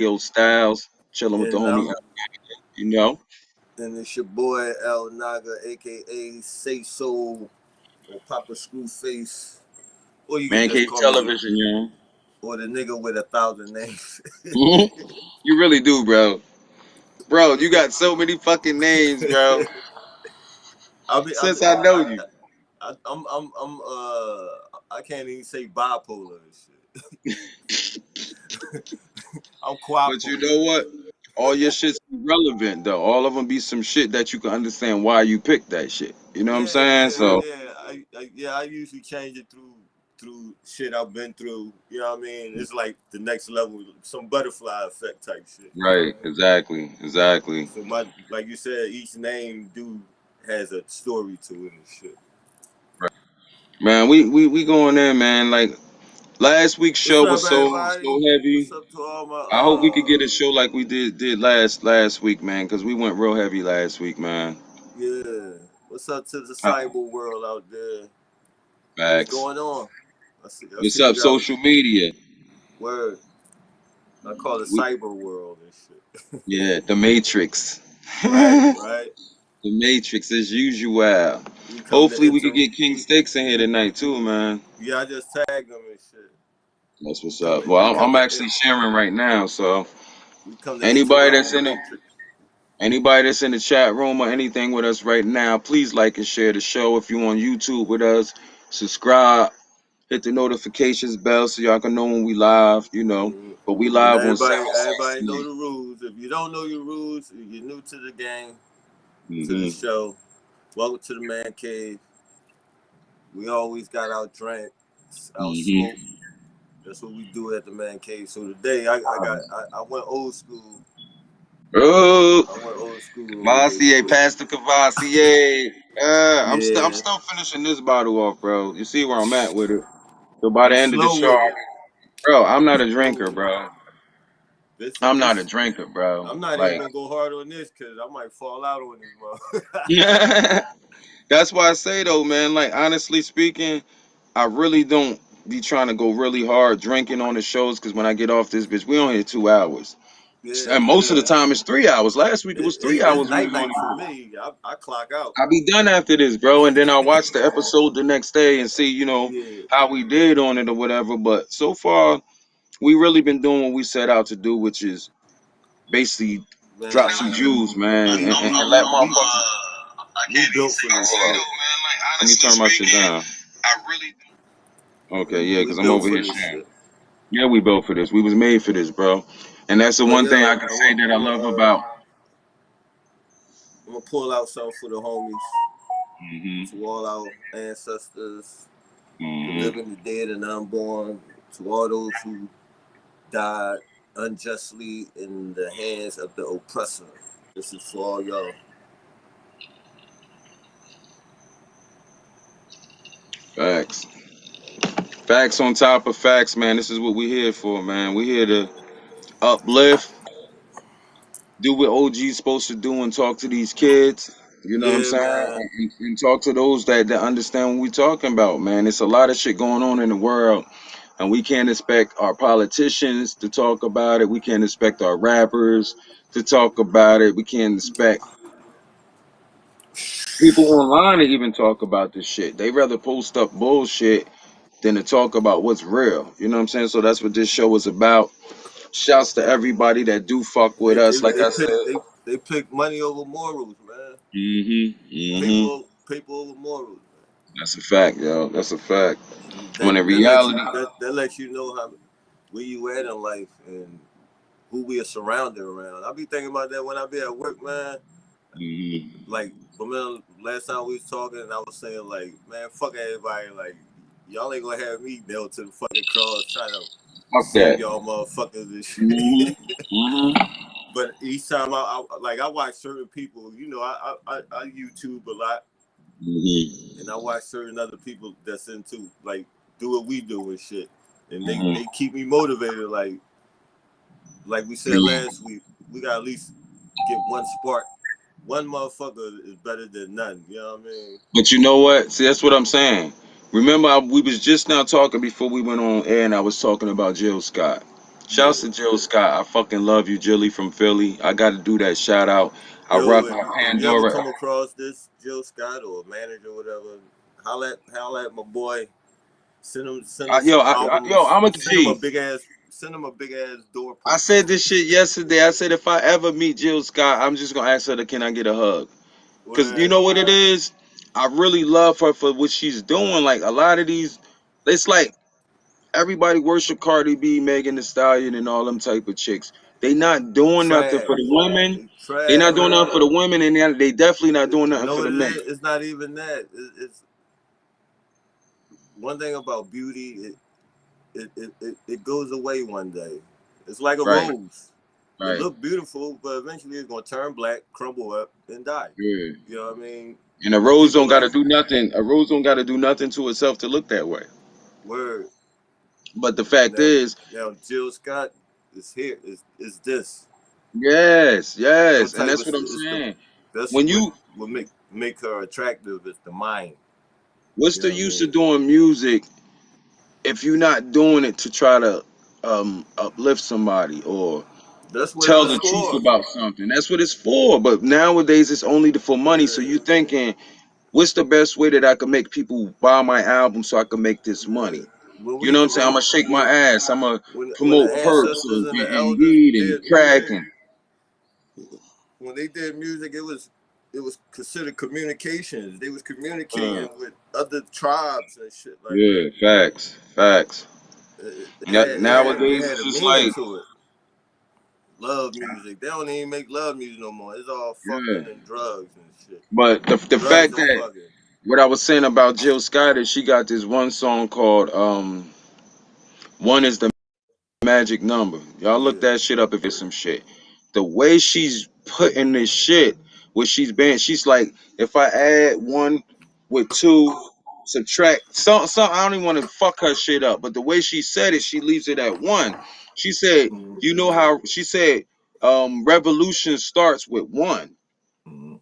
Hill Styles, chilling with the And homie, you know. it's your boy El Naga, aka Say So, or Papa Screwface, or you can Man just Cave call me Television, yo. or the nigga with 1,000 names. You really do, bro. Bro, you got so many fucking names, bro. Since I know you. I can't even say bipolar and shit. I'm But you quadpolar know and what? All your shit's relevant though. All of them be some shit that you can understand why you picked that shit. You know what I'm shit. saying? So I usually change it through shit I've been through. You know what I mean? It's like the next level, some butterfly effect type shit. You know right, what I mean? exactly. So like you said, each name has a story to it and shit. Right. Man, we going in, man. Like last week's What's show up, was everybody? so What's heavy. up to all my I hope we could get a show like we did last week, man, because we went real heavy last week, man. yeah. What's up to the Uh, cyber world out there? What's Facts. going on? I What's see up, y'all. social media? Word. I call it We cyber world and shit. yeah, the Matrix. Right, right. The Matrix as usual. We come to Hopefully we could inter. get King Sticks in here tonight too, man. Yeah, I just tagged them and shit. That's what's Come up. to, Well, we I'm come to actually sharing right now, so we come to anybody interrupt that's the in the matrix. anybody that's in the chat room or anything with us right now, please like and share the show. If you on YouTube with us, subscribe, hit the notifications bell so y'all can know when we live. You know, Mhm. but we And live on everybody know Saturday. the rules. If you don't know your rules, if you're new to the game, to the Mm-hmm. show, welcome to the man cave. We always got our drinks, our smoke. Mm-hmm. That's what we do at the man cave. So today I went old school. Oh, I went old school a little bit. Cavassier, Pastor Cavassier. I'm Yeah, still finishing this bottle off, bro. You see where I'm at with it. So by be the end of the slow show, with it. bro, I'm not Be a slow drinker, with it. bro. This I'm not a this drinker, bro. I'm not even Like, gonna go hard on this because I might fall out on this one. that's why I say though, man. Like, honestly speaking, I really don't be trying to go really hard drinking on the shows because when I get off this bitch, we only here 2 hours. Yeah, And most of the time it's 3 hours. Last week it was three it's hours we night was on night for here. me. I clock out. I'll be done after this, bro, and then I'll watch the episode the next day and see, Yeah, how we did on it or whatever. But so far, we really been doing what we set out to do, which is basically drop some man. jewels, man, and let motherfuckers. We built for this Hold shit. up. Let me turn my shit down. Okay, yeah, We because I'm built over for here this sharing. shit. Yeah, we built for this. We was made for this, bro. And that's the But one yeah, thing I can say that I love about. I'm gonna pull out something for the homies, Hmm. to all our ancestors, the Hmm. living, the dead, and the unborn, to all those who died unjustly in the hands of the oppressor. This is for all y'all. Facts. Facts on top of facts, man. This is what we here for, man. We here to uplift, do what OG's supposed to do, and talk to these kids. You know what I'm Yeah, saying? man. And talk to those that understand what we talking about, man. It's a lot of shit going on in the world, and we can't expect our politicians to talk about it. We can't expect our rappers to talk about it. We can't expect people online to even talk about this shit. They rather post up bullshit than to talk about what's real. You know what I'm saying? So that's what this show is about. Shouts to everybody that do fuck with They they us. Like they I pick said. they pick money over morals, man. Hmm. Hmm. Paper over morals, man. That's a fact, yo. That's a fact. And When in that lets reality, you that lets you know how where you at in life and who we are surrounded around. I be thinking about that when I be at work, man. mhm, Like, remember last time we was talking, and I was saying like, man, fuck everybody. Like, y'all ain't gonna have me nailed to the fucking cross trying to fuck save that. y'all motherfuckers and Hmm. shit. Hmm. But each time I watch certain people, you know, I YouTube a lot, Hmm. and I watch certain other people that's into like do what we do and shit, and Hmm. they keep me motivated. Like we said last week, we got to at least get one spark. One motherfucker is better than none. You know what I mean? But you know what? See, that's what I'm saying. Remember, we was just now talking before we went on air, and I was talking about Jill Scott. Yeah. Shouts to Jill Scott. I fucking love you, Jilly from Philly. I got to do that shout out. I Yo, rep my if you ever Pandora. come across this Jill Scott or a manager or whatever, holla at my boy. Send him some Yo, albums. I'm a G. Send him a big ass door I poster. said this shit yesterday. I said if I ever meet Jill Scott, I'm just gonna ask her, can I get a hug? Cause you Where know what it is. I really love her for what she's doing. Like a lot of these, it's like everybody worship Cardi B, Megan Thee Stallion, and all them type of chicks. They not doing nothing for the trash. women. They They not trash. doing nothing for the women, and they definitely not doing You nothing know for what the it men. is? It's not even that. It's one thing about beauty. It goes away one day. It's like a Right, rose. It right. look beautiful, but eventually it's gonna turn black, crumble up, and die. Yeah. You know what I mean? And a But rose people don't got like to do nothing. A rose don't got to do nothing to itself to look that way. word. But the fact Now is, now Jill Scott is here. Is this? yes, What yes, and type that's of what I'm it's the saying. that's When what you, will make her attractive is the mind. what's You the know what I use of mean? doing music if you're not doing it to try to uplift somebody or That's what tell it's the truth for. about something? That's what it's for. But nowadays, it's only for money. So Yeah, you thinking, what's the best way that I can make people buy my album so I can make this yeah. money? When You we know what I'm saying? I'm grew gonna shake my ass. I'm gonna when promote the perps ancestors and the and elders weed and did crack music, and when they did music, it was considered communications. They was uh, communicating with other tribes and shit like that. yeah, facts, facts. It Nowadays, had it's a just meaning like, to it. Love music. They don't even make love music no more. It's all yeah. fucking and drugs and shit. But the Drugs fact and that fucking. what I was saying about Jill Scott is she got this one song called "One Is the Magic Number." Y'all look Yeah. that shit up if it's some shit. The way she's putting this shit, what she's like, if I add one with two, subtract some. I don't even want to fuck her shit up, but the way she said it, she leaves it at one. She said, Mm-hmm. you know how she said, revolution starts with one. Mm-hmm.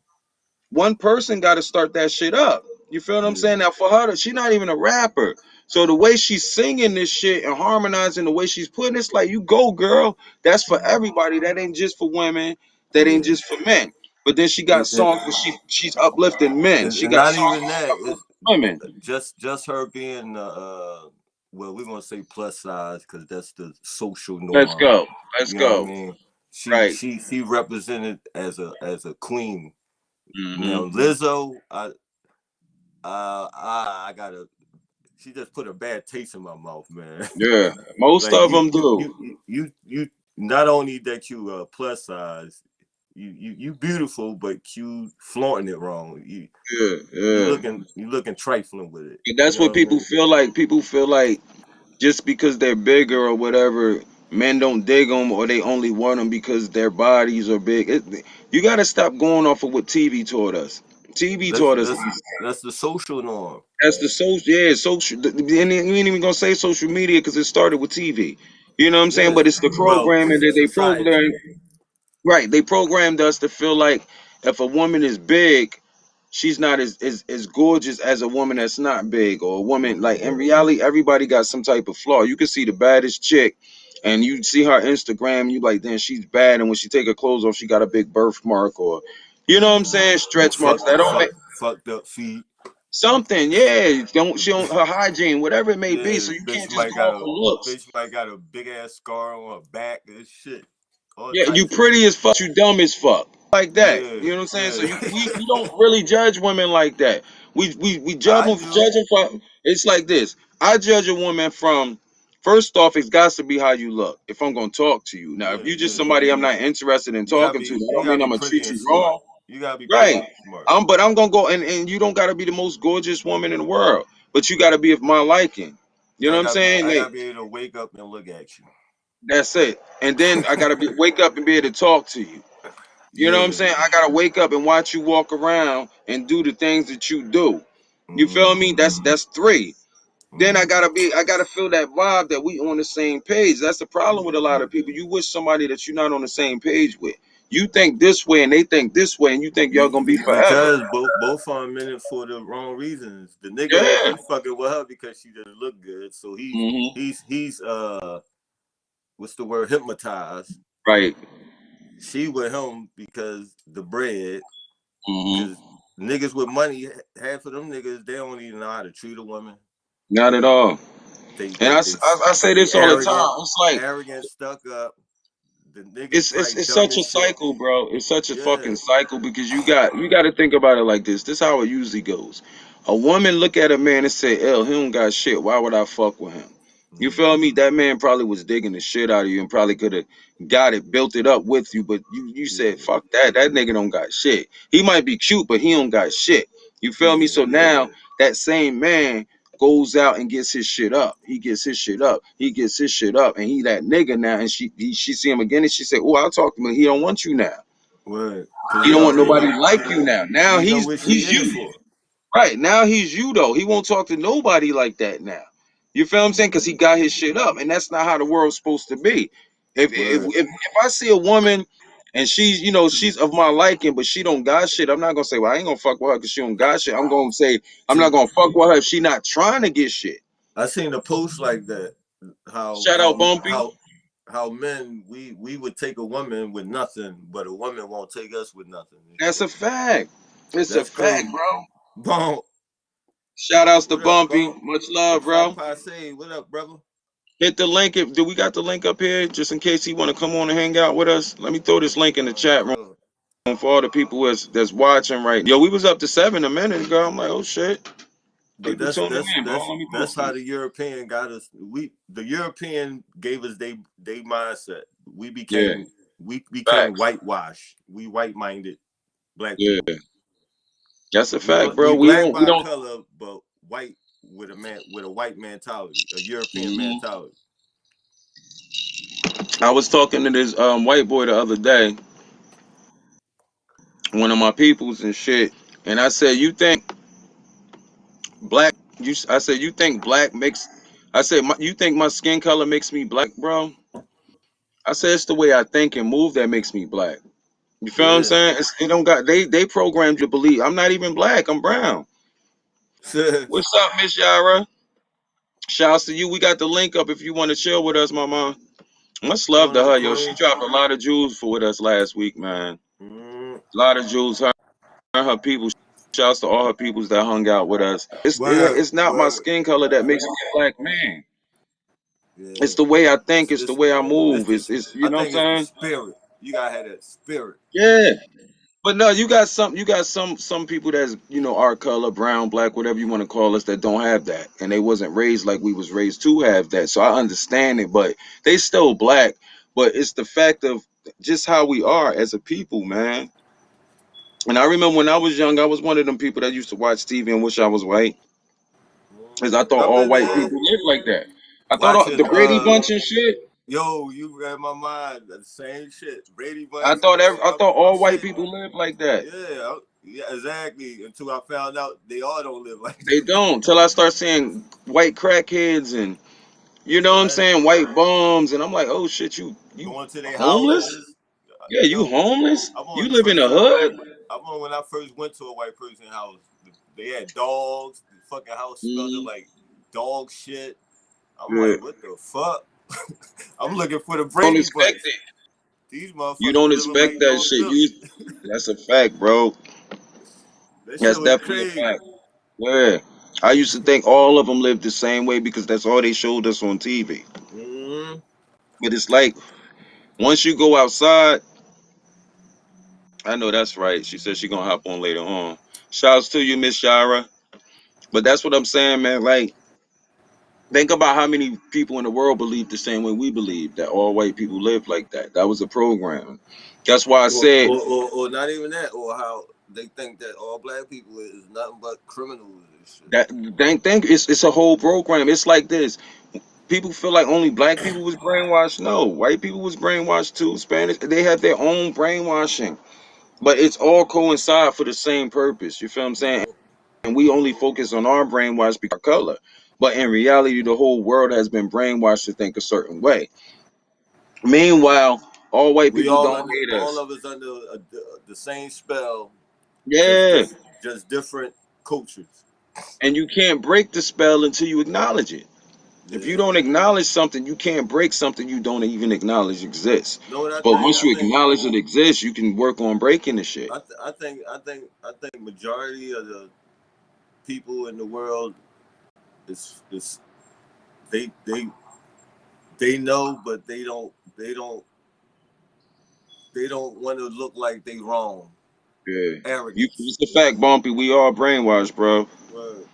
One person got to start that shit up. You feel what I'm Yeah. saying? Now for her, she's not even a rapper. So the way she's singing this shit and harmonizing the way she's putting it's like you go, girl. That's for Mm-hmm. everybody. That ain't just for women. That ain't Yeah. just for men. But then she got And, and, songs where she's uplifting men. She and got not songs even where she's that. It's uplifting women. just her being well, we're gonna say plus size because that's the social Let's norm. go. Let's You know what I go. mean? Right. She represented as a queen. Hmm. Now Lizzo, I gotta. She just put a bad taste in my mouth, man. Yeah. Most Like of them do. you. Not only that you plus size, you beautiful, but you flaunting it wrong. Yeah. Yeah. You looking trifling with it. And You that's know what what I people mean? feel like. People feel like just because they're bigger or whatever, men don't dig them or they only want them because their bodies are big. You got to stop going off of what TV taught us. TV taught us That's the social norm. that's the social, yeah, social. And you ain't even gonna say social media because it started with TV. You know what I'm saying? Yeah. But it's the Well, programming that they society. program. Right, they programmed us to feel like if a woman is big, she's not as gorgeous as a woman that's not big or a woman like Mm-hmm. in reality everybody got some type of flaw. You can see the baddest chick and you see her Instagram, you like, then she's bad, and when she take her clothes off, she got a big birthmark or you know what I'm Mm-hmm. saying, stretch marks. That don't make Fucked up feet. something, yeah. Don't she don't her hygiene, whatever it may be. Yeah, So you can't just go off of looks. bitch might got a big ass scar on her back and shit. All Yeah, you types of pretty shit. as fuck, you dumb as fuck. Like that. Yeah, You know what I'm saying? So yeah. we don't really judge women like that. We judge I them do. judging for it's like this. I judge a woman from first off, it's got to be how you look. If I'm gonna talk to you. Now, if Yeah, you're just yeah. somebody I'm not interested in talking to, that You don't gotta mean I'm be gonna pretty treat and you smart. wrong. You gotta be pretty Right. and smart. But I'm gonna go and you don't gotta be the most gorgeous woman in the world. But you gotta be of my liking. You know what I'm saying? I Like gotta be able to wake up and look at you. that's it. And then I gotta be wake up and be able to talk to you. You know what I'm Yeah. saying? I gotta wake up and watch you walk around and do the things that you do. You feel Mm-hmm. me? That's three. Then Mm-hmm. I gotta feel that vibe that we on the same page. That's the problem with a Yeah. lot of people. You wish somebody that you're not on the same page with. You think this way and they think this way, and you think y'all gonna be forever. Because both are in it for the wrong reasons. The nigga Yeah. he fucking with her because she doesn't look good, so Hmm. he's what's the word, hypnotized. Right. She with him because the bread. Hmm. Because niggas with money, half of them niggas, they don't even know how to treat a woman. Not at all. They And they they I say they this all the arrogant, time. It's like arrogant, stuck up. The niggas it's probably it's dumb such as a shit. cycle, bro. It's such a Yeah. fucking cycle because you got to think about it like this. This is how it usually goes. A woman look at a man and say, "L, he don't got shit. Why would I fuck with him?" You feel Mm-hmm. me? That man probably was digging the shit out of you and probably could have got it, built it up with you. But you said, Yeah. "Fuck that. That nigga don't got shit. He might be cute, but he don't got shit." You feel me? Yeah. So now that same man goes out and gets his shit up. He gets his shit up. He gets his shit up, and he that nigga now. And she see him again, and she said, "Oh, I'll talk to him. He don't want you now. Right. Because He he don't want already nobody know like you now. Now he know he's what she he's in it you." for. Right. Now he's you though. He won't talk to nobody like that now. You feel what I'm saying? Because he Mm-hmm. got his shit up. And that's not how the world's supposed to be. Right. If I see a woman and she's, she's of my liking, but she don't got shit, I'm not gonna say, well, I ain't gonna fuck with her because she don't got shit. I'm gonna say I'm not See, gonna fuck with her if she not trying to get shit. I seen a post like that. How Shout how out Bumpy. how how men we would take a woman with nothing, but a woman won't take us with nothing and That's shit. a fact. It's a That's fact, crazy. bro. Bon, Shout outs to what up, Bumpy. Bon? Much love, Fat bro. Passe, what up, brother? Hit the link. If do we got the link up here, just in case he want to come on and hang out with us? Let me throw this link in the chat room Sure. for all the people that's watching right now. Yo, we was up to 7 a minute ago. I'm like, oh shit, But people that's tuning that's in, bro. that's Let me that's post how the this. European got us. The European gave us they mindset. We Yeah, became we became facts. whitewashed. We white minded black Yeah, people. that's a We fact, bro. we We black don't, we by don't. color, but white with a white mentality, a European Mhm. mentality. I was talking to this white boy the other day, one of my peoples and shit, and I said, you think black? I said, you think black makes? I said, you think my skin color makes me black, bro? I said, it's the way I think and move that makes me black. You feel what I'm Yeah. saying? It don't got they programmed you to believe I'm not even black. I'm brown. What's up, Miss Yara? Shouts to you. We got the link up if you want to chill with us, mama. Much love Going to up, her, yo. She Queen. dropped a lot of jewels for with us last week, man. Mm, A lot of jewels. Her and her people. Shouts to all her peoples that hung out with us. word, It's not my word. skin color that makes me a black man. Yeah. It's the way I think. It's It's the it's way I it's move. the It's you I know what think I'm it's the saying? spirit. You gotta have that spirit. Yeah. But no, you got some people that's our color, brown, black, whatever you want to call us, that don't have that, and they wasn't raised like we was raised to have that. So I understand it, but they still black. But it's the fact of just how we are as a people, man. And I remember when I was young, I was one of them people that used to watch TV and wish I was white, because I thought I've all been white there people lived like that. I thought watching the Brady Bunch and shit. yo, you read my mind. The same shit. Brady I Bunch. thought Shit, I thought I'm all white saying, people lived like that. yeah, yeah, exactly. Until I found out they all don't live like They that. don't. Till I start seeing white crackheads and you know what I'm What? saying? White bums, and I'm like, oh shit, you Going to their homeless? houses. Yeah, you Yo, homeless? I'm on You the live in first the time. hood? I'm on when I first went to a white person's house. They had dogs. The fucking house smelled Mm, like dog shit. I'm yeah. like, what the fuck? I'm looking for the You don't Brady expect Bunch. it. These You motherfuckers don't living expect like that North shit. Philly. That's a fact, bro. That That's shit was definitely a crazy. fact. Yeah. I used to think all of them lived the same way because that's all they showed us on TV. Mm-hmm. But it's like once you go outside, I know that's right. She said she gonna hop on later on. Shouts to you, Miss Shira. But that's what I'm saying, man. Like, think about how many people in the world believe the same way we believe that all white people live like that. That was a program. That's why I Or, said or, or, or not even that, or how they think that all black people is nothing but criminals and shit. that. Think it's a whole program. It's like this. People feel like only black people was brainwashed. No, white people was brainwashed too. Spanish, they have their own brainwashing, but it's all coincide for the same purpose. You feel what I'm saying? Mm-hmm. And we only focus on our brainwash because of our color. But in reality, the whole world has been brainwashed to think a certain way. Meanwhile, all white We people all don't under hate all us. of us under the same spell, just Yeah. diff, just different cultures. And you can't break the spell until you acknowledge it. If you Yeah. don't acknowledge something, you can't break something you don't even acknowledge exists. Know what I But think? once you acknowledge it exists, you can work on breaking the shit. I think majority of the people in the world is they they they know, but they don't want to look like they wrong. Yeah. Arrogance. It's the fact, Bumpy. We all brainwashed, bro. Word.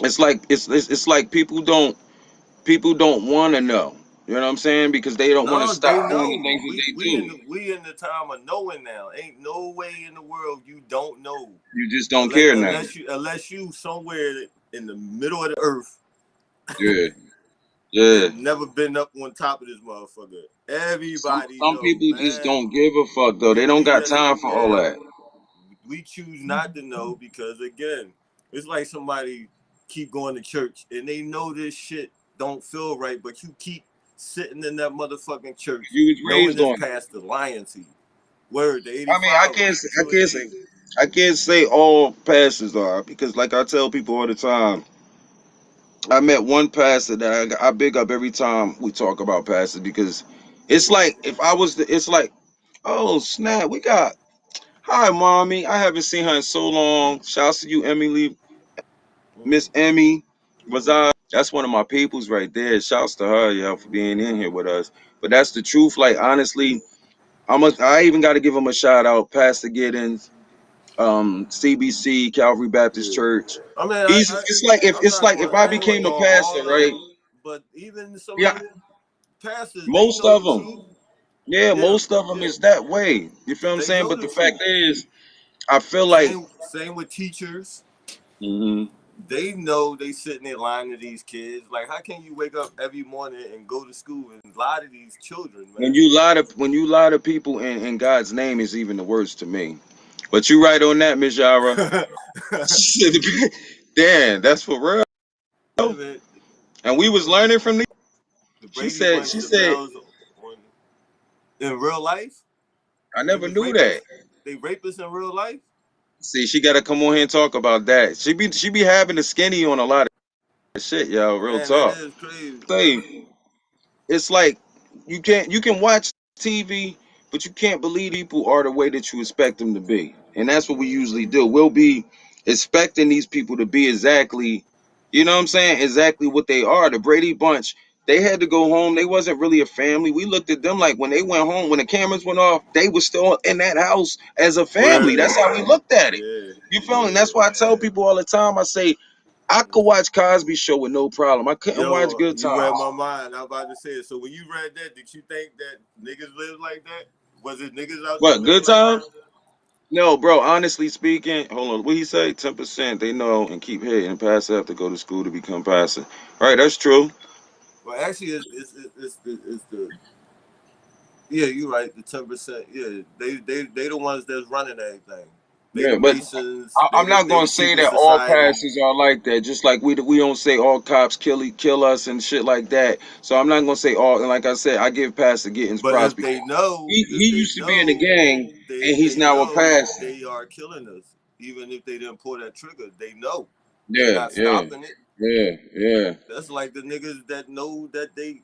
It's like it's like people don't want to know. You know what I'm saying? Because they don't want to No, stop they doing the know. things that they do. We in the time of knowing now. Ain't no way in the world you don't know You just don't care now. unless you somewhere in the middle of the earth Yeah, yeah. and never been up on top of this motherfucker. Everybody Some know, people just man. don't give a fuck though. They don't We got just time for all that. we choose not to know because again, it's like somebody keep going to church and they know this shit don't feel right, but you keep sitting in that motherfucking church You was knowing raised this on it. pastor lying to you. Word, the I mean, 85 or I 52 a can't say, day. I can't say all pastors are because, like I tell people all the time, I met one pastor that I big up every time we talk about pastors because it's like if I was the, it's like, oh snap, we got hi mommy, I haven't seen her in so long. Shouts to you, Emily, Mm, Miss Emmy. Was mm, that's one of my peoples right there. Shouts to her, yeah, for being in here with us. But that's the truth. Like honestly, I even got to give him a shout out, Pastor Giddens, CBC, Calvary Baptist yeah. Church. I mean, I'm It's not like going. if I I ain't going to became a throw pastor, all of right? them, but even some of Yeah, them pastors, they most know of the them. truth. Yeah, Yeah, most of them yeah, is that way. You feel what I'm they saying? know But the the fact truth. is, I feel like, Same with teachers. mhm. They know they sitting there lying to these kids. Like, how can you wake up every morning and go to school and lie to these children, man? When you lie to people in God's name is even the worst to me. But you right on that, Miss Yara. Damn, that's for real. Yeah, man. And we was learning from the. The Brady Bunch, She the said, Bells, on in real life, I they never was knew that. rapists. They rapists in real life. See, she got to come on here and talk about that. She be having the skinny on a lot of shit, yo. Real Man, that talk. is crazy, bro. Say, it's like you can watch TV, but you can't believe people are the way that you expect them to be, and that's what we usually do. We'll be expecting these people to be exactly, you know what I'm saying, exactly what they are. The Brady Bunch, they had to go home. They wasn't really a family. We looked at them like when they went home, when the cameras went off, they were still in that house as a family. Word. That's how we looked at it. Yeah, You feel me? And yeah. that's why I tell people all the time. I say I could watch Cosby Show with no problem. I couldn't watch Yo, Good you read Times. my mind. I was about to say it. So when you read that, did you think that niggas live like that? Was it niggas out there What Good living like Times? that? No, bro. Honestly speaking, hold on. What he say? 10% they know and keep hitting and pass have to go to school to become pastor. All right, that's true. Well, actually, it's the yeah. You're right. The 10%. Yeah, they the ones that's running everything. They the Yeah, but Masons. I'm not They gonna the say secret that all society. pastors are like that. Just like we don't say all cops kill us and shit like that. So I'm not gonna say all. And like I said, I give Pastor Gittens But props because he if they used to be in the know, gang and he's they now a know pastor. they are killing us. Even if they didn't pull that trigger, they know. They Yeah, not yeah, stopping it. yeah, yeah. That's like the niggas that know that they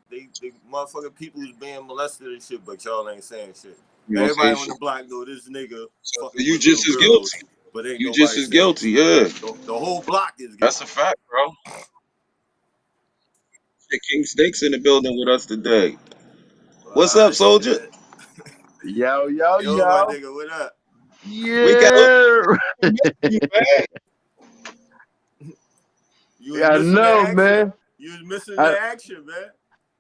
motherfucking people is being molested and shit, but y'all ain't saying shit. You don't say Everybody on shit. the block know this nigga So fucking you with little just as girls, guilty. but ain't You just nobody as saying guilty. shit. Yeah, The whole block is that's a guilty. fact, bro. Shit, King Stakes in the building with us today. What's up, Ah soldier? shit. Yo, yo, Yo, my yo. nigga, what up? We got Yeah. you, man. You was I missing the know, action. man. You was missing the I action, man.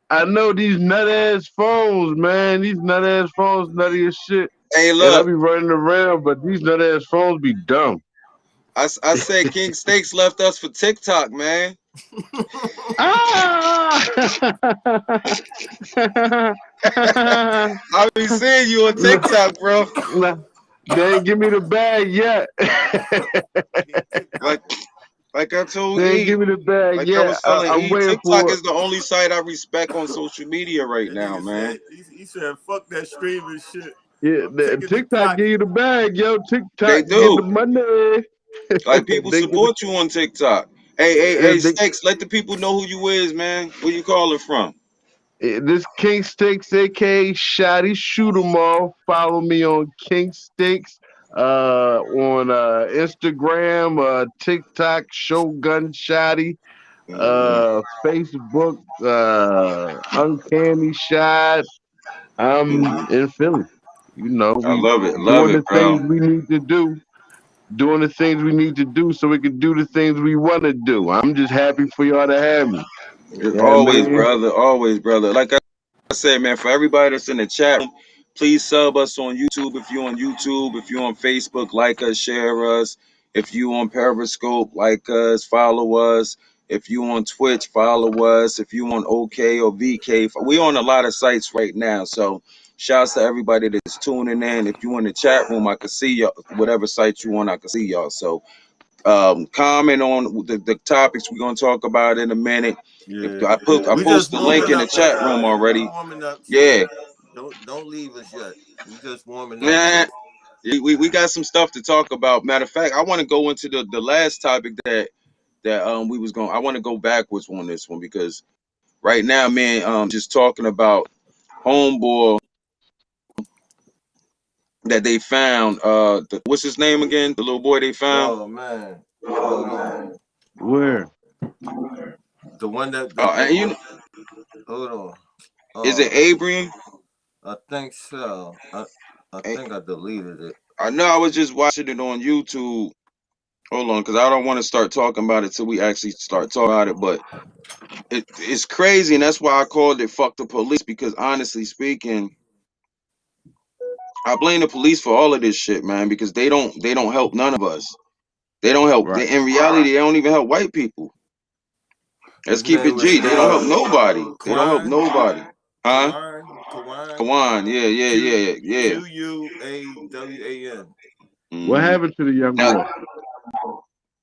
I know these nut ass phones, man. These nut ass phones nutty as shit. Hey, And I look, be running around, but these nut ass phones be dumb. I said King Stakes left us for TikTok, man. Ah! I be seeing you on Nah, TikTok, bro. nah, they ain't give me the bag yet. Need TikTok. Like, like I told They ain't E, give me the bag like I yet. was telling I'm E, waiting TikTok for it. is the only site I respect on social media right That now, nigga man. said he said fuck that streaming shit. Yeah, I'm the taking the TikTok give clock. you the bag, yo. They TikTok get the do. money. Like people They get the support you on TikTok. Hey, They, Sticks, let the people know who you is, man. Where you calling from? this King Sticks, aka Shotty Shoot 'em All. Follow me on King Sticks, on Instagram, TikTok, Shogun Shotty, Mm-hmm. Facebook, Uncanny Shot. I'm Mm-hmm. in Philly. I We love doing it, the bro. things we need to do, doing the things we need to do so we can do the things we want to do. I'm just happy for y'all to have me. Yeah, Always, man. brother. Always, brother. Like I said, man, for everybody that's in the chat room, please sub us on YouTube if you're on YouTube. If you're on Facebook, like us, share us. If you on Periscope, like us, follow us. If you on Twitch, follow us. If you on OK or VK, we on a lot of sites right now. So shouts to everybody that's tuning in. If you in the chat room, I can see y'all. Whatever site you on, I can see y'all. So comment on the topics we're gonna talk about in a minute. If Yeah. I We just post the link warming in the up, chat room everybody. We already. warming up, so Yeah, don't leave us yet. We just warming up, nah, so we got some stuff to talk about. Matter of fact, I want to go into the last topic that we was going. I want to go backwards on this one because right now, man, just talking about homeboy that they found. What's his name again? The little boy they found. oh man. Hold on. Where? The one that And hold on. is it Uh Abraham? I think so. I Eh, think I deleted it. I know I was just watching it on YouTube. Hold on, because I don't want to start talking about it till we actually start talking about it. But it's crazy, and that's why I called it "fuck the police." Because honestly speaking, I blame the police for all of this shit, man. Because they don't help none of us. They don't help. Right. In reality, they don't even help white people. Let's His keep it name G. is They don't help nobody. They don't help Kwan. nobody. Huh? Kawan. Kawan. Yeah, yeah, Q yeah, yeah. Quawan. What Mm-hmm. happened to the young Now, boy?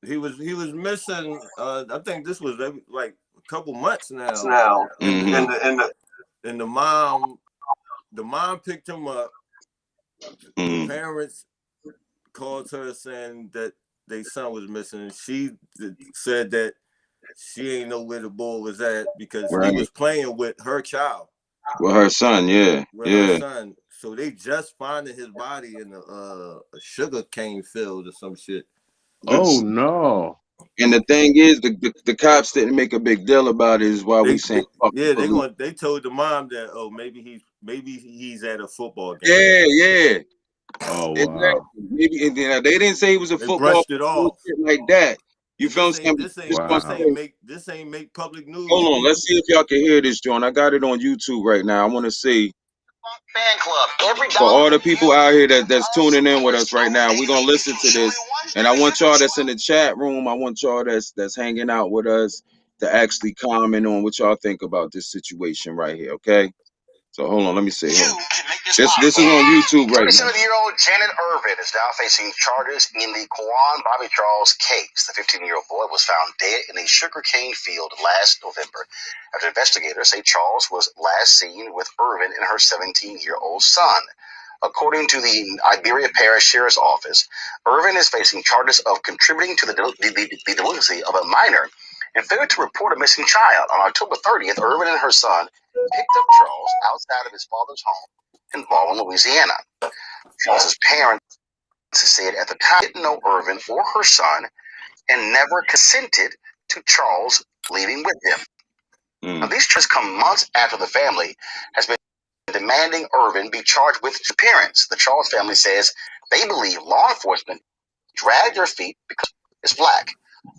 He was missing. I think this was like a couple months now, now, and mm-hmm. and the mom picked him up. The Mm-hmm. parents called her saying that their son was missing. She said that she ain't know where the boy was at because he Right. was playing with her child, With her son. Yeah, with her yeah. son. So they just finding his body in a sugar cane field or some shit. Oh That's, no. and the thing is, the cops didn't make a big deal about it. Is why we saying fuck the Yeah, police. they told the mom that, oh, maybe he's at a football game. Yeah, yeah. Oh Exactly. wow. Maybe and then they didn't say he was a They football brushed it player, off. shit like that. You And feel what I'm saying? But just gonna Wow. say, this ain't make public news, hold on, let's people. see if y'all can hear this, John. I got it on YouTube right now. I want to see Fan club. Every for all the people out here that's tuning in with us right now. We're gonna listen to this, and I want y'all that's in the chat room. I want y'all that's hanging out with us to actually comment on what y'all think about this situation right here. Okay. So hold on, let me see. Hold on. This is on YouTube right now. 37-year-old Janet Irvin is now facing charges in the Kwan Bobby Charles case. The 15-year-old boy was found dead in a sugarcane field last November after investigators say Charles was last seen with Irvin and her 17-year-old son. According to the Iberia Parish Sheriff's Office, Irvin is facing charges of contributing to the delinquency of a minor and failed to report a missing child. On October 30th, Irvin and her son picked up Charles outside of his father's home in Baldwin, Louisiana. Charles's parents said at the time they didn't know Irvin or her son and never consented to Charles leaving with them. Now, these charges come months after the family has been demanding Irvin be charged with disappearance. The Charles family says they believe law enforcement dragged their feet because it's black.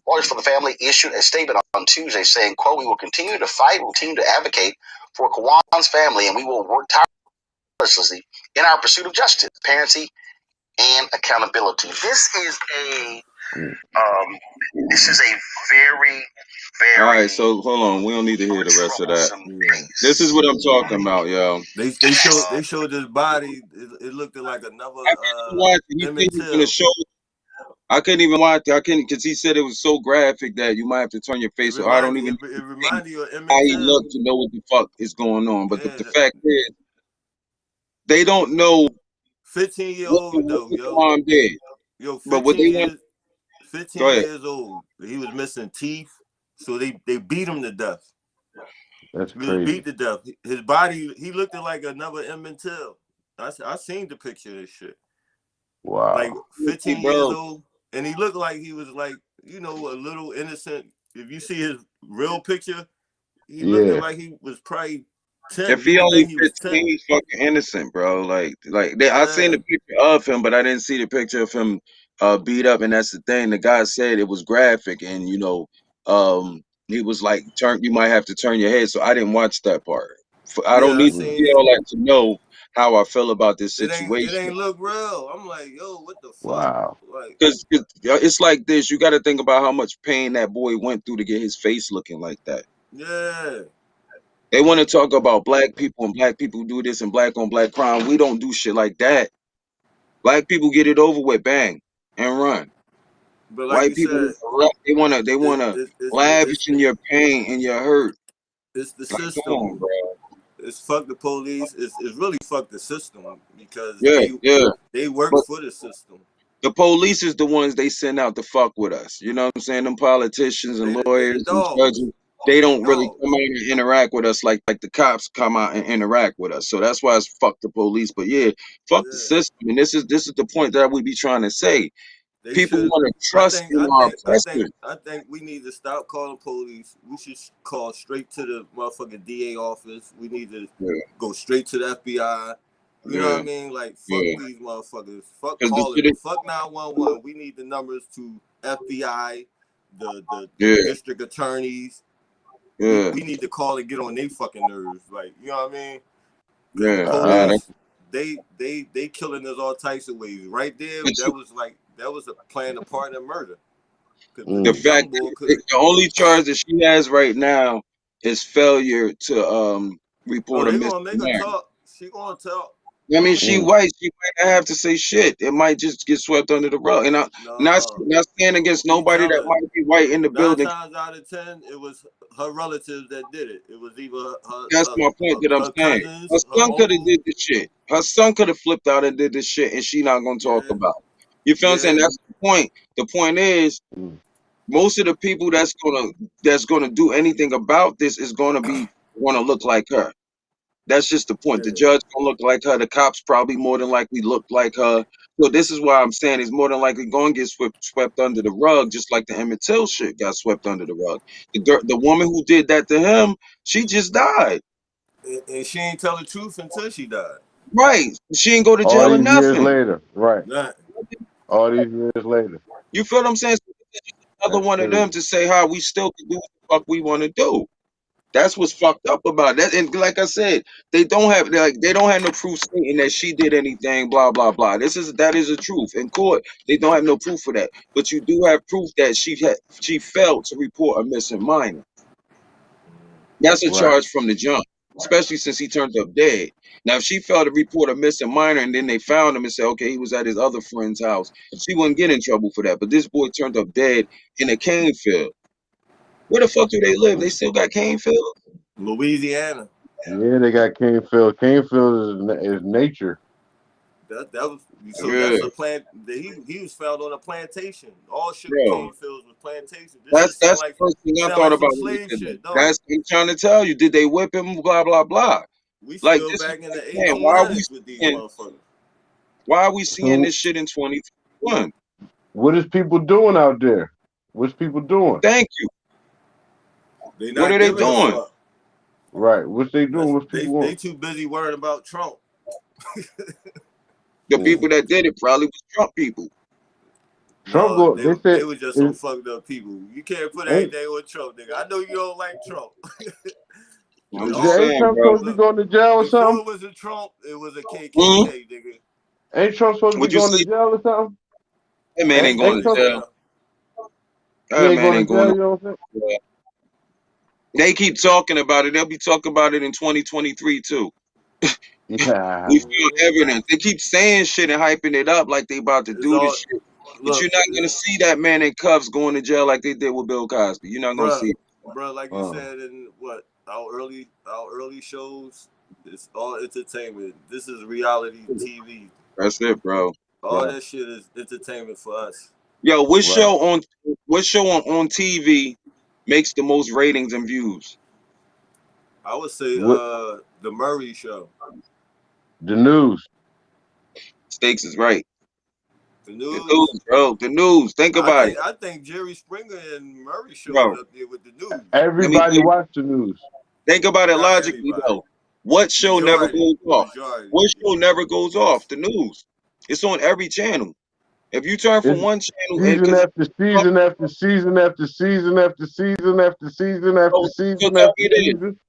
Lawyers for the family issued a statement on Tuesday saying, quote, "We will continue to fight, we'll continue to advocate for Kawan's family, and we will work tirelessly in our pursuit of justice, transparency, and accountability." This is a very, All very right, so hold on. We don't need to hear the rest of that. troublesome Yeah. This is case. what I'm talking about, yo. They showed his body. It looked like another I couldn't even watch it. He said Emmett he was gonna Till. show. I couldn't even watch it. I couldn't because he said it was so graphic that you might have to turn your face. So I don't even It think reminded you of how Emmett he Till. looked to know what the fuck is going on. But Yeah, the fact is, they don't know 15-year what old what though, the yo. mom did. Yo, But what 15 they want, years 15 years old. He was missing teeth, so they beat him to death. That's He was crazy. beat to death. His body, he looked like another Emmett Till. I seen the picture of this shit. Wow. Like 15 years old, and he looked like he was like, you know, a little innocent. If you see his real picture, he looked like he was probably 10. If You he would only think he was 10. 15, he's fucking innocent, bro. I seen the picture of him, but I didn't see the picture of him beat up. And that's the thing. The guy said it was graphic, and he was like, you might have to turn your head. So I didn't watch that part. I don't Yeah, I need to seen see it. all that to know how I feel about this It situation. ain't look real. I'm like, yo, what the fuck? Wow. Like, Because it's like this. You got to think about how much pain that boy went through to get his face looking like that. yeah. They want to talk about black people and black people do this and black on black crime. We don't do shit like that. Black people get it over with, bang, and run. But like White you people, said, they wanna lavish in your pain and your hurt. it's the Like, come on, system. bro. It's fuck the police. It's really fuck the system because Yeah. they work But for the system. the police is the ones they send out to fuck with us. You know what I'm saying? Them politicians and They the lawyers and dogs. judges, they They the don't really dogs. come out and interact with us like the cops come out and interact with us. So that's why it's fuck the police. But yeah, fuck the Yeah. system. And this is the point that we be trying to say. They People should. want to trust in our oppressors. I think we need to stop calling police. We should call straight to the motherfucking DA office. We need to go straight to the FBI. You know what I mean? Like, fuck these motherfuckers. Fuck calling them. Fuck 911. We need the numbers to FBI, the district attorneys. We need to call and get on their fucking nerves. Like, you know what I mean? Because the police, they killing us all types of ways. Right there, that was a plan, a part of murder. The fact that the only charge that she has right now is failure to report a they missing gonna make her man. talk. She gonna talk. I mean, she white. She might not have to say shit. It might just get swept under the rug. And I'm not saying against nobody that might be white in the 9 building. times out of 10, it was her relatives that did it. It was either That's my point that I'm saying. cousins, Her her son could have uncle. did the shit. Her son could have flipped out and did the shit, and she not gonna talk about it. You feel what I'm saying? That's the point. The point is, most of the people that's gonna do anything about this is gonna look like her. That's just the point. The judge gonna look like her. The cops probably more than likely look like her. So this is why I'm saying it's more than likely going to get swept under the rug, just like the Emmett Till shit got swept under the rug. The woman who did that to him, she just died. And she ain't tell the truth until she died. Right. She ain't go to All jail or these years nothing. later, right? All these years later. You feel what I'm saying? Another one of them to say how we still can do what the fuck we want to do. That's what's fucked up about that. And like I said, they don't have no proof stating that she did anything, blah, blah, blah. That is a truth. In court, they don't have no proof for that. But you do have proof that she failed to report a missing minor. That's a charge from the jump, especially since he turned up dead. Now, if she failed to report a missing minor and then they found him and said, okay, he was at his other friend's house, she wouldn't get in trouble for that. But this boy turned up dead in a cane field. Where the fuck do they live? They still got cane fields? Louisiana. Yeah, they got Canefield. Canefield is nature. That was that's a plant. He was found on a plantation. All sugar cane fields was plantations. That's the first thing I thought about. Slave shit. That's what I'm trying to tell you. Did they whip him? Blah blah blah. We Like still this back is in the man, 1800s with these motherfuckers. why are we seeing this shit in 2021? What is people doing out there? What's people doing? Thank you. What are they doing? Right. What's they doing? What's people They too busy worrying about Trump. The people that did it probably was Trump people. Trump they were just some fucked up people. You can't put anything with Trump, nigga. I know you don't like Trump. I'm just saying, Trump bro. supposed to be going to jail or something? Before it was a Trump, it was a KKK, nigga. Ain't Trump supposed to be going to jail or something? That man ain't going to jail. That man ain't going to jail. They keep talking about it. They'll be talking about it in 2023 too. Yeah. We feel evidence. They keep saying shit and hyping it up like they about to do this shit. But you're not gonna see that man in cuffs going to jail like they did with Bill Cosby. You're not gonna see it. Bro, like you said in our early shows, it's all entertainment. This is reality TV. That's it, bro. All that shit is entertainment for us. Yo, what Right. show on TV makes the most ratings and views? I would say What the Murray Show. the news? Stakes is right. The The news. news, bro. The news. Think about it, I think Jerry Springer and Murray Show is bro. up there with the news. Let me tell Everybody you. watch the news. Think about it Not logically, everybody. though. What show never Majority. goes off? Majority. What show Yeah. never goes off? The news. It's on every channel. If you turn from It's one channel, and season because after season after season after season after season after season after so season tell after me this: season.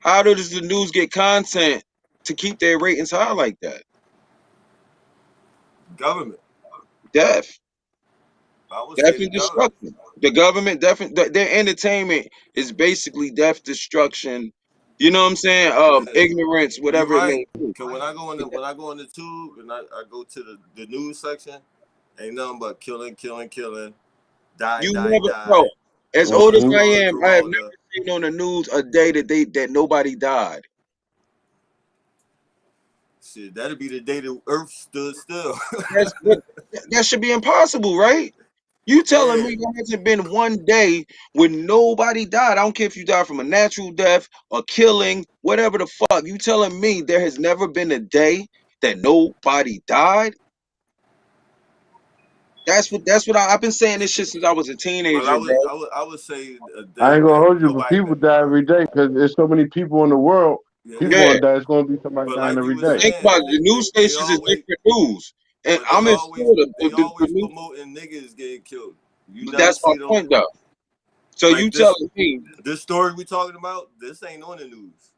how does the news get content to keep their ratings high like that? Government. Death. I would say Death the and government. destruction. The government, their entertainment is basically death, destruction. You know what I'm saying? Yeah. Ignorance, You whatever it right. may be. Cause when I go in the tube and I go to the news section, ain't nothing but killing, killing, killing, die, You die, never, bro. die, As old as corona, Hmm. I corona, am, I have corona. never seen on the news a day that nobody died. Shit, that'd be the day the Earth stood still. That's what that should be impossible, right? You telling Yeah. me there hasn't been one day when nobody died? I don't care if you died from a natural death, a killing, whatever the fuck. You telling me there has never been a day that nobody died? That's what I've been saying this shit since I was a But teenager, bro. I would say a I day ain't gonna that hold you, but nobody. people die every day because there's so many people in the world. Yeah. People Yeah, gonna die. It's gonna be somebody But dying like you every were day. think saying, about it. The news they stations is always different news, and but I'm in Florida. they The always news, promoting niggas getting killed. You but never that's my see them point, though. So you like this. telling me, This story we talking about. This ain't on the news.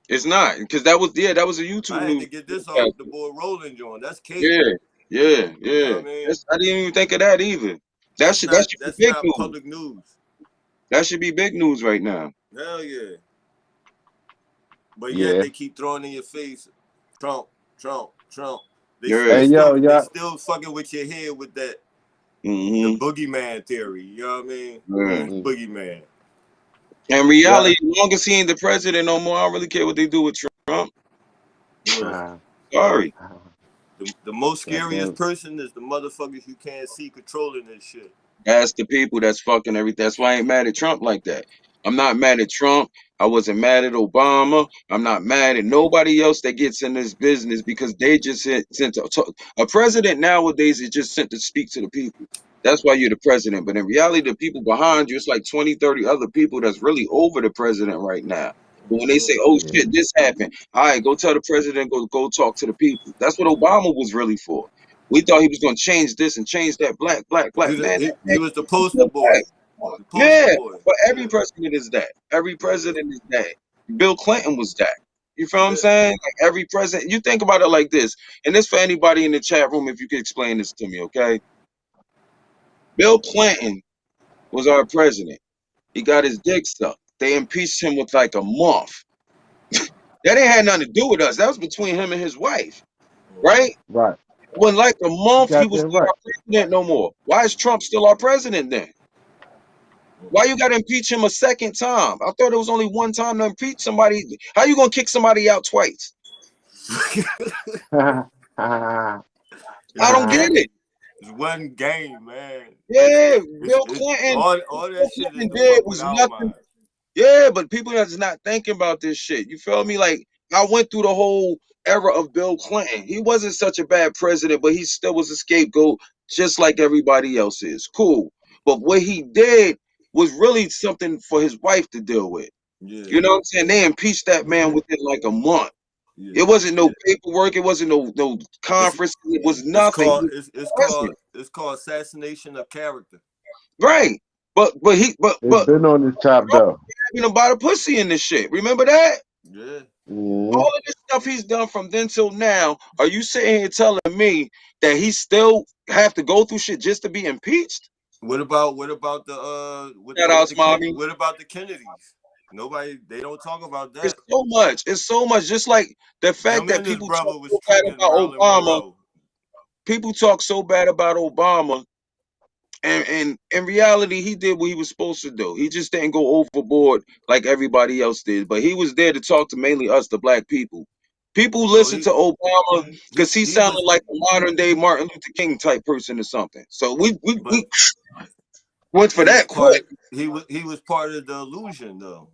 it's not because that was a YouTube I had news. to get this off the broadcaster. boy Rolling John. That's Yeah, cable. yeah, You know yeah. what I mean? I didn't even think of that either. That should be That's big not news. public news. That should be big news right now. Hell yeah. But yet Yeah. they keep throwing in your face, Trump, Trump, Trump. Yeah. Hey yo, They y'all. still fucking with your head with that the Mm-hmm. boogeyman theory. You know what I mean? Yeah. Who's the Mm, boogeyman? In yeah. reality, as long as he ain't the president no more, I don't really care what they do with Trump. Well, Sorry. the most scariest Goddamn. person is the motherfuckers you can't see controlling this shit. That's the people that's fucking everything. That's why I ain't mad at Trump like that. I'm not mad at Trump. I wasn't mad at Obama. I'm not mad at nobody else that gets in this business because they just sent a president nowadays is just sent to speak to the people. That's why you're the president. But in reality, the people behind you, it's like 20, 30 other people that's really over the president right now. But when they say, oh Yeah. shit, this happened, all right, go tell the president, go talk to the people. That's what Obama was really for. We thought he was going to change this and change that. Black, black, black. Man, He was the he's poster still boy. black. The poster Yeah, boy. but every Yeah. president is that. Every Yeah. president is that. Bill Clinton was that. You feel what I'm Yeah. saying? Like every president. You think about it like this, and this for anybody in the chat room, if you could explain this to me, okay? Bill Clinton was our president. He got his dick sucked. They impeached him with like a month. That ain't had nothing to do with us. That was between him and his wife, right? Right. When like a You month, he got was that not right. our president no more. Why is Trump still our president then? Why you got to impeach him a second time? I thought it was only one time to impeach somebody. How you gonna kick somebody out twice? It's I a don't get game. it. It's one game, man. Yeah, Bill Clinton. All that Bill shit is Clinton to did fuck with was our nothing. mind. Yeah, but people that's not thinking about this shit. You feel me? Like I went through the whole era of Bill Clinton. He wasn't such a bad president, but he still was a scapegoat, just like everybody else is. Cool. But what he did was really something for his wife to deal with. Yeah, You know what I'm saying? They impeached that man within like a month. It yeah. wasn't no paperwork. It wasn't no It's conference. It was nothing. He was president, it's called assassination of character. right? But It's been on this top Trump though. having about a pussy in this shit. Remember that? Yeah. Hmm. All of this stuff he's done from then till now. Are you sitting here telling me that he still have to go through shit just to be impeached? What about the Shout outs, mommy. what about the Kennedys? Nobody they don't talk about It's that. so much. It's so much. Just like the fact Him that and his people talk brother was so bad tricking about Marilyn Obama. Monroe. People talk so bad about Obama. And in reality, he did what he was supposed to do. He just didn't go overboard like everybody else did. But he was there to talk to mainly us, the black people. People So listen to Obama because he he sounded was, like a modern day Martin Luther King type person or something. So we but went for he was that part of, quick. he was part of the illusion though.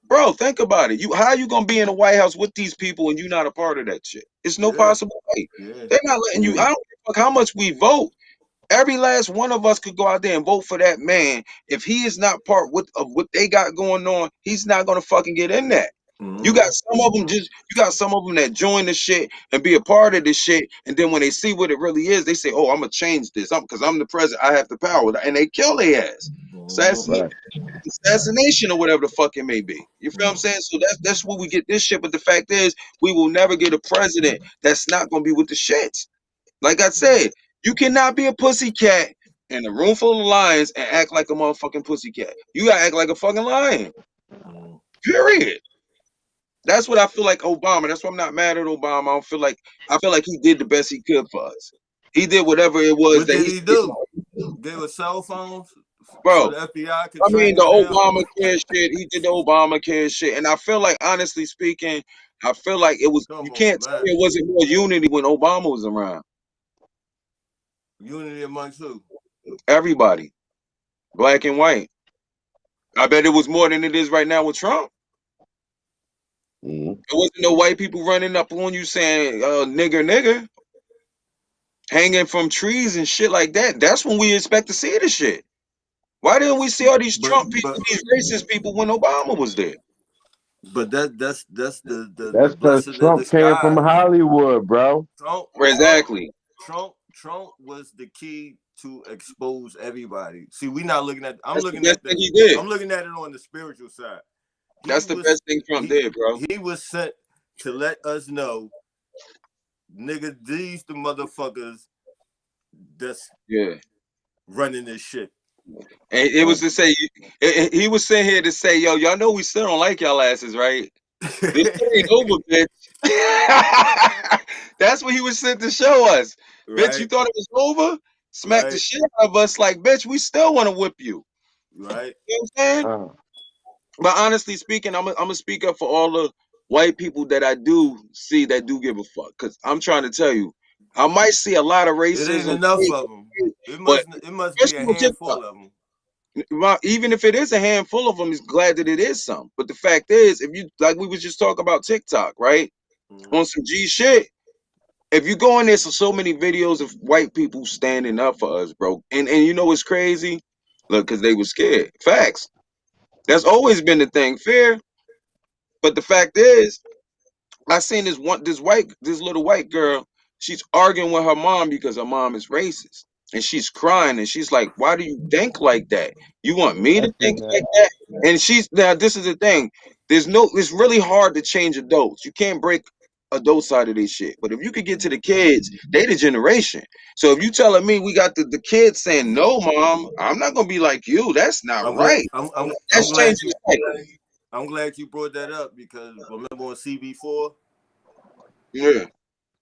Bro, think about it. How you gonna be in the White House with these people and you not a part of that shit? It's no Yeah, possible way. yeah. They're not letting you. I don't give a fuck how much we vote. Every last one of us could go out there and vote for that man. If he is not part of what they got going on, he's not gonna fucking get in that. Mm-hmm. You got some of them that join the shit and be a part of this shit, and then when they see what it really is, they say, "Oh, I'm gonna change this. Because I'm the president. I have the power," and they kill their ass. Mm-hmm. Assassinate, Right. assassination or whatever the fuck it may be. You feel what I'm Mm-hmm. saying? So that's where we get this shit. But the fact is, we will never get a president that's not gonna be with the shits. Like I said, you cannot be a pussycat in a room full of lions and act like a motherfucking pussycat. You gotta act like a fucking lion. Mm-hmm. Period. That's what I feel like Obama. That's why I'm not mad at Obama. I feel like he did the best he could for us. He did whatever it was What that did he he did. do? Gave us cell phones so Bro, the FBI could I mean track the us down. Obamacare shit, he did the Obamacare shit. And I feel like honestly speaking, I feel like you Come on, can't tell man. me it wasn't more unity when Obama was around. Unity amongst who? Everybody, black and white. I bet it was more than it is right now with Trump. Mm-hmm. There wasn't no white people running up on you saying nigger nigger, hanging from trees and shit like that. That's when we expect to see the shit. Why didn't we see all these But Trump people, these racist people when Obama was there? that's the That's because blessing in Trump came from disguise. Hollywood, bro. Trump Trump Exactly. Trump was the key to expose everybody. See, we not looking at. I'm That's the looking best at thing he did. I'm looking at it on the spiritual side. That's the best thing Trump He did, bro. he was sent to let us know, nigga, these the motherfuckers that's Yeah. running this shit. And it was to say, he was sitting here to say, yo, y'all know we still don't like y'all asses, right? This shit ain't over, bitch. That's what he was sent to show us. Bitch, you Right, thought it was over? Smack the right, shit out of us like, bitch, we still want to whip you. right. You know what I'm saying? Uh, But honestly speaking, I'm gonna speak up for all the white people that I do see that do give a fuck. Cause I'm trying to tell you, I might see a lot of It ain't racism, enough of them. but It must be a especially on handful TikTok. of them. Well, even if it is a handful of them, is glad that it is some. But the fact is, if you like, we was just talking about TikTok, right? Mm-hmm. On some G shit. If you go in there, so many videos of white people standing up for us, bro. And you know what's crazy? Look, because they were scared. Facts. That's always been the thing, fear. But the fact is, I seen this little white girl. She's arguing with her mom because her mom is racist, and she's crying, and she's like, "Why do you think like that? You want me I to think seen that. like that?" And she's now. This is the thing. It's really hard to change adults. You can't break adults out of this shit. But if you could get to the kids, they the generation. So if you telling me we got the kids saying, "No, mom, I'm not gonna be like you. That's not I'm glad. right." I'm That's changing glad you. the cycle. I'm glad you brought that up because remember on CB4, Yeah,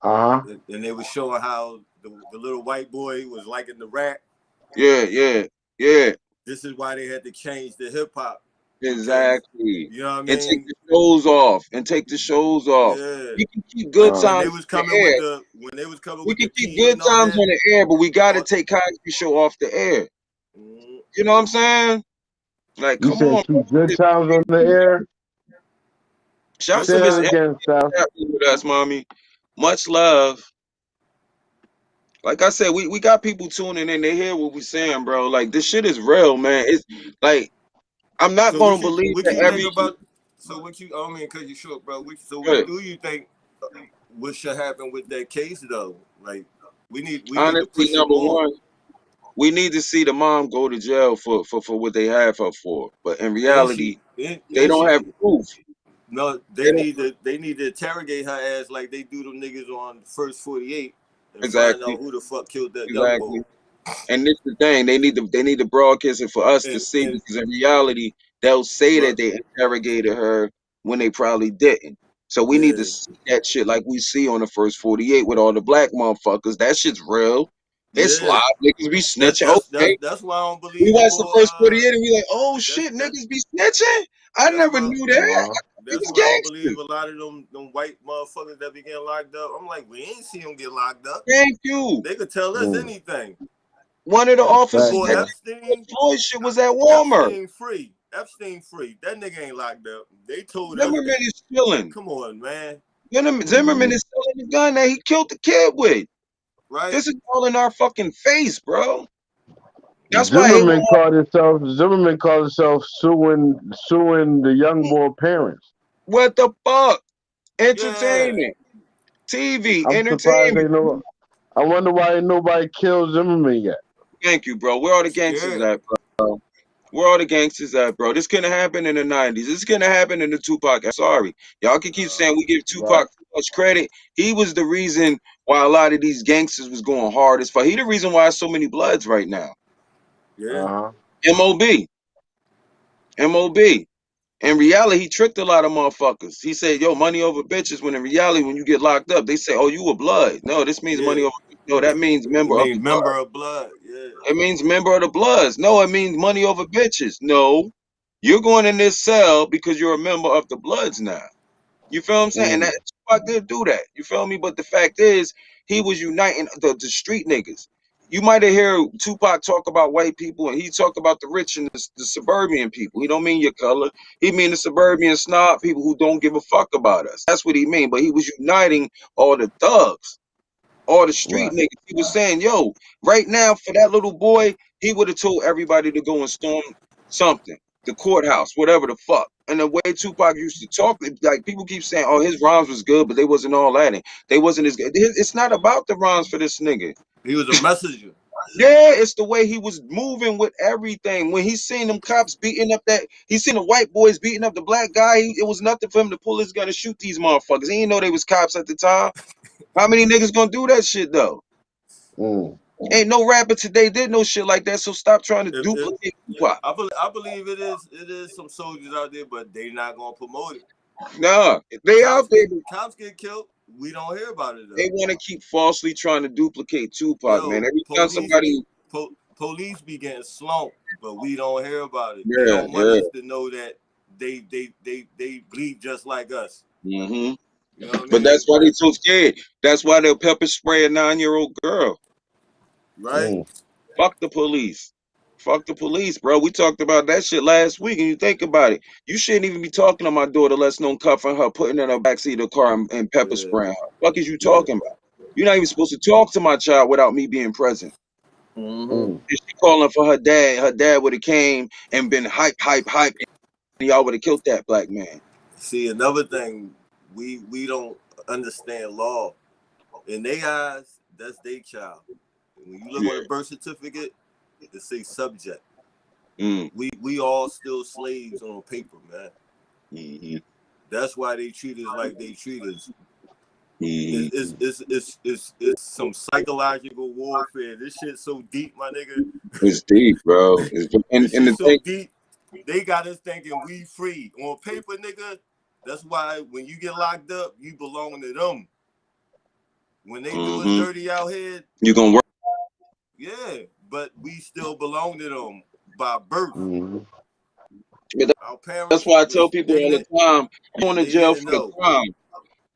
Uh-huh. and they were showing how the little white boy was liking the rap. yeah, yeah, yeah. This is why they had to change the hip hop because Exactly. you know what I And take mean. the shows off. And take the shows off. Yeah, We can keep good like Uh, times on the air. when they was coming We with can the keep P good and all times that. on the air, but we gotta All, take Cosby Show off the air. mm, You know what I'm saying? Like, you come said on, keep good times on the air? shout out good to Say that Miss time. again, Sal. Emily with us, mommy. Much love. Like I said, we got people tuning in. They hear what we saying, bro. Like this shit is real, man. It's like I'm not So gonna believe what that you think every about? So what you? I mean, cause you short, bro. What good. do you think? What should happen with that case though? Like we need to Honestly, push it number more. one. We need to see the mom go to jail for what they have her for. But in And reality, she they and don't have she proof. no, They don't they need to interrogate her ass like they do them niggas on First 48 and find exactly, out who the fuck killed that young boy. exactly. And this the thing. They need to broadcast it for us to see And because in reality, they'll say that but they interrogated her when they probably didn't. So we need to yeah, see that shit like we see on the First 48 with all the black motherfuckers. That shit's real. It's yeah. live. Niggas be snitching. Okay. That's why I don't We believe the watch the little First 48 and we like, oh that's shit, niggas be snitching. I never knew that. He That's was why I don't believe gangster. a lot of them white motherfuckers that be getting locked up. I'm like, we ain't see them get locked up. Thank you. They could tell us anything. One of the officers Boy, that Epstein, Floyd shit was at Walmart. Epstein free. That nigga ain't locked up. They told us Zimmerman that. is chilling. Come on, man. Zimmerman is selling the gun that he killed the kid with. Right? This is all in our fucking face, bro. That's why Zimmerman called himself suing the young boy parents. what the fuck? Yeah. Entertainment. TV, I'm surprised entertainment. ain't no. I wonder why ain't nobody killed Zimmerman yet. Thank you, bro. Where all the gangsters at, bro? Where all the gangsters at, bro? This couldn't happen in the 90s. This couldn't happen in the Tupac. I'm sorry. Y'all can keep saying we give Tupac too much credit. He was the reason why a lot of these gangsters was going hard as fuck. He the reason why so many Bloods right now. Yeah. M.O.B. M.O.B. In reality, he tricked a lot of motherfuckers. He said, yo, money over bitches, when in reality, when you get locked up, they say, oh, you a Blood. No, this means money over. No, that means member of the Blood. Member of Blood, yeah. It means member of the Bloods. No, it means money over bitches. No, you're going in this cell because you're a member of the Bloods now. You feel what I'm saying? And that Tupac did do that. You feel me? But the fact is, he was uniting the street niggas. You might have heard Tupac talk about white people, and he talked about the rich and the suburban people. He don't mean your color. He mean the suburban snob people who don't give a fuck about us. That's what he mean. But he was uniting all the thugs, all the street niggas. He was saying, yo, right now for that little boy, he would have told everybody to go and storm something, the courthouse, whatever the fuck. And the way Tupac used to talk, like people keep saying, oh, his rhymes was good, but they wasn't all that. They wasn't as good. It's not about the rhymes for this nigga. He was a messenger. Yeah, it's the way he was moving with everything. When he seen them cops beating up he seen the white boys beating up the black guy, it was nothing for him to pull his gun and shoot these motherfuckers. He didn't know they was cops at the time. How many niggas gonna do that shit though? Ain't no rapper today did no shit like that, so stop trying to duplicate Tupac. I believe it is some soldiers out there, but they not gonna promote it. Nah, they out there. Cops get killed. We don't hear about it though. They want to keep falsely trying to duplicate Tupac, man. Every time somebody police be getting slumped, but we don't hear about it. Yeah, they don't want us to know that they bleed just like us. Mm-hmm. You know what I mean? But that's why they so scared. That's why they'll pepper spray a 9-year-old girl. Right? Fuck the police. Fuck the police, bro. We talked about that shit last week, and you think about it. You shouldn't even be talking to my daughter, less known cuffing her, putting her in the backseat of the car and pepper spraying her. Fuck is you talking about? You're not even supposed to talk to my child without me being present. And she calling for her dad. Her dad would have came and been hype, and y'all would have killed that black man. See, another thing, we don't understand law. In their eyes, that's their child. When you look on a birth certificate, it says subject. We all still slaves on paper, man. That's why they treat us like they treat us. It's some psychological warfare. This shit's so deep, my nigga. It's deep, bro. It's so deep. They got us thinking we free. On paper, nigga, that's why when you get locked up, you belong to them. When they do us dirty out here, you gonna work. Yeah, but we still belong to them by birth. Our parents. That's why I tell people all the time, you're going to jail for the crime.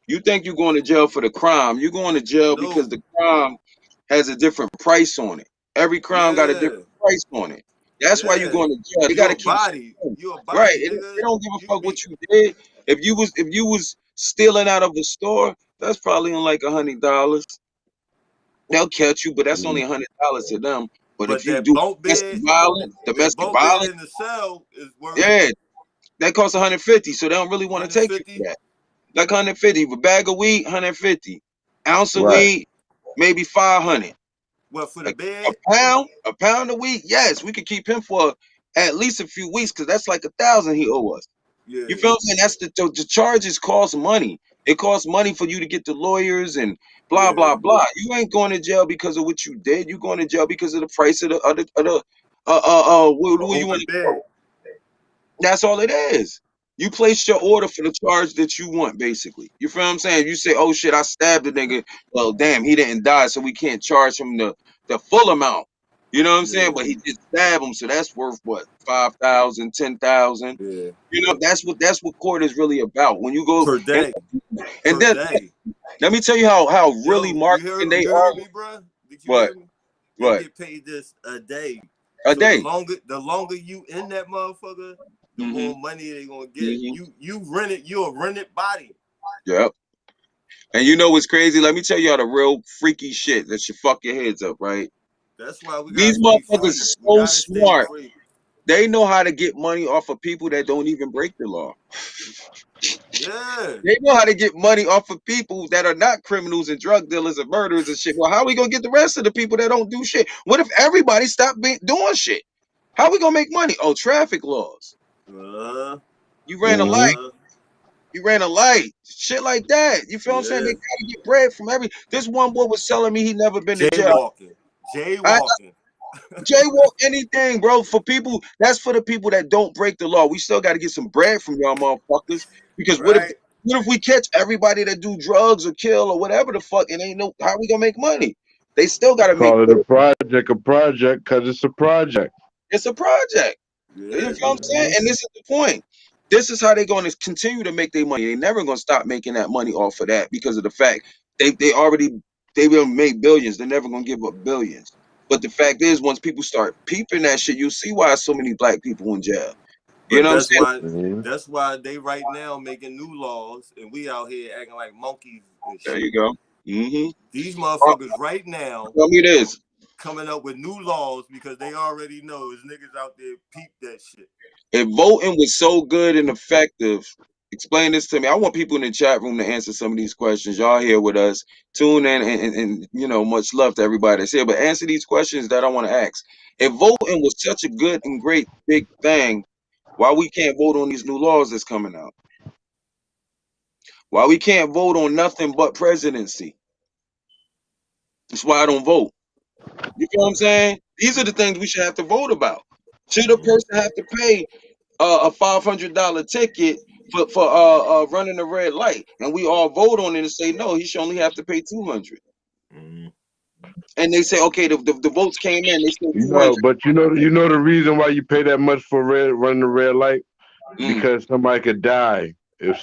You think you're going to jail for the crime. You're going to jail because the crime has a different price on it. Every crime got a different price on it. That's why you're going to jail. They got to keep you're a body, right. They don't give a fuck what you did. If you was stealing out of a store, that's probably on like $100. They'll catch you, but that's only $100 to them. But if you do domestic violence, in the cell is worth. Yeah, that costs $150. So they don't really want to take you for that. Like $150, a bag of weed, $150, ounce of weed, maybe $500. What for the bed? A pound of weed. Yes, we could keep him for at least a few weeks because that's like $1,000 he owe us. Yeah. You feel what I'm saying? That's the charges cost money. It costs money for you to get the lawyers and blah blah blah. You ain't going to jail because of what you did. You going to jail because of the price of the what do you want to do? That's all it is. You placed your order for the charge that you want, basically. You feel what I'm saying? You say, oh shit, I stabbed the nigga. Well, damn, he didn't die, so we can't charge him the full amount. You know what I'm saying? But he just stabbed him, so that's worth what, 5,000, 10,000. Yeah. You know, that's what court is really about. When you go Per day. and Per then day. let me tell you how really Yo, marketing they you are. heard me, bro? Did you What? hear me? They What? get paid this a day. A So day. the longer you in that motherfucker, the more money they gonna get. You rent it, you a rented body. Yep. And you know what's crazy? Let me tell you all the real freaky shit that should fuck your heads up, right? That's why we gotta These stay motherfuckers free. are We so gotta stay smart. free. They know how to get money off of people that don't even break the law. Yeah. They know how to get money off of people that are not criminals and drug dealers and murderers and shit. Well, how are we gonna get the rest of the people that don't do shit? What if everybody stopped doing shit? How we gonna make money? Oh, traffic laws. You ran a light. You ran a light. Shit like that. You feel what I'm saying? They gotta get bread from every. This one boy was telling me he never been to jail. Jaywalking. Jaywalk anything, bro. For people, that's for the people that don't break the law. We still got to get some bread from y'all motherfuckers. Because what if we catch everybody that do drugs or kill or whatever the fuck, and ain't no how we gonna make money? They still got to make. Call it a project, because it's a project. It's a project. Yeah. You know what I'm saying? And this is the point. This is how they're going to continue to make their money. They're never going to stop making that money off of that because of the fact they will make billions. They're never going to give up billions. But the fact is, once people start peeping that shit, you'll see why so many black people in jail. You But know what I'm saying? that's why they right now making new laws and we out here acting like monkeys and shit. There you go. These motherfuckers right now tell me this. Coming up with new laws because they already know there's niggas out there peep that shit. If voting was so good and effective, explain this to me. I want people in the chat room to answer some of these questions. Y'all here with us. Tune in and you know, much love to everybody that's here. But answer these questions that I want to ask. If voting was such a good and great big thing, why we can't vote on these new laws that's coming out? Why we can't vote on nothing but presidency? That's why I don't vote. You feel what I'm saying? These are the things we should have to vote about. Should a person have to pay a $500 ticket for running a red light, and we all vote on it and say no, he should only have to pay 200. And they say okay, the votes came in, they said 200. But you know the reason why you pay that much for running the red light, because somebody could die if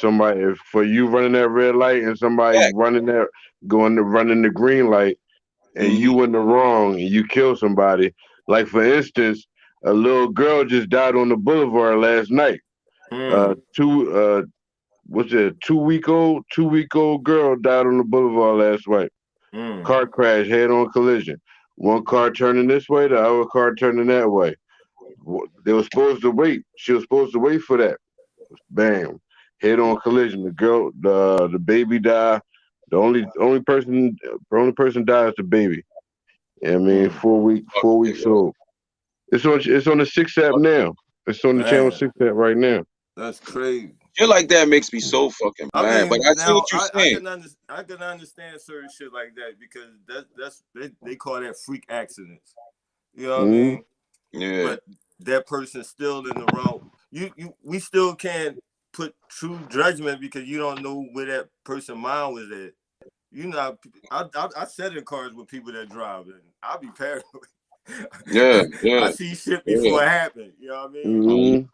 for you running that red light and somebody running the green light, and you in the wrong and you kill somebody. Like for instance, a little girl just died on the boulevard last night. 2-week-old girl died on the boulevard last night. Car crash, head-on collision. One car turning this way, the other car turning that way. They were supposed to wait. She was supposed to wait for that. Bam, head-on collision. The baby died. The only person died is the baby. I mean, 4 weeks old. It's on the 6 app now. It's on the channel 6 app right now. That's crazy. Shit like that makes me so fucking mad. But I see what you're saying. I can understand certain shit like that because they call that freak accidents. You know what I mean? Yeah. But that person's still in the wrong. We still can't put true judgment because you don't know where that person's mind was at. You know, I sit in cars with people that drive, and I'll be paranoid. Yeah. I see shit before it happened. You know what I mean?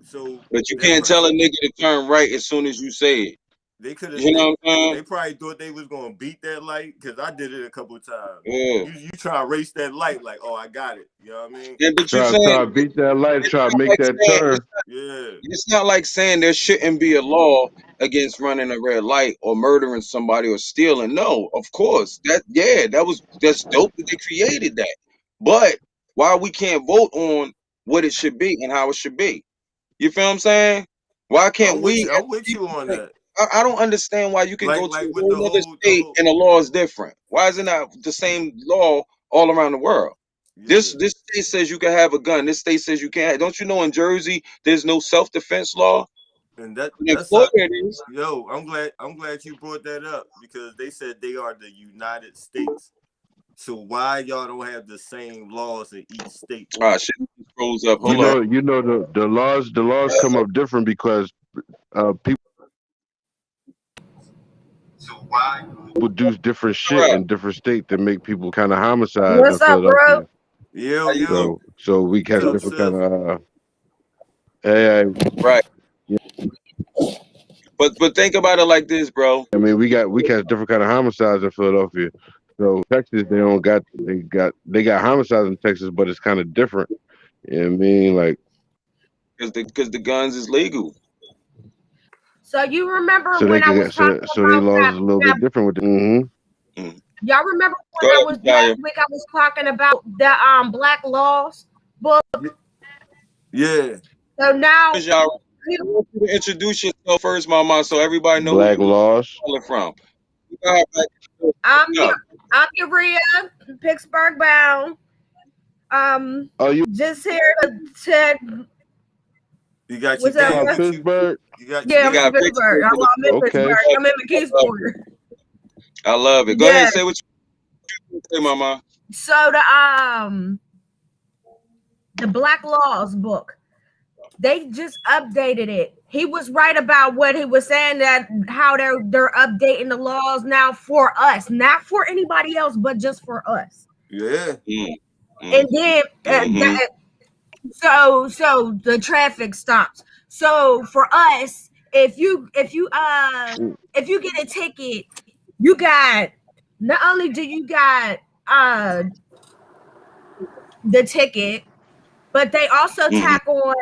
So, but you can't tell a nigga to turn right as soon as you say it. They could have. You know what I'm saying? They probably thought they was gonna beat that light because I did it a couple of times. Yeah. You try to race that light like, oh, I got it. You know what I mean? Yeah, but you try to beat that light, try to make that turn. It's not like saying there shouldn't be a law against running a red light or murdering somebody or stealing. No, of course. That's dope that they created that. But why we can't vote on what it should be and how it should be? You feel what I'm saying? Why can't we? I'm with you on that. I don't understand why you can go to a whole other state and the law is different. Why isn't that the same law all around the world? Yeah. This state says you can have a gun. This state says you can't. Don't you know in Jersey there's no self-defense law? And that's yo. I'm glad you brought that up because they said they are the United States. So why y'all don't have the same laws in each state? Shit froze up. Hold on. You know the laws come up different because people do different shit in different states that make people kind of homicide in Philadelphia. Yo. So we catch different kind of. Hey, right. But think about it like this, bro. I mean, we catch different kind of homicides in Philadelphia. So Texas, they got homicides in Texas, but it's kind of different. You know what I mean? Like, because the guns is legal. So you remember when I was talking about their laws is a little bit different with Y'all remember when last week I was talking about the Black Laws book? Yeah. So now y'all introduce yourself first, Mama, so everybody knows Black Laws. Where you're from. I'm Uria, Pittsburgh bound. You just here to you got your gang Pittsburgh? I'm in Pittsburgh. I'm in Pittsburgh. I'm in McKeesport. I love it. Go ahead, say what you say, Mama. So the Black Laws book, they just updated it. He was right about what he was saying, that how they're updating the laws now for us, not for anybody else, but just for us. Yeah. And then so the traffic stops. So for us, if you get a ticket, you got, not only do you got the ticket, but they also tack on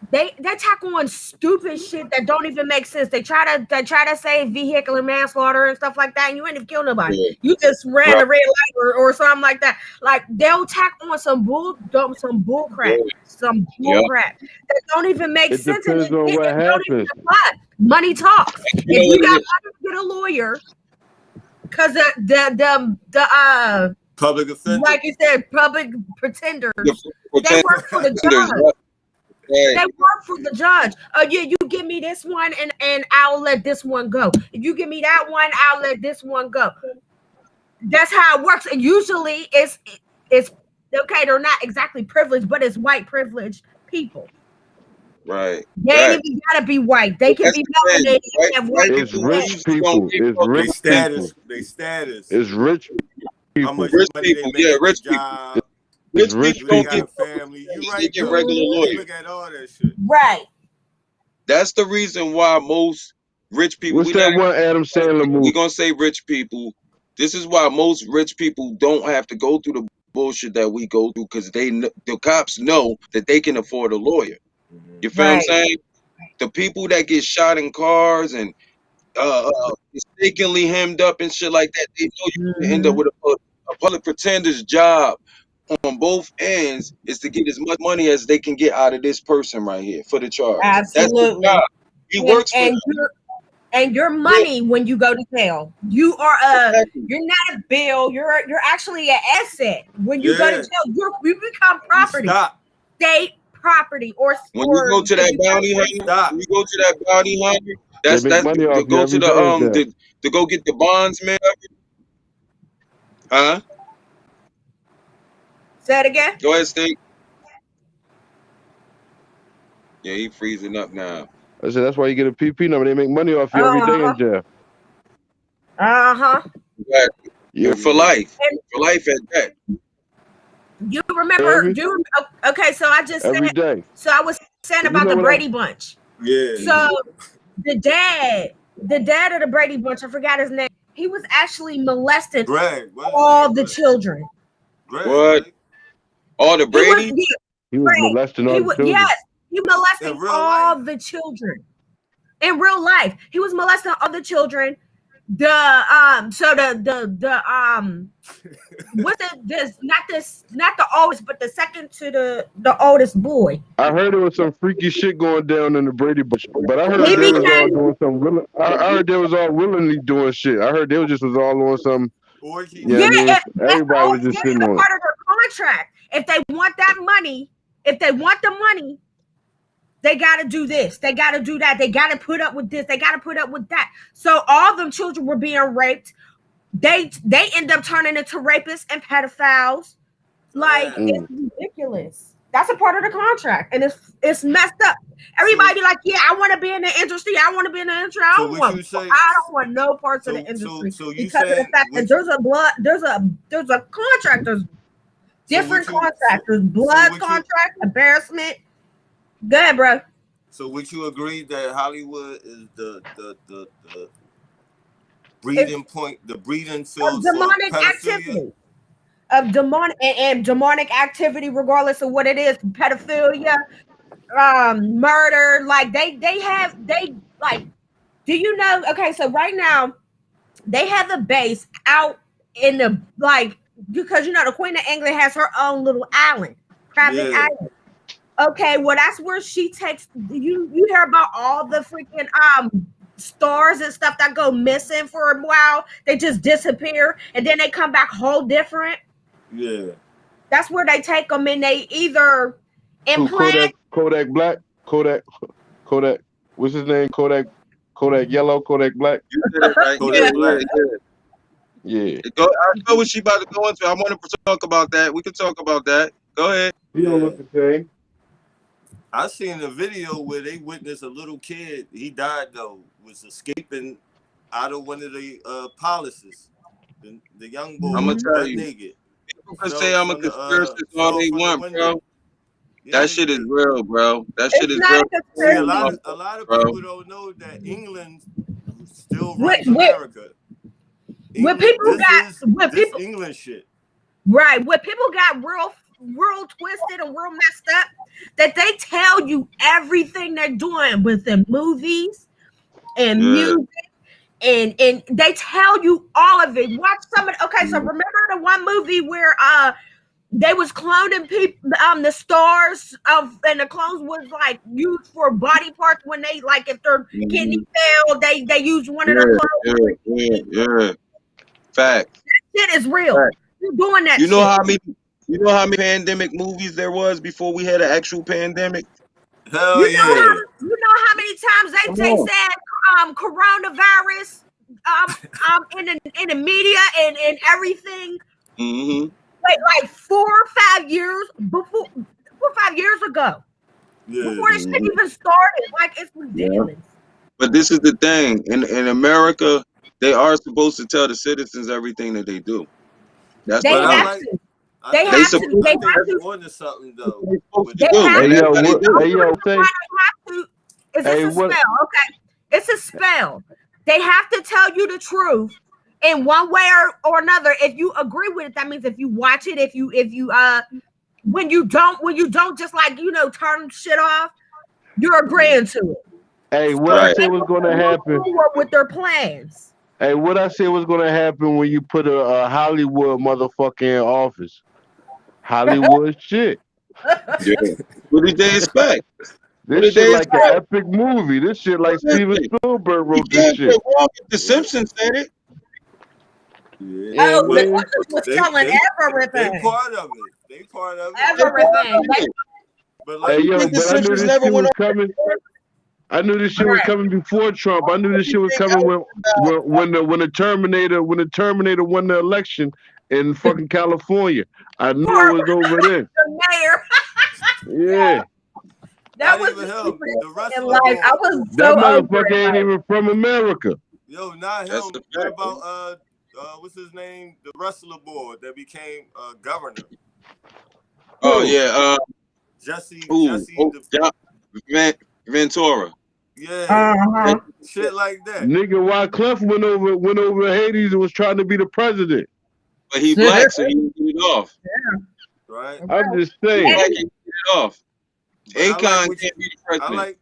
they tack on stupid shit that don't even make sense. They try to say vehicular manslaughter and stuff like that, and you ain't even killed nobody. Yeah. You just ran a red light or something like that. Like, they'll tack on some bull crap, that don't even make sense. Depends on what happens. Money talks. If you got money, get a lawyer, because the public offenders, like you said, public pretenders, they work for the judge. They work for the judge. You give me this one and I'll let this one go. If you give me that one, I'll let this one go. That's how it works. And usually it's okay, they're not exactly privileged, but it's white privileged people. Right. They ain't even gotta be white. They can be melanated. It's rich people. It's rich status. They status. It's rich people. How much money they make rich job. It's rich people. Got a family. You right, get regular lawyers. Look at all that shit. Right. That's the reason why most rich people. What's that one Adam Sandler movie? We're gonna say rich people. This is why most rich people don't have to go through the bullshit that we go through, because the cops know that they can afford a lawyer. You feel what I'm saying? The people that get shot in cars and mistakenly hemmed up and shit like that, they know you can end up with a public pretender's job on both ends is to get as much money as they can get out of this person right here for the charge. Absolutely. That's the job. He works for and your money when you go to jail. You are you're not a bill. You're actually an asset. When you go to jail, you become property. State property or when you go to that bounty hunter, when you go to that bounty hunter, that's to go to the to go get the bonds, man. Huh? Say it again. Go ahead, Steve. Yeah, he freezing up now. I said that's why you get a PP number. They make money off you every day in jail. Exactly. Yeah, for life. For life at that. You remember? Okay, so I just every said. Day. So I was saying about the Brady Bunch. Yeah. So the dad of the Brady Bunch, I forgot his name. He was actually molesting all the children. Greg, what? Right? All the Brady? He was molesting all the children. Yes, he molested all the children. In real life, he was molesting all the children. What's not the oldest, but the second to the oldest boy. I heard there was some freaky shit going down in the Brady Bunch, but I heard they was all doing some I heard they was all willingly doing shit. I heard they was all on some. Everybody was just sitting on part of their contract. If they want that money, if they want the money, they got to do this. They got to do that. They got to put up with this. They got to put up with that. So all them children were being raped. They end up turning into rapists and pedophiles. Like, it's ridiculous. That's a part of the contract, and it's messed up. Everybody be like, "Yeah, I want to be in the industry. I want to be in the industry. I don't want no parts of the industry because of the fact that there's a contract. Different contracts. There's blood contract, embarrassment. Go ahead, bro. So would you agree that Hollywood is the breeding point, the breeding field for demonic activity? Of demonic and demonic activity, regardless of what it is, pedophilia, murder. Like they like. Do you know? Okay, so right now they have a base out in the because the Queen of England has her own little island, private island. Okay, well that's where she takes you hear about all the freaking stars and stuff that go missing for a while. They just disappear and then they come back whole different. Yeah. That's where they take them and they either implant Kodak Black, Kodak. What's his name? Kodak Yellow, Kodak Black. You said it right. Kodak Black. Yeah. I know what she about to go into. I want to talk about that. We can talk about that. Go ahead. He don't look the same. I seen a video where they witnessed a little kid. He died though. Was escaping out of one of the palaces. The young boy. I'm gonna tell you. Naked. People can say I'm a conspiracist all they want, bro. Yeah, that shit is real, bro. That shit is real. See, a lot of people don't know that England still runs America. England shit. Right. When people got real twisted and real messed up, that they tell you everything they're doing with the movies and music. And they tell you all of it. Watch some of it. Okay, so remember the one movie where they was cloning people, the stars and the clones was like used for body parts when they if their kidney failed, they used one of their clones. Yeah. Fact. That shit is real. Fact. You're doing that. You know how many pandemic movies there was before we had an actual pandemic? Hell you know how many times they said coronavirus in the media and everything. Mm-hmm. Like 4 or 5 years before 4 or 5 years ago. Yeah. Before this shit even started. Like it's ridiculous. Yeah. But this is the thing. In America, they are supposed to tell the citizens everything that they do. That's they what have to. They have to. They have to. Going to something though. Is this a spell? Okay. It's a spell. They have to tell you the truth in one way or another. If you agree with it, that means if you watch it, if you when you don't just turn shit off, you're agreeing to it. Hey, what I said was going to happen with their plans. Hey, what I said was going to happen when you put a Hollywood motherfucker in office. Hollywood shit. Yeah. What did they expect? This shit like an epic movie. This shit like Steven Spielberg wrote this shit. The Simpsons said it. Yeah, they was telling everything. They part of it. They part of it. Everything. But I knew this shit was coming. I knew this shit was coming before Trump. I knew this shit was coming when the Terminator won the election in fucking California. I knew it was over there. The mayor. Yeah. That was the rest of that motherfucker ain't even from America. Yo, not him. What about what's his name? The wrestler boy that became governor. Oh yeah, Jesse Ventura. Yeah, shit like that. Nigga, Wyclef went over to Hades and was trying to be the president. But he black, so he didn't get it off. Yeah. Right. I'm just saying. Black can get it off. Akon can't be the president.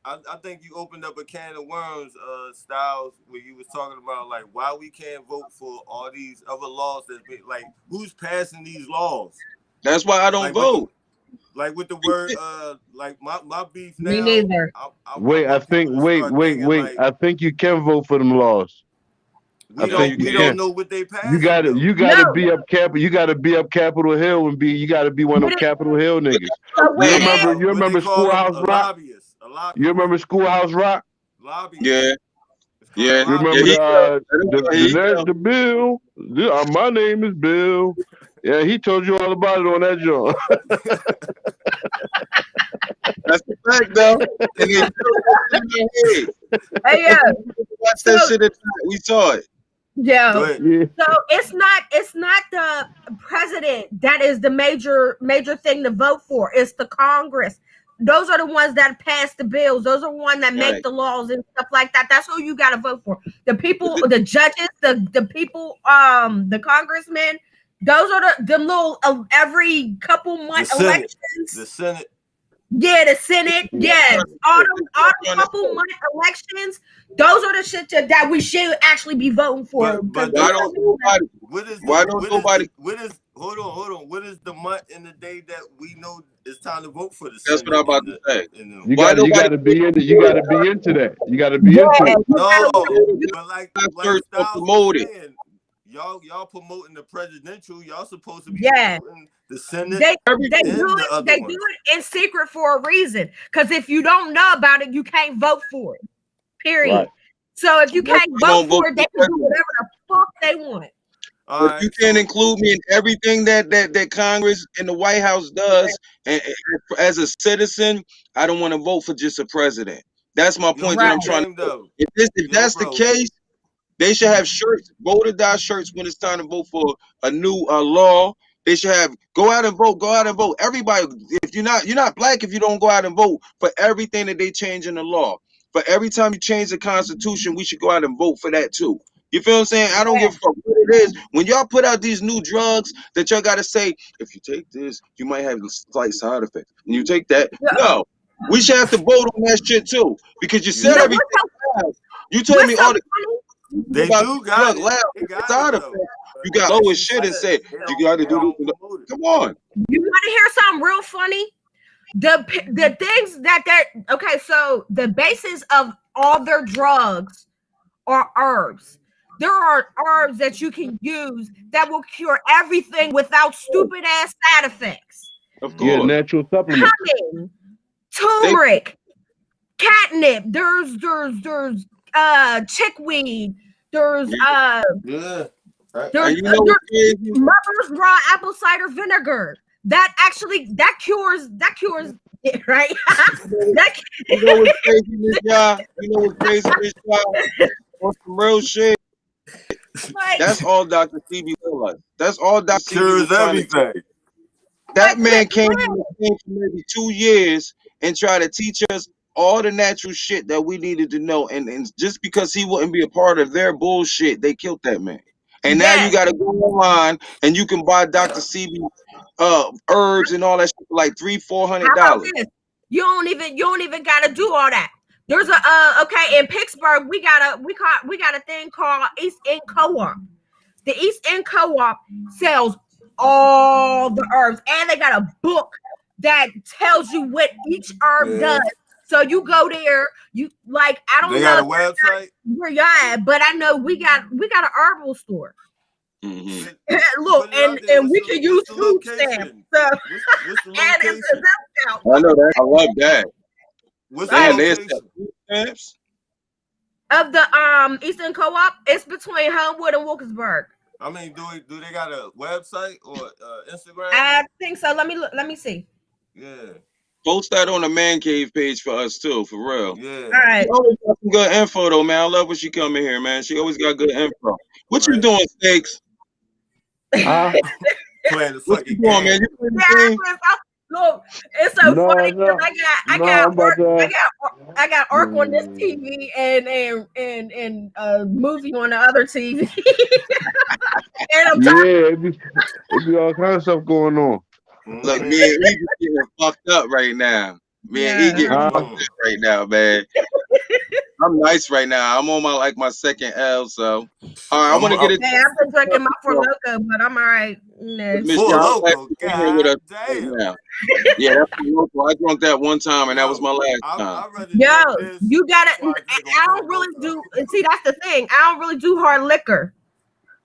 I think you opened up a can of worms, Styles, where you was talking about why we can't vote for all these other laws that be who's passing these laws? That's why I don't vote. With the word my beef now. Me neither. I think you can vote for them laws. We don't know what they pass. You gotta be up Capitol Hill and you gotta be one of them Capitol Hill niggas. You remember Schoolhouse Rock? You remember Schoolhouse Rock? Yeah. Yeah. You remember the Bill? My name is Bill. Yeah, he told you all about it on that joint. That's the fact, though. Hey, yeah. Watch that shit. We saw it. Yeah. Yeah. So it's not the president that is the major thing to vote for. It's the Congress. Those are the ones that pass the bills. Those are the ones that make Right. the laws and stuff like that. That's who you got to vote for. The people, The, the judges, the people, the congressmen. Those are the little every couple The month Senate. elections. The Senate. Yeah, the Senate. what Yes, I'm all trying them, to say, what I'm trying to couple say. month elections. Those are the shit that we should actually be voting for because But Why those this are don't is people nobody? what is the Why don't nobody? what is hold on. What is the month and the day that we know it's time to vote for the That's what I'm Senate about and to the say. and Why You nobody? gotta be in it. You gotta be into that. You gotta be yeah, into it. you gotta no, you, but like Church or Styles was promote it. saying, y'all promoting the presidential, y'all supposed to be yeah. promoting the Senate They Everything. and the other they do ones. it in secret for a reason. Because if you don't know about it, you can't vote for it. Period. Right. So if you That's can't why I vote don't vote for it, for they can do president. whatever the fuck they want. All If you right, can't so include me in everything that Congress and the White House does, and as a citizen, I don't want to vote for just a president. That's my yo, point that Right. I'm big trying to game make. though. If Yo, that's the bro. case, they should have shirts, vote or die shirts when it's time to vote for a new law. They should have go out and vote, go out and vote. Everybody, if you're not black if you don't go out and vote for everything that they change in the law. For every time you change the Constitution, we should go out and vote for that too. You feel what I'm saying? I don't give a fuck what it is. When y'all put out these new drugs that y'all gotta say, if you take this, you might have slight side effects. And you take that, Yeah. no. We should have to vote on that shit too. Because you said Yeah. No, everything. You told what's me so all the funny? They about do the got drug it. lab They got it side though. effects. But You got like low as she shit and said, said you got to they do don't this. promote it. Come on. You want to hear something real funny? The things that they're okay. So the basis of all their drugs are herbs. There are herbs that you can use that will cure everything without stupid ass side effects. Of Yeah, course. natural supplements. Cumin, They turmeric, catnip. There's chickweed. There's Yeah. and there's you know what's crazy? mother's raw apple cider vinegar. That cures it, right? that You know what's crazy, Miss Y'all? You know what's crazy, Miss Y'all? On some real shit. like That's all Dr. CB was. That's all Dr. It CB was cures trying to teach. everything. That man for came in real. the game for maybe 2 years and tried to teach us all the natural shit that we needed to know. And just because he wouldn't be a part of their bullshit, they killed that man. And now you Yes. got to go online and you can buy Dr. CB herbs and all that shit for like $300, How about $400. this? You don't even gotta do all that. There's a okay in Pittsburgh we got a thing called East End Co-op. The East End Co-op sells all the herbs and they got a book that tells you what each herb Yeah. does. So you go there, you like I don't They know got a if website. where y'all at, but I know we got an herbal store. Mm-hmm. Look, Put it out there. and we can use What's the food stamps. location? So What's the and it's a location? discount. I know that. I love that. What's the Damn, they accept location? food stamps? Of the Eastern Co-op, it's between Homewood and Wilkinsburg. I mean, do they got a website or Instagram? I think so. Let me look. Let me see. Yeah, Post that on the Man Cave page for us too, for real. yeah. All right. She always got some good info though, man. I love when she come in here, man. She always got good info. What you Right. doing, Steaks? Ah, Playing the What you fucking doing, man? game. You playing the Yeah, game? look, it's so no, funny because no, I no. got I'm about to. I got Ark on this Mm, TV and a movie on the other TV. And I'm talking. yeah, it be all kind of stuff going on. Look, Mm-hmm. me and E just getting fucked up right now. Me and E Yeah. getting Ah, fucked up right now, man. I'm nice right now. I'm on my second L, so all right, I want to get it. Hey, I've been drinking my Four Loco, but I'm all right. Nah. Miss Full Y'all, I'm glad loco. you're in here with God us right damn. now. Yeah, that's the local. I drunk that one time, and that was Yo, my last time. I'd rather Yo, drink this you gotta. before I drink a I Four don't really Loko. do. See, that's the thing. I don't really do hard liquor,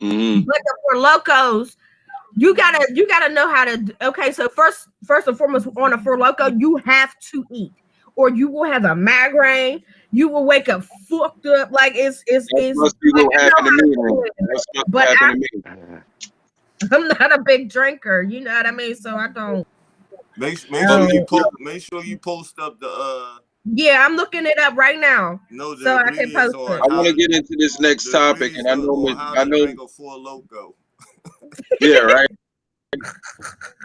Mm-hmm. but the Four Locos, you gotta know how to. Okay, so first and foremost, on a Four Loco, you have to eat, or you will have a migraine. You will wake up fucked up. Like it's That must be like what I know happened to how to me, do then. it, That must but happen to me. I'm not a big drinker. You know what I mean? So I don't. Make But sure Miss you Y'all, make sure you post up the Yeah, I'm looking it up right now. No, So the I can ingredients post on it. I want how to to get into this next the topic, ingredients and I know, on how I to know, drink a Four Loko. yeah, right.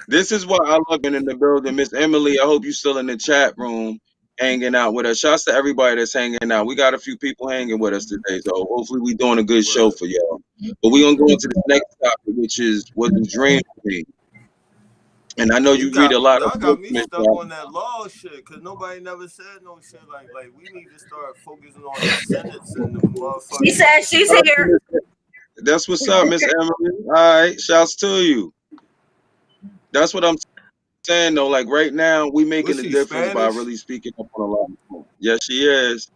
This is what I love being in the building, Miss Emily. I hope you still in the chat room, hanging out with us. Shouts to everybody that's hanging out. We got a few people hanging with us today, so hopefully we doing a good show What? for y'all. But we gonna go into this next topic, which is what do dreams mean? And I know you read a lot of Y'all got books, me Miss stuck on that law shit because nobody never said no shit like we need to start focusing on the sentence and the She motherfucking. said she's here. That's what's up, Miss Emily. All right, shouts to you. That's what I'm saying though. Like right now, we making Was a she difference by Spanish? really speaking up on a lot of things. Yes, she is.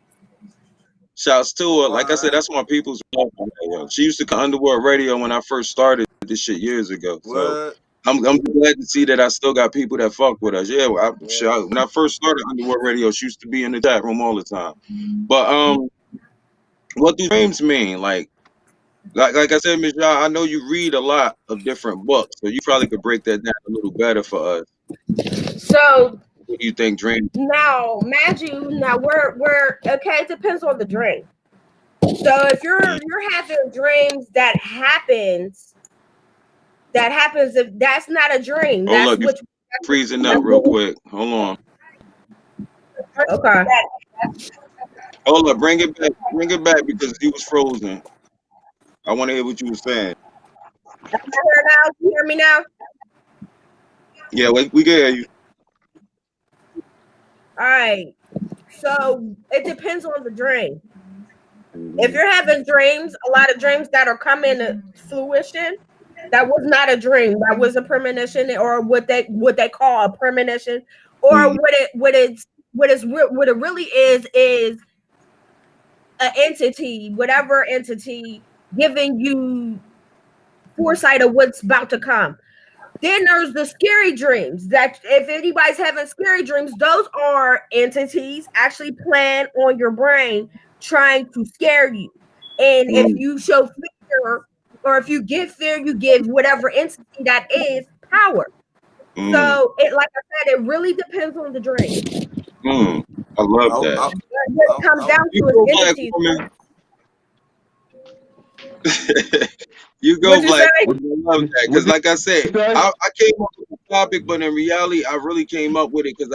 Shouts to her. Like I All said, right. that's my people's. She used to come Underworld Radio when I first started this shit years ago. So What? I'm glad to see that I still got people that fuck with us. Yeah, Yeah. when I first started Underworld Radio, she used to be in the chat room all the time. But what do dreams mean? Like I said, Miss Yah, I know you read a lot of different books, so you probably could break that down a little better for us. So What do you think dreams? now, mind you, now we're okay. It depends on the dream. So if you're having dreams that happens if that's not a dream. Hold That's up, you what. freezing up real quick. Hold on. Okay. Hold up, bring it back. Bring it back because you was frozen. I want to hear what you were saying. You hear me now? Yeah, we can hear you. All right. So it depends on the dream. If you're having dreams, a lot of dreams that are coming to fruition, that was not a dream. That was a premonition, or what they call a premonition, or Mhm. what it really is an entity, whatever entity giving you foresight of what's about to come. Then there's the scary dreams. That if anybody's having scary dreams, those are entities actually playing on your brain, trying to scare you. And if Mm, you show fear, or if you give fear, you give whatever entity that is power. mm, So it, like I said, it really depends on the dream. mm. I love I, that. I, What it comes I, down You to is go, black entities. woman. You go, What you say? black woman. I love that What because, you like I said, say? I came up with the topic, but in reality, I really came up with it because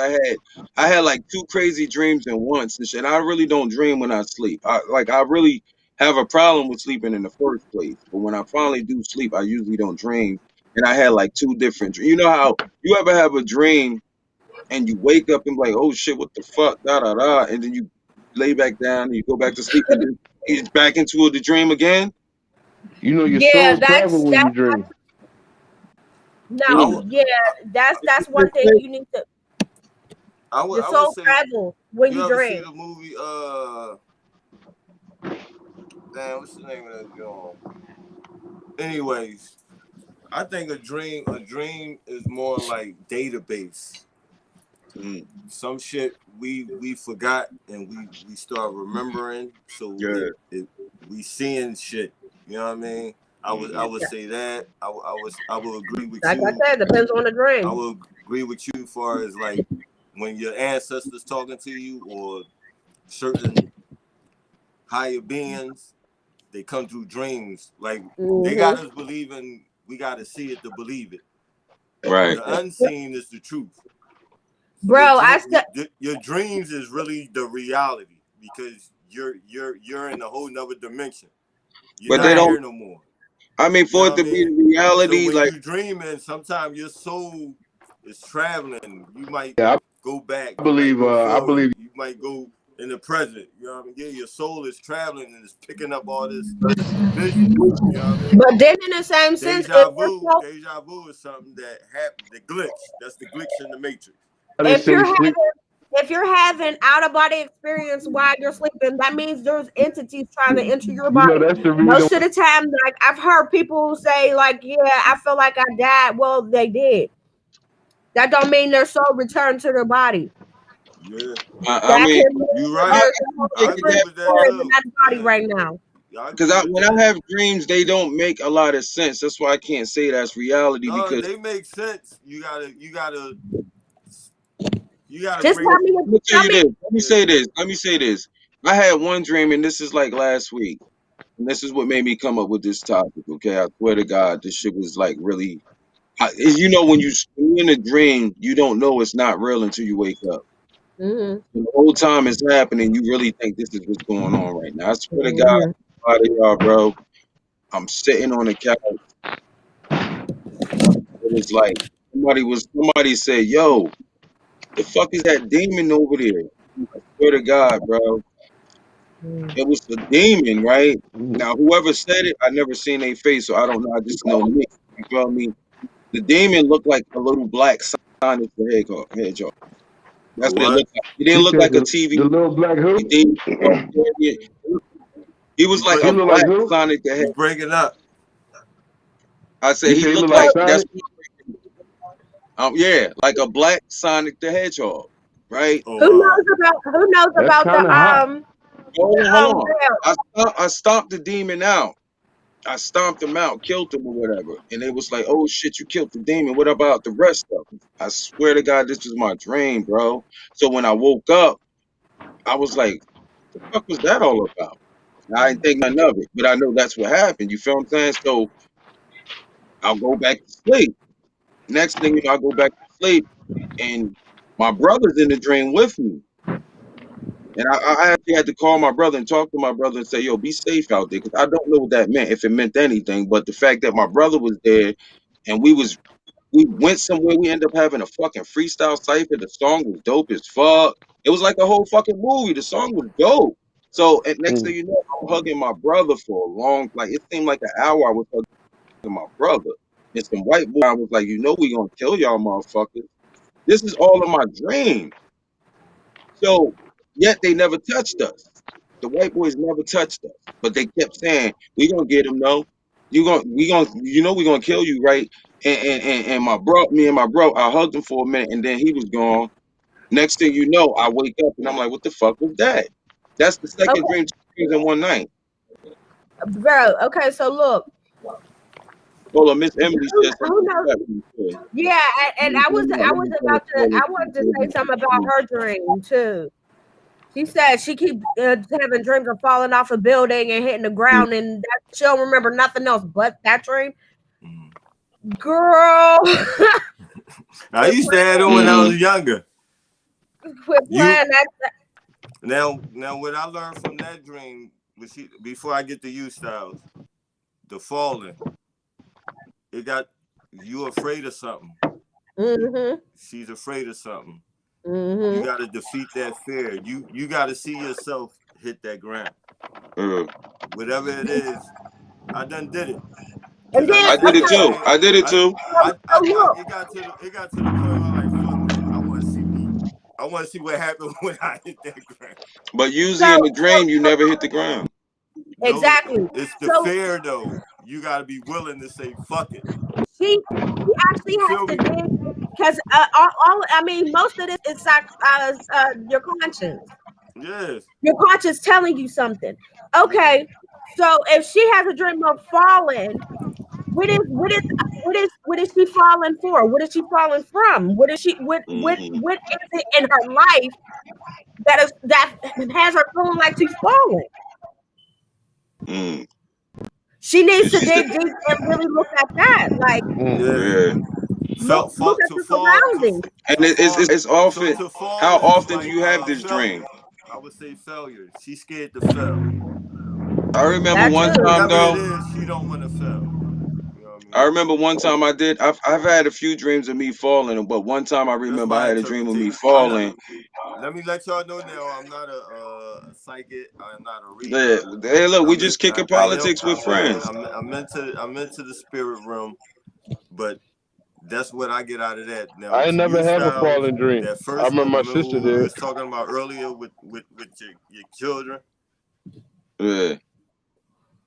I had like two crazy dreams in once and shit. I really don't dream when I sleep. I really have a problem with sleeping in the first place. But when I finally do sleep, I usually don't dream. And I had like two different. You know how you ever have a dream and you wake up and be like, oh shit, what the fuck, da da da, and then you lay back down and you go back to sleep and then it's back into the dream again. You know your Yeah, soul travel that's when you that's dream. I no, would yeah, that's one thing you need to. Your I would soul say travels when you you ever see dream. the movie damn, what's the name of that joint? Anyways, I think a dream is more like database. Mm, Some shit we forgot and we start remembering, so yeah. we seeing shit. You know what I mean? I Mm-hmm. would say that I will agree with Like I you. said, depends on the I dream. will agree with you as far as like when your ancestors talking to you or certain higher beings, they come through dreams. Like they got Hmm. us believing we got to see it to believe it. Right. The unseen is the truth. Bro, I said, Your dreams is really the reality because you're in a whole nother dimension. You're But they not right. don't. here no more. I mean, You for know it what I to be mean? So reality, when like you dreaming, sometimes your soul is traveling. You might Yeah, go back. I You might believe. go I forward. believe. You might go in the present. You know what I mean? Yeah, your soul is traveling and it's picking up all this vision. You know what I mean? But then in the same sense, Deja vu is something that happened. The glitch. That's the glitch in the matrix. They if say you're sleep. having if you're having out of body experience while you're sleeping, that means there's entities trying to enter your You know body. that's the reason. Most of the time, like I've heard people say, like, yeah, I feel like I died. Well, they did. That don't mean their soul returned to their body. Yeah, I That mean, can mean you I, right. there's I a can whole take I it agree different that with that far spirit in too. that body Yeah, right now. I because agree with when I that. have dreams, they don't make a lot of sense. That's why I can't say that's reality No, because they make sense. You gotta Just break. tell me what. Let me tell Tell you me. this. Let me say this. Let me say this. I had one dream, and this is like last week. And this is what made me come up with this topic. Okay, I swear to God, this shit was like really. You know, when you're in a dream, you don't know it's not real until you wake up. Mm-hmm. And the whole time it's happening, you really think this is what's going on right now. I swear to God, Mm-hmm. a lot of y'all, bro. I'm sitting on the couch. It was like somebody said, "Yo, the fuck is that demon over there?" I swear to God, bro. It was a demon, right? Now, whoever said it, I never seen their face, so I don't know. I just know me. You feel me? The demon looked like a little black Sonic the Hedgehog. That's what it What? looked like. He didn't He look said like a the TV little black who? demon. He was You like break. He a look black like who? Sonic the Hedgehog. You breaking up. I said You he say he look looked like like So that's Sonic? yeah, like a black Sonic the Hedgehog, right? Oh who wow. knows about That's kind of hot. Hold on. Bill? I stomped the demon out. I stomped him out, killed him or whatever. And it was like, oh shit, you killed the demon. What about the rest of them? I swear to God, this was my dream, bro. So when I woke up, I was like, the fuck was that all about? I didn't think nothing of it, but I know that's what happened. You feel what I'm saying? So I'll go back to sleep. Next thing you know, I go back to sleep and my brother's in the dream with me. And I actually had to call my brother and talk to my brother and say, yo, be safe out there. Because I don't know what that meant, if it meant anything. But the fact that my brother was there and we went somewhere, we ended up having a fucking freestyle cipher. The song was dope as fuck. It was like a whole fucking movie. The song was dope. So and next thing Mm. you know, I'm hugging my brother for a long, like it seemed like an hour I was hugging my brother. And some white boy I was like, you know we gonna kill y'all motherfuckers. This is all in my dream. So yet they never touched us. The white boys never touched us. But they kept saying, we gonna get him, no. You know we gonna kill you, right? And me and my bro, I hugged him for a minute and then he was gone. Next thing you know, I wake up and I'm like, what the fuck was that? That's the second Okay, dream, 2 dreams in one night. bro. Okay, so look, Hold on, Miss Emily said something who in knows? the chat room, too. Yeah, and Let I was me tell about to. I wanted to say something about you. her dream too. She said she keep having dreams of falling off a building and hitting the ground, and that, she don't remember nothing else but that dream. Girl, I quit used to have them when I was younger. quit You playing that. now what I learned from that dream was before I get to you, Styles, the falling. It got you afraid of something. Mm-hmm. She's afraid of something. You Mm-hmm. got to defeat that fear. You got to see yourself hit that ground. Whatever it is, I done did it. Cause And I then I used to did be it okay, too. afraid. I did it I too. I so look, it got to the point where I'm like, fuck that. I want to see me. I want to see what happened when I hit that ground. But so, usually in the dream, you never hit the ground. No, exactly. it's the So fear though. You got to be willing to say fuck it. she actually You has feel to me? dig because I mean most of this is your conscience. Yes. Your conscience telling you something. Okay, so if she has a dream of falling, what is she falling for? What is she falling from? What is she Hmm what is it in her life that has her feeling like she's falling? Mm. She needs And to she said, dig deep and really look at that. Like Yeah. yeah. look at To the fall surroundings. And it's so often, to fall how is often do like you have this dream? failure. I would say failure. She's scared to fail. I remember That one too. time Whatever it though. is, she don't want to fail. You know what I I mean? remember one time I've had a few dreams of me falling, but one time I That's remember I my had a dream of me interpretation. I'm not. falling. Let me let y'all know now. I'm not a psychic. I'm not a Yeah, reader. hey, look, we I'm just in, kicking I help. politics with friends. I'm into the spirit realm, but that's what I get out of that. Now I ain't to you, never have a Styles, falling dream. that I first remember one. my Remember sister what we did. was talking about earlier with your children Yeah,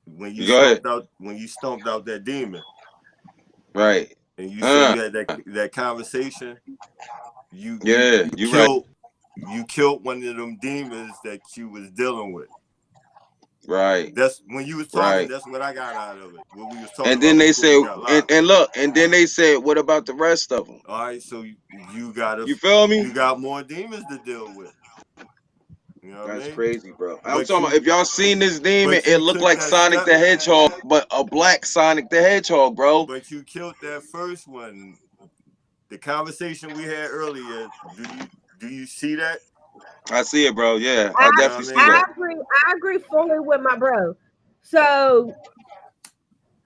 when you you go ahead. stomped out that demon, Right. and you said Uh, you had that conversation. yeah, You you right. killed one of them demons that you was dealing with. Right. That's when you was talking. Right. That's what I got out of it. What we was talking And then about they before say, we got live. and look, and then they said, what about the rest of them? All right, so you feel me? You got more demons to deal with. You know what That's I mean? crazy, bro. I'm But talking about, if y'all seen this demon, but it you looked took like that Sonic step. the Hedgehog, but a black Sonic the Hedgehog, bro. But you killed that first one. The conversation we had earlier. Do you see that? I see it, bro. Yeah, I I, You know definitely what I see mean? that. I agree fully with my bro. So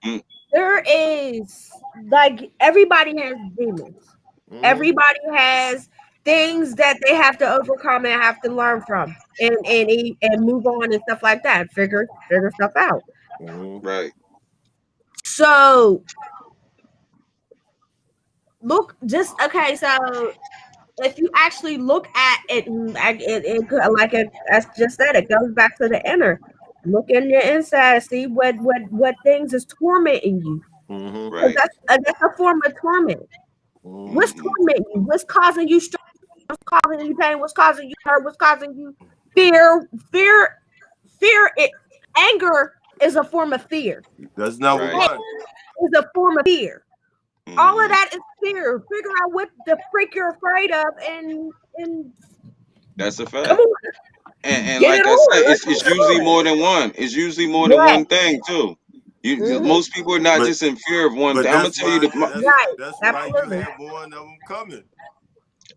Mm, there is, like, everybody has demons. Mm-hmm. Everybody has things that they have to overcome and have to learn from, and move on and stuff like that. Figure stuff out. Mm-hmm. right. So look, just okay. So if you actually look at it, as just said, it goes back to the inner. Look in your inside, see what things is tormenting you. Mm-hmm. 'Cause Right. that's a form of torment. What's Mm-hmm. tormenting you? What's causing you stress? What's causing you pain? What's causing you hurt? What's causing you fear? It anger is a form of fear. That's number Right. one. Is a form of fear. All of Mm-hmm. that is fear. Figure out what the freak you're afraid of, and That's a come fact. on, And get it like I said, on. Let's it's get usually on. more than one. It's usually more than Right. one thing too. Mm-hmm. Most people are not But just in fear of one but thing. I'm gonna that's tell you why Right. that's why you Absolutely. have more of them coming.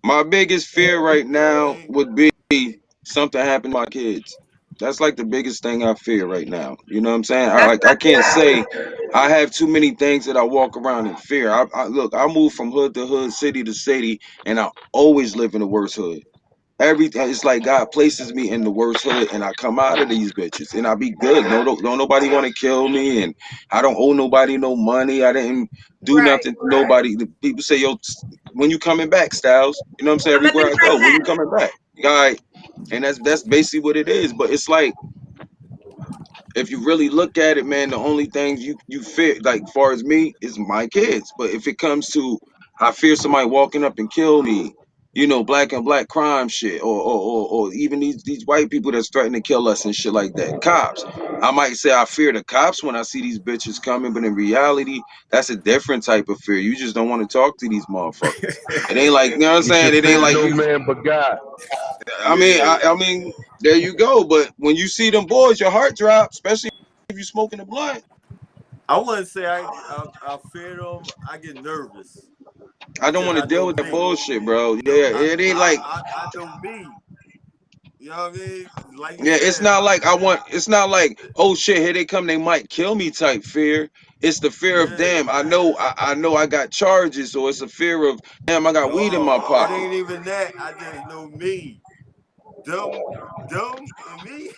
my biggest fear right You know what I now mean? would be something happen to my kids. That's like the biggest thing I fear right now. You know what I'm saying? That's I what I can't feel too. say I have too many things that I walk around in fear. Look, I move from hood to hood, city to city, and I always live in the worst hood. Everything, it's like God places me in the worst hood, and I come out of these bitches, and I be good. Don't nobody want to kill me, and I don't owe nobody no money. I didn't do Right. nothing to nobody. The people say, "Yo, when you coming back, Styles?" You know what I'm saying? I'm gonna Everywhere be I right go, when you back. coming back, guy, and that's basically what it is. But it's like, if you really look at it, man, the only thing you fear, like far as me, is my kids. But if it comes to, I fear somebody walking up and kill me, black and black crime shit, or even these white people that's threatening to kill us and shit like that. Cops. I might say I fear the cops when I see these bitches coming, but in reality, that's a different type of fear. You just don't want to talk to these motherfuckers. It ain't like, you know what I'm You should saying? It ain't fear like no you. man but God. I mean, Yeah. I mean, there you go. But when you see them boys, your heart drops, especially if you smoking a blunt. I wouldn't say I fear them. I get nervous I don't because want to I deal know with that me. bullshit, bro. No, Yeah, it ain't like, I know me. You know what I mean? Like you yeah, it's said, not like it's not like, oh shit, here they come, they might kill me type fear. It's the fear of, yeah. damn, I know I got charges, or it's a fear of, damn, I got weed in my No, it pocket. ain't even that. I just know me. Them, and me.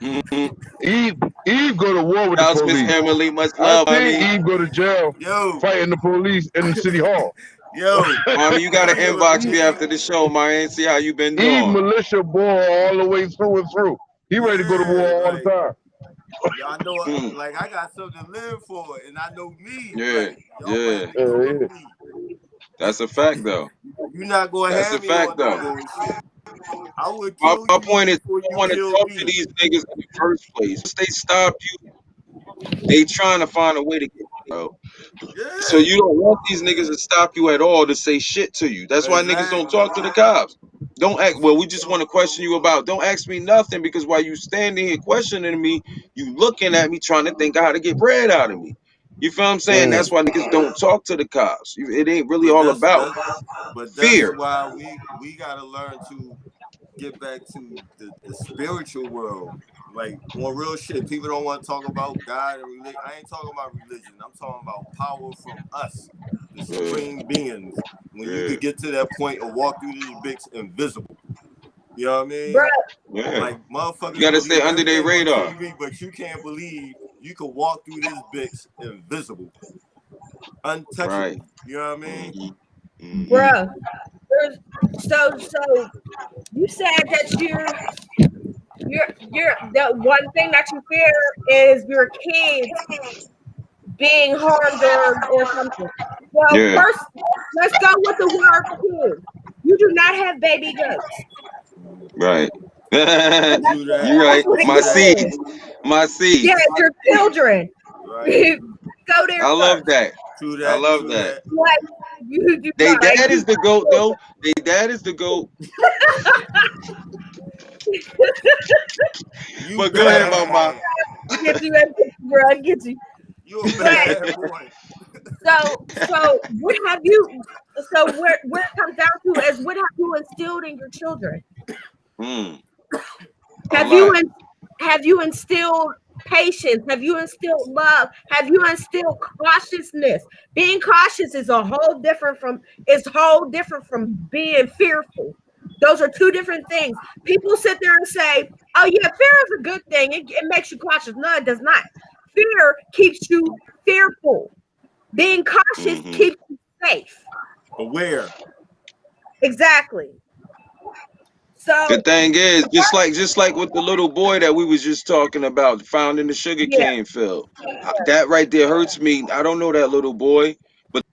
Mm-hmm. Eve, Eve go to war with the How's Miss police. Emily? Much I love, seen mommy. Eve go to jail Yo, fighting the police in the city hall. yo, Mommy, you gotta inbox me Eve, after the show, man. See how you been Eve doing. militia boy all the way through and through. He ready to go to war yeah, all the like time. I know, Mm, like I got something to live for, and I know me. yeah, Like y'all gonna yeah. have to kill Yeah. me. That's a fact, though. You're not gonna That's a have me fact, on no though. bullshit. I would My, kill my you point is, before I you want to kill talk to me. these niggas in the first place. Once they stop you, they trying to find a way to get you, bro. So Yeah, you don't want these niggas to stop you at all to say shit to you. That's why niggas don't exactly. talk to the cops. Don't act, well, we just So want to question you about, don't ask me nothing, because while you standing here questioning me, you looking at me trying to think of how to get bread out of me. You feel what I'm saying? but That's that's why niggas don't talk to the cops. It ain't really but all that's about that's but that's fear. why we gotta learn to get back to the spiritual world. Like on real shit, people don't want to talk about God and religion. I ain't talking about religion. I'm talking about power from us, the Yeah, supreme beings. When you yeah, could get to that point and walk through this bitch invisible. You know what I Bro, mean? yeah. Like You motherfuckers gotta stay believe under their everything on radar. TV, but you can't believe you could walk through this bitch invisible, Right. untouchable. You know what I mean? Hmm. Hmm. bro. So you said that you're the one thing that you fear is your kids being harmed or something. Well, Yeah. first let's go with the word kid. You do not have baby goats. Right. You're right. That's what My it seeds. is. My Yeah, seeds. your children. Right. Go there I love first. that. True I that. love True that. that. Like you They right. dad is the goat though. They dad is the goat. You But go ahead, bad Mama. boy. Get you, bro. I get you. You a But bad boy. so what have you? So where it comes down to is what have you instilled in your children? Mm, a Have you lot. have you instilled patience? Have you instilled love? Have you instilled cautiousness? Being cautious is whole different from being fearful. Those are two different things. People sit there and say, "Oh yeah, fear is a good thing. It makes you cautious." No, it does not. Fear keeps you fearful. Being cautious Hmm. keeps you safe. Aware. Exactly. The So thing is, just like with the little boy that we was just talking about, found in the yeah, sugarcane field. That right there hurts me. I don't know that little boy, but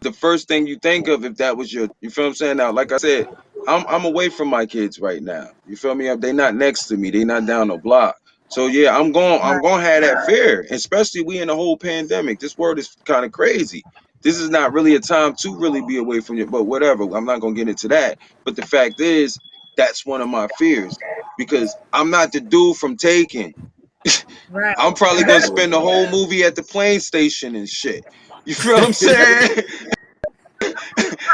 the first thing you think of if that was you feel what I'm saying? Now, like I said, I'm away from my kids right now. You feel me? They not next to me. They not down the block. So yeah, I'm going to have that fear, especially we in the whole pandemic. This world is kind of crazy. This is not really a time to really be away from you, but whatever. I'm not going to get into that. But the fact is, that's one of my fears because I'm not the dude from Taken. right. I'm probably going to spend the whole movie at the plane station and shit. You feel what I'm saying?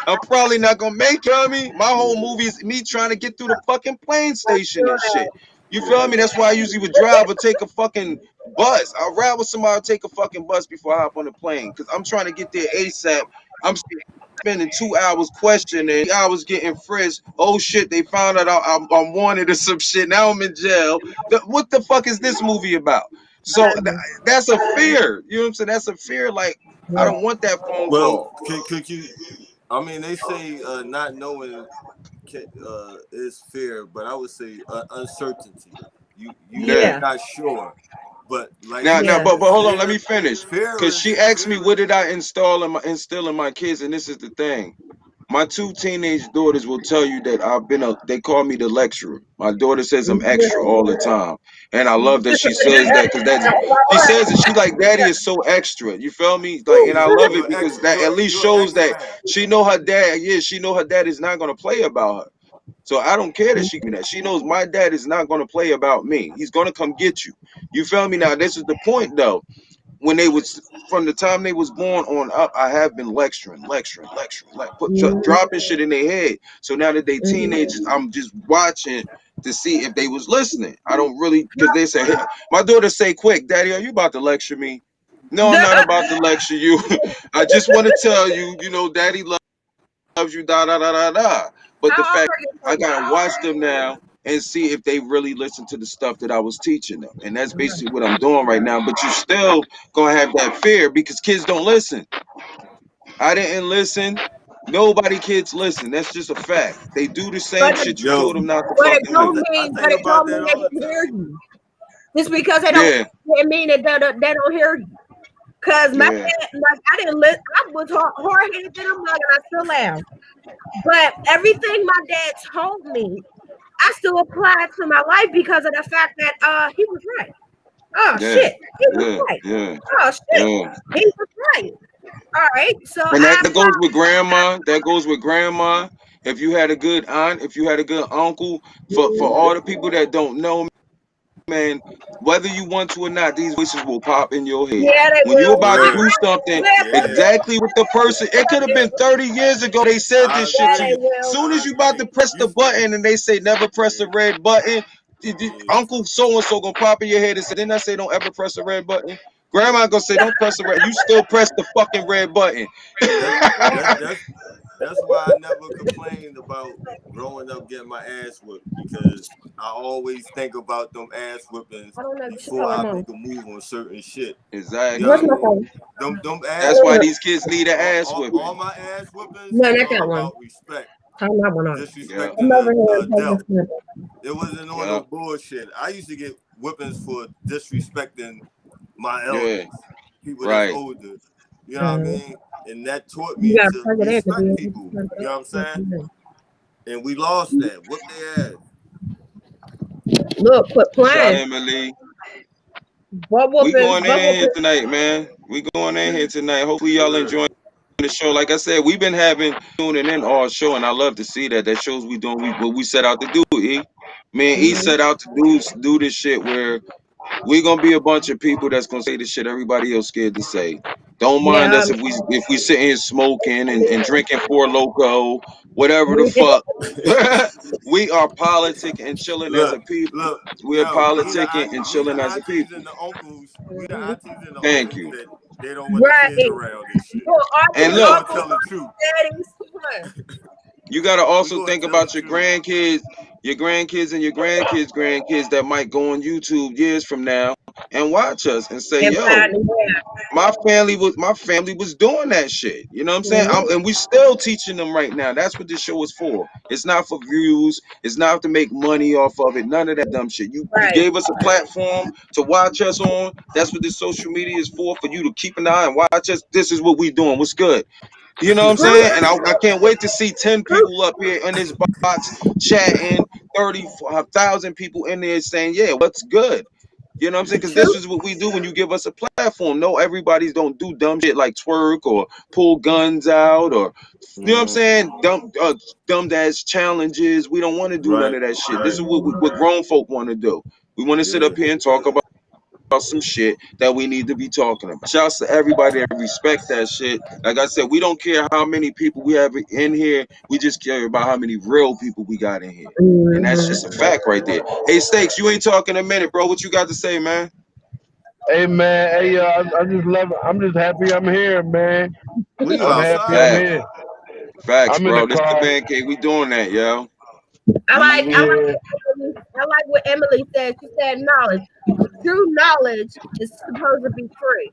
I'm probably not gonna make it. You know what I mean? My whole movie is me trying to get through the fucking plane station and shit. You feel me? That's why I usually would drive or take a fucking bus. I'd rather somebody take a fucking bus before I hop on the plane because I'm trying to get there ASAP. I'm spending 2 hours questioning, hours getting frisked. Oh shit, they found out I'm wanted or some shit. Now I'm in jail. What the fuck is this movie about? So that's a fear. You know what I'm saying? That's a fear. Like I don't want that phone Well, call. could you? I mean, they say not knowing is fear, but I would say uncertainty. You're Yeah. Yeah. not sure, but like Now, she now, Yeah. but said, hold on, let me finish. fear Cause she is asked me fear what is did I instill in my kids, and this is the thing. My two teenage daughters will tell you that they call me the lecturer. My daughter says I'm extra all the time. And I love that she says that because she says that she like daddy is so extra. You feel me? Like and I love it because that at least you're shows X that man. she know her dad is not gonna play about her. So I don't care that she me that. She knows my dad is not gonna play about me. He's gonna come get you. You feel me? Now this is the point though when they was from the time they was born on up, I have been lecturing, like dropping shit in their head. So now that they teenagers, I'm just watching to see if they was listening. I don't really because they say hey, my daughter say quick, Daddy, are you about to lecture me? No, I'm not about to lecture you. I just want to tell you, Daddy loves you, da da da da da. But the How old fact are your I children? gotta watch them now and see if they really listen to the stuff that I was teaching them. And that's basically what I'm doing right now. But you still gonna have that fear because kids don't listen. I didn't listen. Nobody kids listen. That's just a fact. They do the But same shit you Yo, told them not to but it fucking do. don't I mean think about that they all the don't hear time. you. Just because they don't, Yeah, it mean that they don't hear you. Cause my yeah, dad, like I didn't listen. I was hard headed than a mug, and I still am. But everything my dad told me, I still applied to my life because of the fact that he was right. Oh yeah, shit, he was yeah, right. yeah, Oh shit, yeah. he was right. All right, so And I that goes applied. with grandma. That goes with grandma. If you had a good aunt, if you had a good uncle, for all the people that don't know, man, whether you want to or not, these voices will pop in your head. Yeah, they When you will. about to Word. do something Yeah, they Yeah, will. exactly with the person, it could have been 30 years ago they said I this shit Yeah, to they you. agree. will. Soon as I you about agree. to press the button and they say never press the Yeah, red button, yeah. Uncle so and so gonna pop in your head and say, didn't I say don't ever press the red button? Grandma gonna say don't press the red. You still press the fucking red button. That that that's why I never complained about growing up getting my ass whipped because I always think about them ass whippings I don't know. You should before tell her I mom. make a move on certain shit. You know Where's what I Exactly. my mean? phone? Them ass That's why No, these whippings, kids need an ass all whipping. my ass whippings not are that one. about respect, Turn that one on. Yeah, I'm disrespecting over here the and take adult. this one. It wasn't on yeah, no bullshit. I used to get whippings for disrespecting my yeah. elders, people that's Right. older. You know what I mean? And that taught You me gotta to plug it in because respect you people. plug You know what I'm saying? it And we lost that. Whoop their ass. Look, quit Shout playing. Emily. Butt We whooping, going butt in here whooping. tonight, man. We going in here tonight. Hopefully y'all Word. enjoying the show. Like I said, we've been having tuning in all show, and I love to see that. That shows we doing what we set out to do. E, man, E Mhm. set out to do this shit where we gonna be a bunch of people that's gonna say the shit everybody else scared to say. Don't mind Yeah. us if we sitting here smoking and drinking Four Loco, whatever the fuck. We are politic and chilling as a Look, people. look, We're yo, politicking and we the chilling as a aunties people. and the uncles, we the Mhm. aunties and the Thank uncles you. that they don't want the kids Right. around and shit. Look, But And aunties, we look, gonna uncles, tell the truth. daddies. What? you gotta We also gonna think tell the about truth. your grandkids and your grandkids that might go on YouTube years from now and watch us and say, And "Yo, find a way. my family was doing that shit." You know what I'm saying? Mhm. And we still teaching them right now. That's what this show is for. It's not for views. It's not to make money off of it. None of that dumb shit. You Right. gave us a platform to watch us on. That's what this social media is for you to keep an eye and watch us. This is what we doing. What's good? You know what I'm True. saying? And I can't wait to see 10 True. people up here in this box chatting, 30,000 people in there saying, yeah, what's good? You know what I'm saying? Because True. this is what we do when you give us a platform. No, everybody's don't do dumb shit like twerk or pull guns out or, you know what I'm Mhm. saying? Dumb ass challenges. We don't want to do none Right, of that shit. This right. is what grown folk want to do. We want to sit Yeah. up here and talk about some shit that we need to be talking about. Shouts to everybody that respect that shit. Like I said, we don't care how many people we have in here. We just care about how many real people we got in here. And that's Mhm. just a fact right there. Hey, Stakes, you ain't talking a minute, bro. What you got to say, man? Hey man, hey I just love it. I'm just happy I'm here, man. Well, you I'm happy outside. I'm Facts. here. Facts, I'm in the bro. This the car. man cave. We doing that, yo. I Mm-hmm. like Yeah. I like what Emily said. She said knowledge. True knowledge is supposed to be free.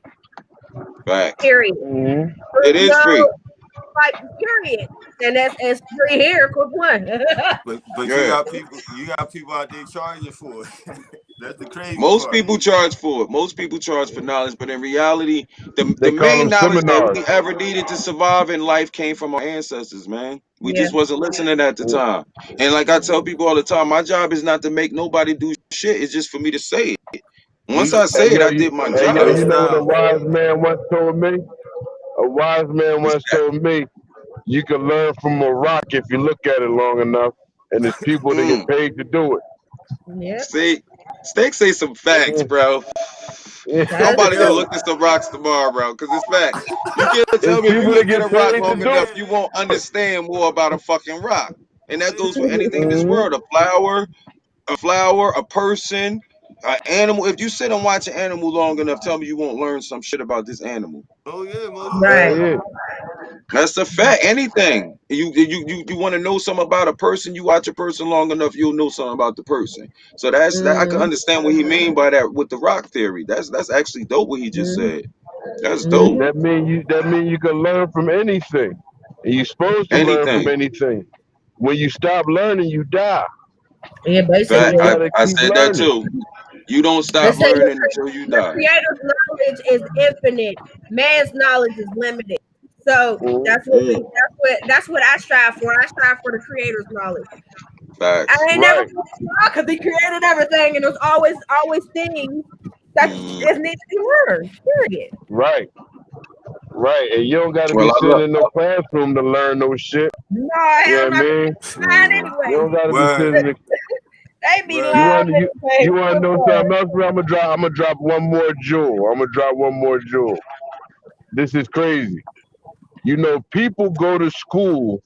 Facts. Period. Hmm. It is free. No, like period. And that's as free here. Quick one. But Yeah. you got people out there charging for it. That's the crazy Most part. people charge for it. Most people charge for knowledge, but in reality, the They call main them knowledge that seminars. we ever needed to survive in life came from our ancestors, man. We Yeah. just wasn't listening at the time. And like I tell people all the time, my job is not to make nobody do shit. It's just for me to say it. Once We I Hey say it, yo, I did my yo job. you know what a style. wise man once told me? A wise man What's once that? told me you can learn from a rock if you look at it long enough, and there's people that get Mm. paid to do it. Yeah. See, Steak say some facts, Mm. bro. Yeah. That I'm is about to go true. Yo, look at some rocks tomorrow, bro, because it's facts. You can't There's tell me if you people that look at a get rock paid to long do enough, it. you won't understand more about a fucking rock. And that goes for man. anything in this Hmm. world. A flower, a person, an animal. If you sit and watch an animal long enough, tell me you won't learn some shit about this animal. Oh yeah, most Right. definitely. Yeah. That's a fact. Anything. You want to know something about a person, you watch a person long enough, you'll know something about the person. So that's that I can Mm-hmm. understand what he mean by that with the rock theory. That's actually dope what he just said. That's dope. Mm-hmm. That mean you can learn from anything, and you're supposed to learn from Anything. anything. When you stop learning, you die. Yeah, So Fact. you basically. I, gotta I keep said that learning. too. You don't They stop say learning until you the die. creator's knowledge is infinite. Man's knowledge is limited. So Mhm. Mm, that's what I strive for. I strive for the creator's knowledge. I facts. ain't never Right, gonna be wrong because he created everything, and there's always things that Mm. is need to be learned. Period. right, right. And you don't gotta be Well, I sitting love. in no classroom to learn no shit. No, You know hell what I not. mean? Mine Mhm. You anyway. don't gotta be Word, sitting in the, They be you word. lying want anyway. you want to Good know boy. something else, bro? I'm gonna drop one more jewel. I'm gonna drop one more jewel. This is crazy. You know, people go to school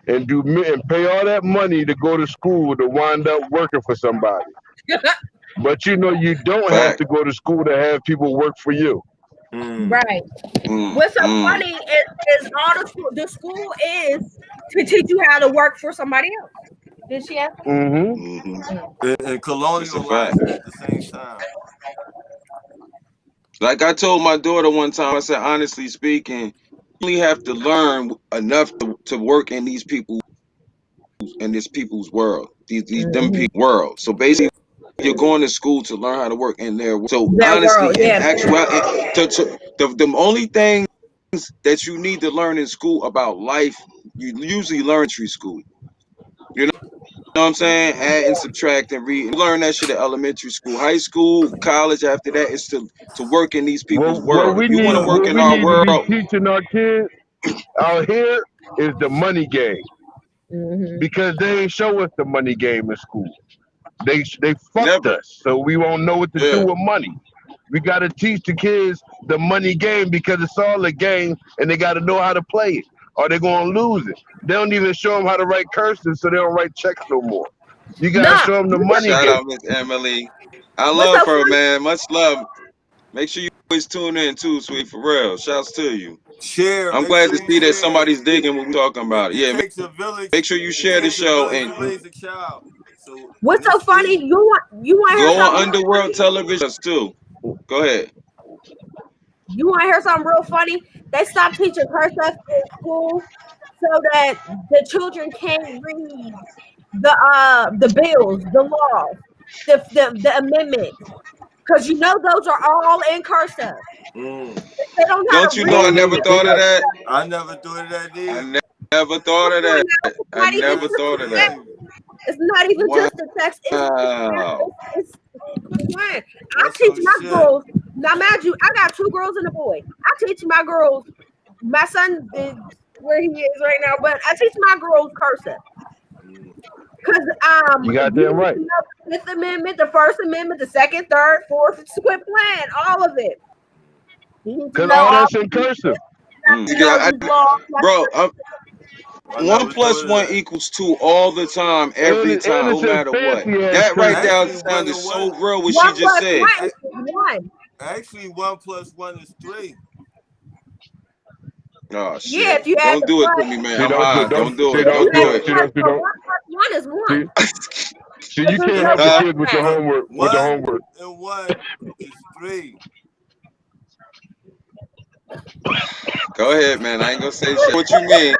and and pay all that money to go to school to wind up working for somebody. But you know, you don't have Fact. to go to school to have people work for you. Mm. Right. Mm, What's so mm, funny is all the school is to teach you how to work for somebody else. Did she ask? Hmm. hmm Mm. And It's a fact. colonializing at the same time. Like I told my daughter one time, I said, honestly speaking, you only have to learn enough to work in this people's world, these them Mm-hmm. people world. So basically, you're going to school to learn how to work in their world. So That world, honestly, in yeah. actual, the only things that you need to learn in school about life, you usually learn in tree school. You know what what I'm saying? Add and subtract and read. And learn that shit at elementary school, high school, college. After that, it's to work in these people's What world. If we you want need, to work what in we our need to be world, teaching our kids out here is the money game, because they ain't show us the money game in school. They fucked never. us, so we won't know what to do Yeah. with money. We got to teach the kids the money game, because it's all a game, and they got to know how to play it, or they're gonna lose it. They don't even show them how to write cursive, so they don't write checks no more. You gotta Nah, show them the money Shout game. out Miss Emily. I what's love so her, funny? man. Much love. Make sure you always tune in too, sweet, for real. Shouts to you. Share. I'm Make glad sure to you see that share. somebody's digging what we're talking about. It Yeah, takes a village. make sure you It share the takes a show village and to raise a child. So What's so Miss funny? E, You want to hear go on something real Underworld funny? television too. Go ahead. You want to hear something real funny? They stopped teaching cursive in school so that the children can't read the bills, the laws, the amendments, because you know those are all in cursive. mm, If they don't know how Don't to you know I read never it, They thought of got that? I never thought of that I either. never thought of come on that. now, it's I not even never That's just thought the of that. crazy. text. It's not even Wow. just the text. Quit playing. I That's teach some my shit. girls. Now, mind you, I got two girls and a boy. I teach my girls. My son is where he is right now, but I teach my girls cursive Mm. because you you goddamn need right. to know the Fifth Amendment, the First Amendment, the Second, Third, Fourth. Quit playing, all of it. You need to Cause know all all. that's in You cursive. have to know these laws. Bro, I one never plus thought of one that. equals two all the time, every And time, no it's in matter what. fancy ass That right cursive. there Actually, one sounded and so one. real what she One just plus said. one is one. Actually, 1 + 1 is 3. Oh Yeah, shit! if you add Don't the do it to plus, me, man. See, I'm high. Don't do see, it. if you don't Don't do add do the it. it. See, plus, don't, see, so don't. one plus one is See, one. see, you can't help the Huh? kids with your Math. homework. With the One homework. and one is 3. Go ahead, man. I ain't gonna say shit. What you mean?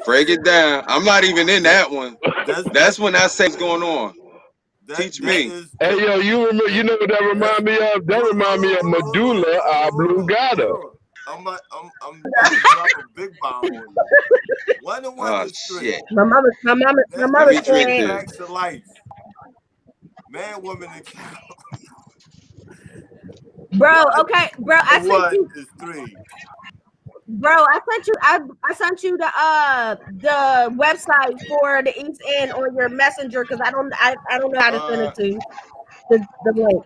Break it down. I'm not even in That that one. that's that That's when I say what's going on. Teach that me. is Hey, yo, you remember? You know what that that's remind me of? That remind me of Medulla hold Oblongata. on. I'm about to drop a big bomb on you. 1 and 1 Oh is 3. shit. My Let That's mother me drink three said, this. facts of life. Man, woman, and child. bro, One okay, bro, I and sent one you, is 3. bro, I sent you the website for the East End on your messenger because I don't know how to send Uh, it to you. The link.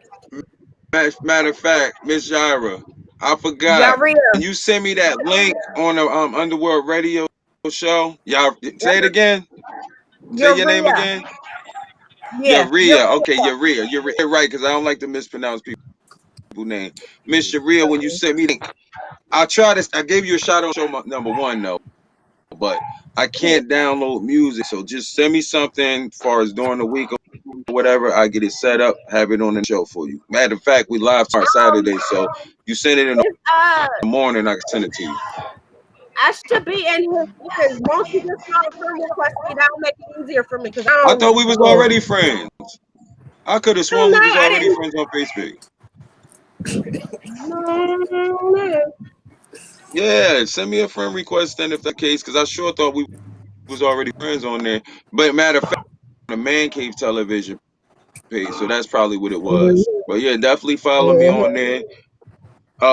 Matter of fact, Miss Yaira, I forgot. Yaria. Can you send me that link on the Underworld Radio show? Y'all say it again. Say your name Yaria. again. Yeah. Yaria. Okay, Yaria. You're right, because I don't like to mispronounce people's name. Miss Yaria, when you sent me the link, I try to. I gave you a shout out on show number one though, but I can't download music. So just send me something as far as during the week or whatever. I get it set up, have it on the show for you. Matter of fact, we live tomorrow Saturday, so you send it in It's the morning, I can send it to you. I should be in here. Won't you just call a friend request me? That'll make it easier for me because I I thought we don't was know. already friends. I could have sworn No, we was I already didn't. friends on Facebook. No. Yeah, send me a friend request then if that's the case, because I sure thought we was already friends on there. But matter of fact, the Man Cave Television page, so that's probably what it was. But yeah, definitely follow me on there.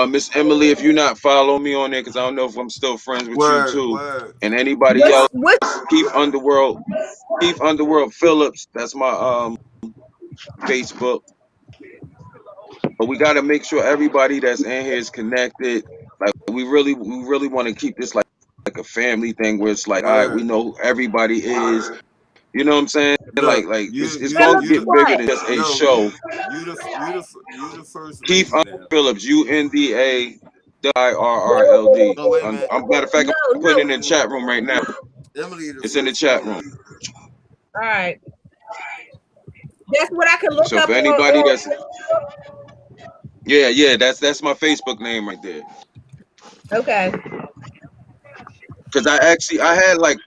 Miss Emily, if you not follow me on there, because I don't know if I'm still friends with you word, too, word. and anybody else, What's Keith Underworld Phillips. That's my Facebook. But we got to make sure everybody that's in here is connected. Like we really want to keep this like a family thing where it's like, all right, we Word. know who everybody is. You know what I'm saying? Like Look, like you it's you Philip gonna you get the bigger what? than just a yo show. you the first Keith lady now. Phillips, UNDAWIRRLD. No, wait a minute. Matter of fact, No, I'm no. putting it in the chat room right now. Emily the It's in the first chat lady. room. All right. That's what I can look So up for on anybody on that's yeah, that's my Facebook name right there. Okay. Because I had like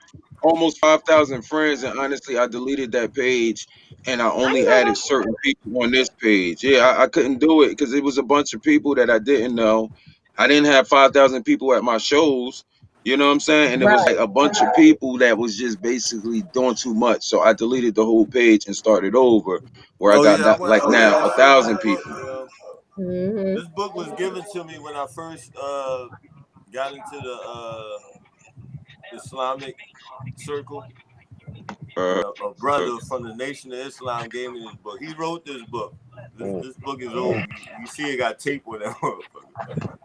almost 5,000 friends, and honestly, I deleted that page, and I I only know. added certain people on this page. Yeah, I couldn't do it because it was a bunch of people that I didn't know. I didn't have 5,000 people at my shows, You know what I'm saying? And it was Right. like a bunch of people that was just basically doing too much. So I deleted the whole page and started over, where I Oh got yeah, like I went now and a read this thousand book. people. This book was given to me when I first got into the Islamic circle. And Uh, a brother from the Nation of Islam gave me this book. He wrote this book. This book is old. You see, it got tape with that motherfucker.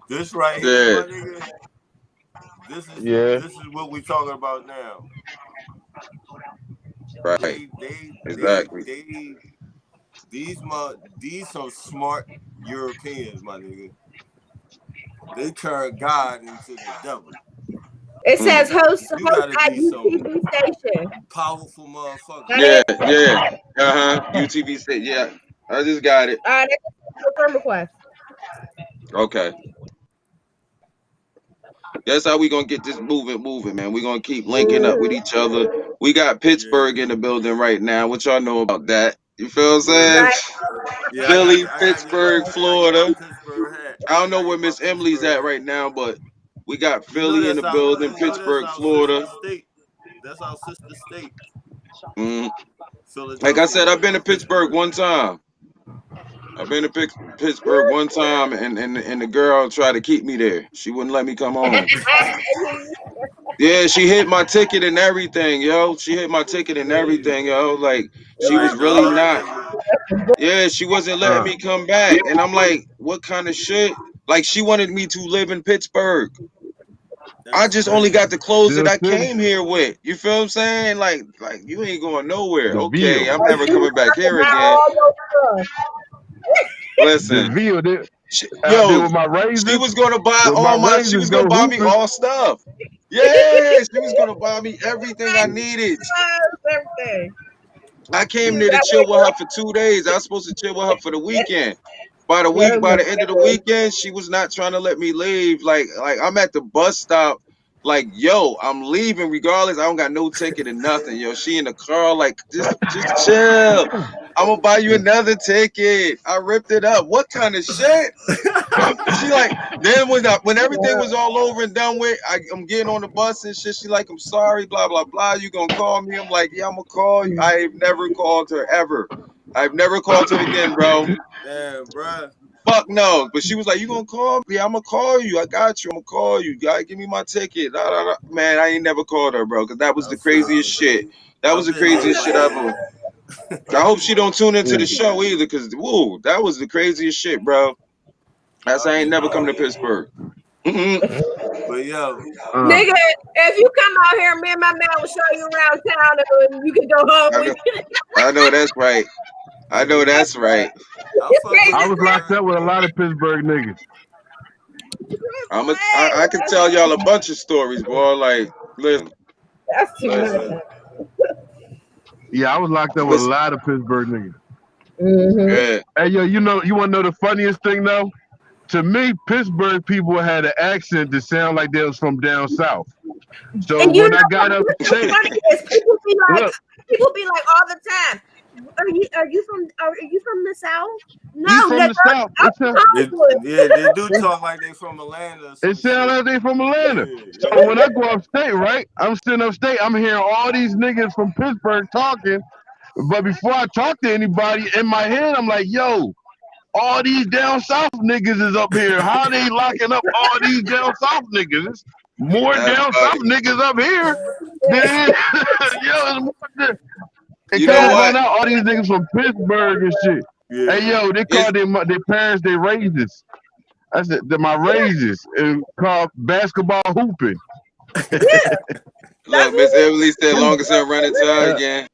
This right here, yeah, my nigga. Yeah. This is what we talking about now. right, They exactly. these some smart Europeans, my nigga. They turn God into the devil. It says host You gotta at be some UTV station. powerful motherfucker. Got Yeah, it? yeah, UTV said, yeah, I just got it. That's a friend request. Okay. That's how we gonna get this moving, man. We gonna keep linking up with each other. We got Yeah. Pittsburgh in the building right now. What y'all know about that? You feel what I'm Yeah. saying? Right. Yeah, Philly, I Pittsburgh, got my Florida. Pittsburgh hat. I don't I know gotta where get my Miss Emily's Pittsburgh at hat. right now, but we got You know Philly in the building, that's Pittsburgh, our sister Florida. state. That's our sister state. Mm. Like I said, Philadelphia I've been to and Pittsburgh Pittsburgh. one time. I've been to Pittsburgh one time, and the girl tried to keep me there. She wouldn't let me come home. Yeah, she hit my ticket and everything, yo. She hit my ticket and Yeah. everything, yo. Like she was Like really dog, not. nigga. Yeah, she wasn't letting me come back, and I'm like, what kind of shit? Like she wanted me to live in Pittsburgh. I That's just only got crazy. the clothes that Still I city. came here with. You feel what I'm saying? Like you ain't going nowhere. The Okay, Ville. I'm never You coming back talking here about again. all your stuff. The Listen, Ville. Out there yo, with my she razors. was gonna buy With my all my. She razors was gonna go buy me hooping. all stuff. Yeah, she was gonna buy me everything I needed. Everything. I came You there to got chill with her for 2 days. I was supposed to chill with her for the weekend. By the end of the weekend, she was not trying to let me leave. Like I'm at the bus stop. Like, yo, I'm leaving regardless. I don't got no ticket and nothing. Yo, she in the car. Like, just chill. I'm gonna buy you another ticket. I ripped it up. What kind of shit? She like then when everything was all over and done with, I'm getting on the bus and shit. She like, I'm sorry, blah blah blah. You gonna call me? I'm like, yeah, I'm gonna call you. I've never called her ever. I've never called her again, bro. Damn, bruh. Fuck no. But she was like, you gonna call me? Yeah, I'm gonna call you. I got you. I'm gonna call you. You gotta give me my ticket. Da, da, da. Man, I ain't never called her, bro, because that was I the feel craziest you. shit. That was I've the been there, craziest my shit nigga. ever. I hope she don't tune into the show either, because woo, that was the craziest shit, bro. That's I I've ain't been never there. come to Pittsburgh. Mm-mm. But yo, nigga, if you come out here, me and my man will show you around town and you can go home I with know, I know that's right. I know nigga, that's right. I this fuck with I crazy. you, was locked bruh. up with a lot of Pittsburgh niggas. I can tell y'all a bunch of stories, boy. Like, That's too much. listen, Yeah, I was locked up with a listen. lot of Pittsburgh niggas. Mm-hmm. Yeah, Hey, yo, you want to know the funniest thing though? To me, Pittsburgh people had an accent that sound like they was from down south. So And you when I know got what's so upstate, funny is look, people be like all the time, are you from the South? No, you from nigga, the south. I'm from Hollywood. They do talk like they from Atlanta or It some sound shit. like they from Atlanta. Yeah, So yeah. when I go upstate, right, I'm sitting upstate, I'm hearing all these niggas from Pittsburgh talking. But before I talk to anybody, in my head, I'm like, yo, all these down south niggas is up here. How they locking up all these down south niggas? It's more that's down south funny. niggas up here than yo, it's more than, and You come know to Yeah. what? find out, all these niggas from Pittsburgh and shit. Hey, Yeah. yo, they It's call their parents their raises. I said, my raises, and called basketball hooping. That's look, what Miss Emily said, It, long as I run into her uh, again.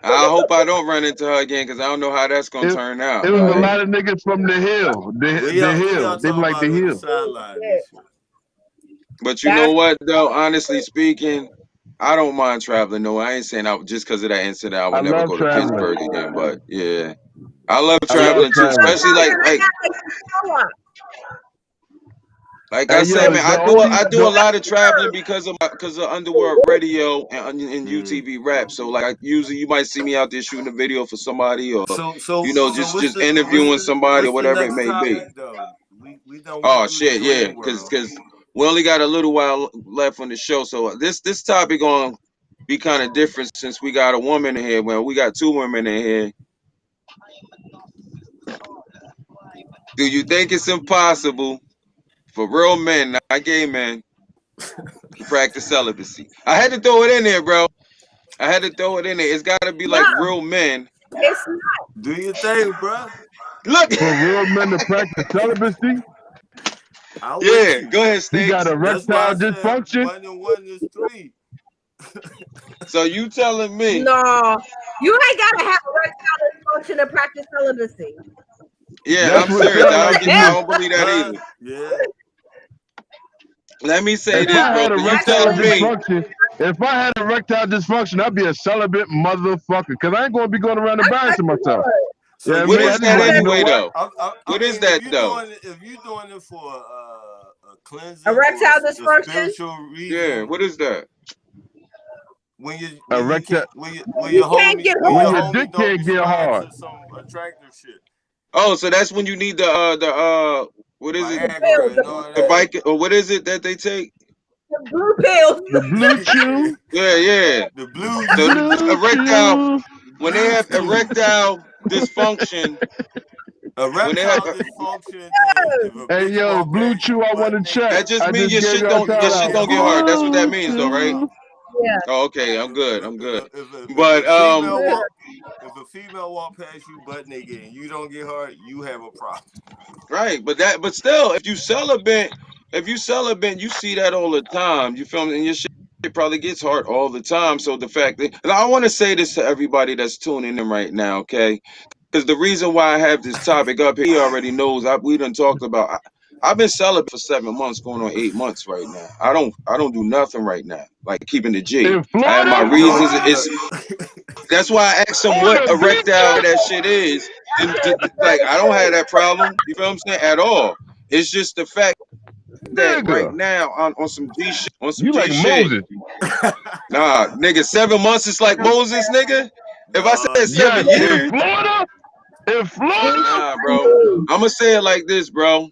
I hope I don't run into her again, because I don't know how that's gonna it, turn it out. was a Like, lot of niggas from the hill. The Where hill. y'all They be talking like the about on the hill. sideline and shit? but you know that's what though? Honestly speaking, I don't mind traveling. No, I ain't saying I just because of that incident I I would never love go to traveling. Pittsburgh again. But yeah, I love I shit. love traveling too, You come traveling. especially out here right like now, they show up. like I Hey, said, yo, man, the only I do a the lot of traveling because of Underworld Radio and Mm. UTV Rap. So like, I usually you might see me out there shooting a video for somebody, or So just interviewing somebody or what's the whatever it next may be. topic though? We done went Oh through the shit, yeah, dream world. because We only got a little while left on the show, so this topic gonna be kind of different since we got a woman in here. Well, we got two women in here. Do you think it's impossible for real men, not gay men, to practice celibacy? I had to throw it in there, bro. I had to throw it in there. It's got to be No, like real men. it's not. Do your thing, bro. Look, For real men to practice celibacy, I'm with yeah, you. go ahead, he got Stinks. That's why erectile I said dysfunction. 1 and 1 is 3. So you telling me? No, you ain't gotta have erectile dysfunction to practice celibacy. Yeah, That's I'm what it serious. sounds I like don't to get. I me. don't believe that Huh? either. Yeah. Let me say If this, I No, bro. had Cause you erectile telling actually, me? dysfunction, if I had erectile dysfunction, I'd be a celibate motherfucker. Cause I ain't gonna be going around I thought embarrassing you myself. would. So Yeah, What me, I is just that like, you know anyway, what? though? I What is mean, if that you though? doing it for a cleansing or Erectile a dysfunction. spiritual Yeah. reason, What is that? when you Erectile can't You can't get when your when your hard. dick homie don't can't get respond hard. to some attractive shit, Oh, so that's when you need what is it? The pills, Viagra and all The that. bike or what is it that they take? the blue pills. The blue chew, Yeah, yeah. The blue So chew, blue erectile chew. when they blue have chew. erectile dysfunction, when they have Erectile dysfunction is if a Hey bitch yo, walk blue past you chew, I want butt to check. that naked, just I means just gave y'all a you your shout don't shit out. get don't get hard. hard. That's what that Blue means, though, right? chew. Yeah. Oh, okay. I'm good. I'm If good. a But female walk past you butt naked and you don't get hard, you have a problem. right. But still, if you celibate, you see that all the time. You feel me? And your shit probably gets hard all the time. So the fact that, and I want to say this to everybody that's tuning in right now, okay? Because the reason why I have this topic up here, he already knows. We done talked about. I've been celibate for 7 months, going on 8 months right now. I don't do nothing right now. Like keeping the G. In I have my Florida, You don't reasons. do It's nothing. that's why I asked him on what the erectile beaches, that shit is. And Okay, like very I don't have true. that problem. You feel what I'm saying? At all. It's just the fact that right nigga. now on some You G like shit. Moses? Nah, nigga, 7 months is like Moses, nigga. If I No, said nigga. 7 Yes, in years, Florida. In Florida, nah, bro. I'm gonna say it like this, bro.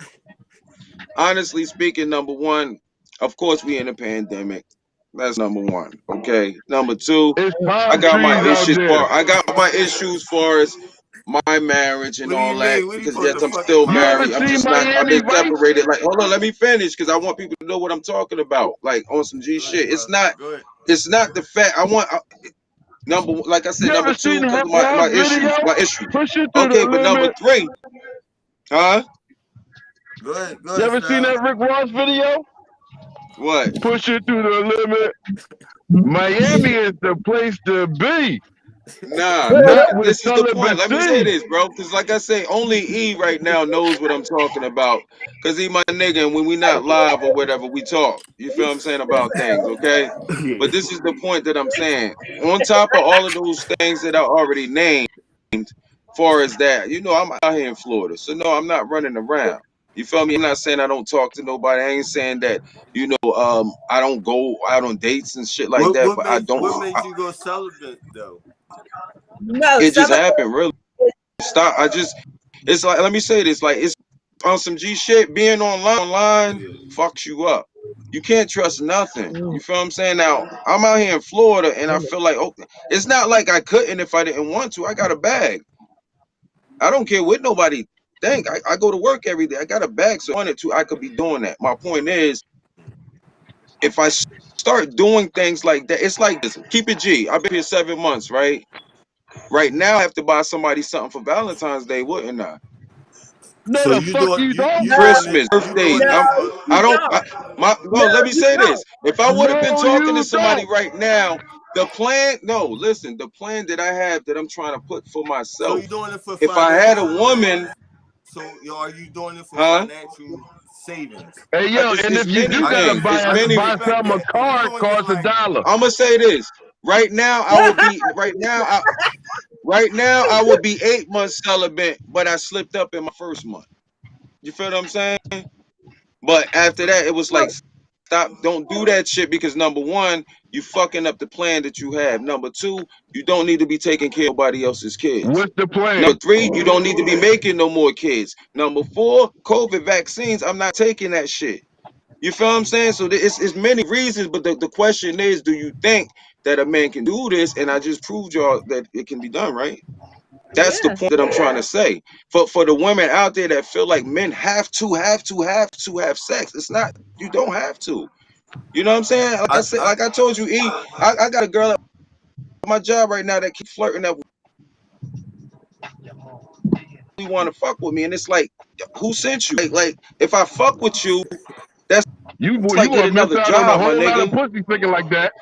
Honestly speaking, number one, of course we in a pandemic. That's number one. Okay. Number two, it's I palm got my trees out issues there. for as my marriage and What do you all that. mean? What are you Because putting yes, a I'm fucking still You palm ever married. I'm tree seen just up? not. I've Miami been Vice? separated. Like, hold on, let me finish because I want people to know what I'm talking about. Like on some G Go ahead, shit. It's brother. not. Go ahead. It's not the fact. I want like I said, You number ever two seen because Hip of Ross my issues. video? My issues. Push it to the Okay, but number limit. three, huh? Go ahead. Go You ahead, ever seen Styles. that Rick Ross video? What? Push it to the limit. Miami is the place to be, Nah, not with this is the point. Let me say celibacy. this, bro, because like I say, only E right now knows what I'm talking about, because he my nigga, and when we not live or whatever, we talk. You feel what I'm saying about things, okay? But this is the point that I'm saying. On top of all of those things that I already named, far as that, I'm out here in Florida, so no, I'm not running around. You feel me? I'm not saying I don't talk to nobody. I ain't saying that, I don't go out on dates and shit like that, but I don't. What made you go celibate though? No, It just some of happened, really. Stop. It's like, let me say this, like, it's on some G shit. Being online Yeah. fucks you up. You can't trust nothing. You feel what I'm saying? Now, I'm out here in Florida and I feel like, oh, it's not like I couldn't if I didn't want to. I got a bag. I don't care what nobody think. I go to work every day. I got a bag, so if I wanted to, I could be doing that. My point is, if I start doing things like that, it's like this. Keep it G. I've been here 7 months, right? Right now, I have to buy somebody something for Valentine's Day, wouldn't I? No, So the fuck you don't. Christmas, you doing birthdays. it no, for I you don't. don't. No. No, Let me you say this. don't. If I would have been No, talking to you somebody don't. right now, the plan. No, listen. The plan that I have that I'm trying to put for so myself. you doing it for If I had a financial woman, so are you doing it for huh? financial savings? Hey yo, and It's if you many do I gotta can things. It's buy many. buy respect some, a that. If you card doing it costs like $1. I'm gonna say this. Right now, I will be. Right now, I would be 8 months celibate, but I slipped up in my first month. You feel what I'm saying? But after that, it was like, stop, don't do that shit because number one, you fucking up the plan that you have. Number two, you don't need to be taking care of nobody else's kids. What's the plan? Number three, you don't need to be making no more kids. Number four, COVID vaccines, I'm not taking that shit. You feel what I'm saying? So it's many reasons, but the question is, do you think that a man can do this? And I just proved y'all that it can be done, right? That's the Yes. point that I'm trying to say. For the women out there that feel like men have to have sex. It's not, you don't have to. You know what I'm saying? Like I said, like I told you, I got a girl at my job right now that keep flirting that we want to fuck with me. And it's like, who sent you? Like if I fuck with you, that's You like get will miss another out on a job, my whole lot of nigga. pussy thinking like that.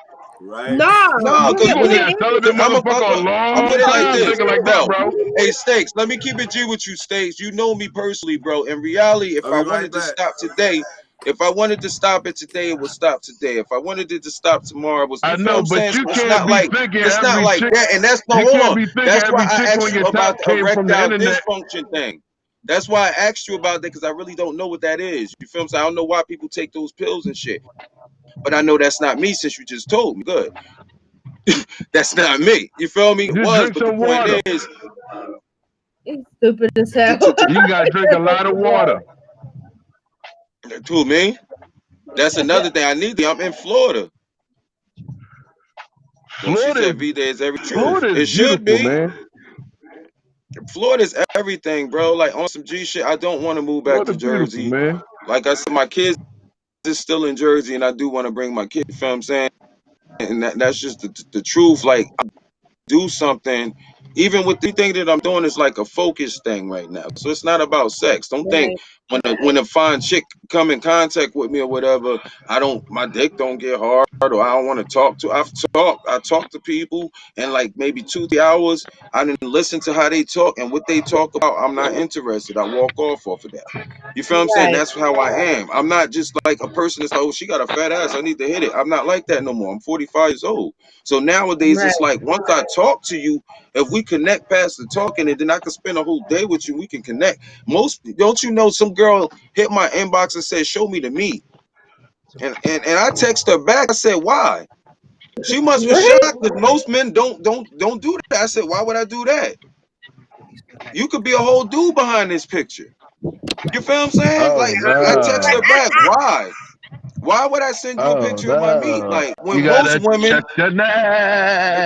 Right. No, No, You because gonna when be it, a you celibate motherfucker a I'm put long it like time this, thinking like that, bro. bro. Hey, Stakes, let me keep it G with you, Stakes. You know me personally, bro. In reality, if I'll I be right wanted to back. stop today, if I wanted to stop it today, it would stop today. If I wanted it to stop tomorrow, it was. I You feel what know, I'm but saying? So you can't be thinking it's not every like chick. that. And that's no You hold can't on. be thinking That's why every I chick asked on you your about top the came from the erectile internet. dysfunction thing. That's why I asked you about that, because I really don't know what that is. You feel what I'm saying? I don't know why people take those pills and shit. But I know that's not me, since you just told me. Good. That's not me. You feel me? It Just was, drink but the some point water. is it's stupid as hell. You gotta drink a lot of water. to me. That's another thing I need. I'm in Florida. Well, she Florida said is V Day is every truth. Florida is It should beautiful, be. man. Florida's everything, bro. Like on some G shit. I don't want to move back Florida to beautiful, Jersey. man. Like I said, my kids is still in Jersey, and I do want to bring my kids. You feel what I'm saying? And that's just the truth. Like do something. Even with everything that I'm doing is like a focus thing right now. So it's not about sex. Don't think Right, when a fine chick come in contact with me or whatever, my dick don't get hard or I don't want to talk to. I talk to people, and like maybe 2 3 hours, I didn't listen to how they talk, and what they talk about, I'm not interested. I walk off of that. You feel what I'm saying? right, That's how I am. I'm not just like a person that's like, oh, she got a fat ass, I need to hit it. I'm not like that no more. I'm 45 years old. So nowadays, right, it's like once I talk to you, if we connect past the talking, and then I can spend a whole day with you, we can connect. Most don't you know, some girl hit my inbox and said, "Show me the meat," and I text her back. I said, "Why?" She must be right, shocked because most men don't do that. I said, "Why would I do that? You could be a whole dude behind this picture." You feel what I'm saying? Oh Like I text no. her back, "Why? Why would I send you a Oh picture of my meat?" no. Like You when most gotta women. check the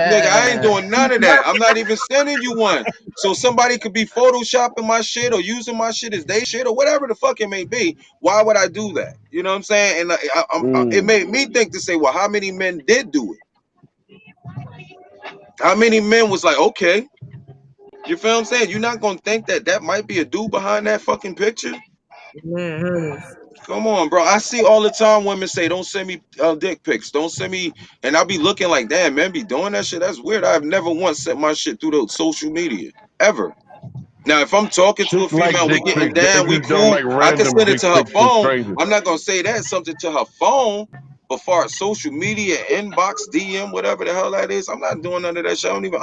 Nigga, I ain't net. doing none of that. I'm not even sending you one. So somebody could be photoshopping my shit or using my shit as they shit or whatever the fuck it may be. Why would I do that? You know what I'm saying? And it Mm. made me think to say, well, how many men did do it? How many men was like, okay, you feel what I'm saying? You're not gonna think that that might be a dude behind that fucking picture? man, honey. Come on, bro. I see all the time women say, "Don't send me dick pics. Don't send me," and I'll be looking like, "Damn, men be doing that shit. That's weird." I've never once sent my shit through the social media ever. Now, if I'm talking to a Chicks like female, we dick getting pics. They down, we just don't cool, like I can random send it dick to her pics from phone. strangers. I'm not gonna say that something to her phone, but far as social media, inbox, DM, whatever the hell that is, I'm not doing none of that shit. I don't even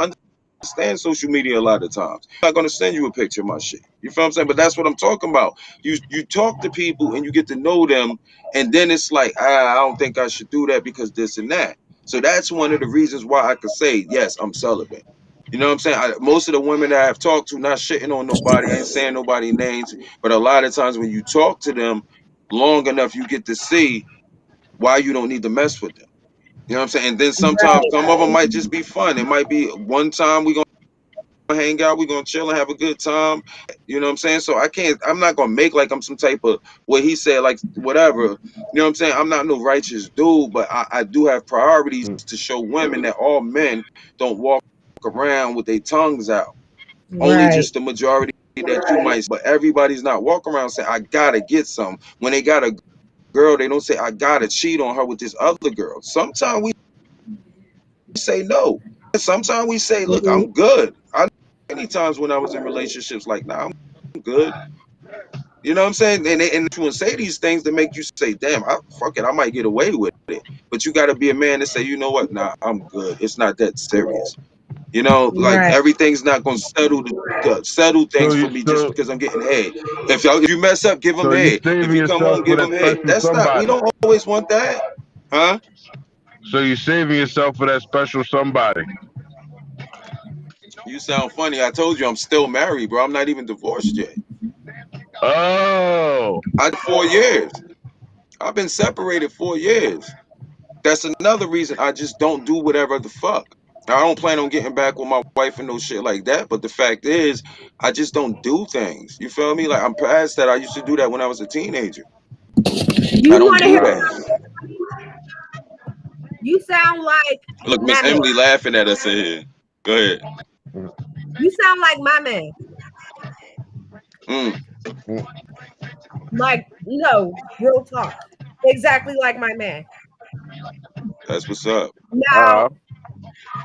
understand social media a lot of times. I'm not gonna send you a picture of my shit. You feel what I'm saying? But that's what I'm talking about. You talk to people and you get to know them, and then it's like, I don't think I should do that because this and that. So that's one of the reasons why I could say, yes, I'm celibate. You know what I'm saying? Most of the women that I've talked to, not shitting on nobody, ain't saying nobody names, but a lot of times when you talk to them long enough, you get to see why you don't need to mess with them. You know what I'm saying? And then sometimes Right, some of them might just be fun. It might be one time we gonna hang out, we gonna chill and have a good time. You know what I'm saying? So I'm not gonna make like I'm some type of what he said, like whatever. You know what I'm saying? I'm not no righteous dude, but I do have priorities Mm. to show women that all men don't walk around with their tongues out. Only right, just the majority that you might, but everybody's not walking around saying, I gotta get some. When they got a girl, they don't say, I gotta cheat on her with this other girl. Sometimes we say no. Sometimes we say, look, mhm, I'm good. I many times when I was in relationships like, nah, I'm good. You know what I'm saying? And you would say these things to make you say, damn, fuck it, I might get away with it. But you gotta be a man to say, you know what? Nah, I'm good. It's not that serious. You know, like right. everything's not gonna settle So things you for me just so because I'm getting head. If you mess up, give them so you head. If saving you come yourself home, for give that them head. special That's not. We somebody. don't always want that, huh? So you saving yourself for that special somebody. You sound funny. I told you I'm still married, bro. I'm not even divorced yet. Oh. I did 4 years. I've been separated 4 years. That's another reason I just don't do whatever the fuck. I don't plan on getting back with my wife and no shit like that. But the fact is, I just don't do things. You feel me? Like I'm past that. I used to do that when I was a teenager. I You don't want to do hear that. something? You sound like Look, my Miss man. Emily laughing at us in here. Go ahead. You sound like my man. Mm, Like, no, real talk. Exactly like my man. that's what's up. Now,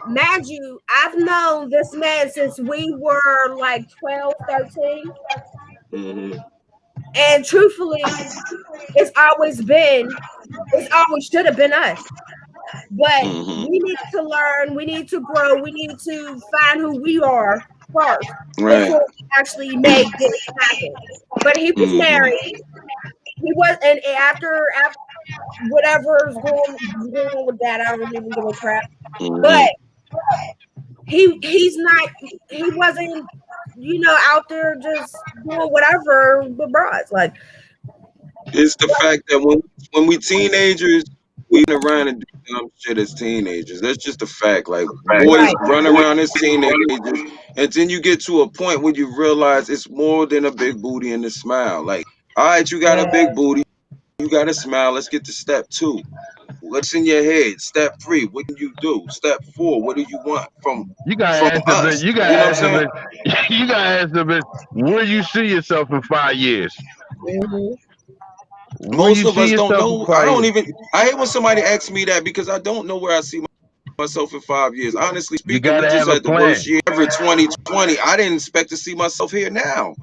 mind you, I've known this man since we were like 12, 13. Hmm. And truthfully, it's always should have been us. But Hmm. we need to learn, we need to grow, we need to find who we are first Right. before we actually make this happen. But he was Hmm. married. He was, and after whatever's going on with that, I don't even give a crap. Hmm. But he's not, he wasn't, out there just doing whatever with bras. Like, It's the fact that when we teenagers, we run around and do dumb shit as teenagers. That's just a fact. Like boys right, run around as teenagers, and then you get to a point where you realize it's more than a big booty and a smile. Like, all right, you got a yeah. big booty, you got a smile. Let's get to step two. What's in your head? Step three, what can you do? Step four, what do you want You gotta from ask them. us? You gotta You know what I'm ask them. saying? You gotta ask them. Where you see yourself in 5 years? Hmm. Where Most you of see us don't yourself in know. I five don't years? even. I hate when somebody asks me that because I don't know where I see myself in 5 years. Honestly You speaking, we gotta just have a had the worst plan. year ever, 2020. I didn't expect to see myself here now.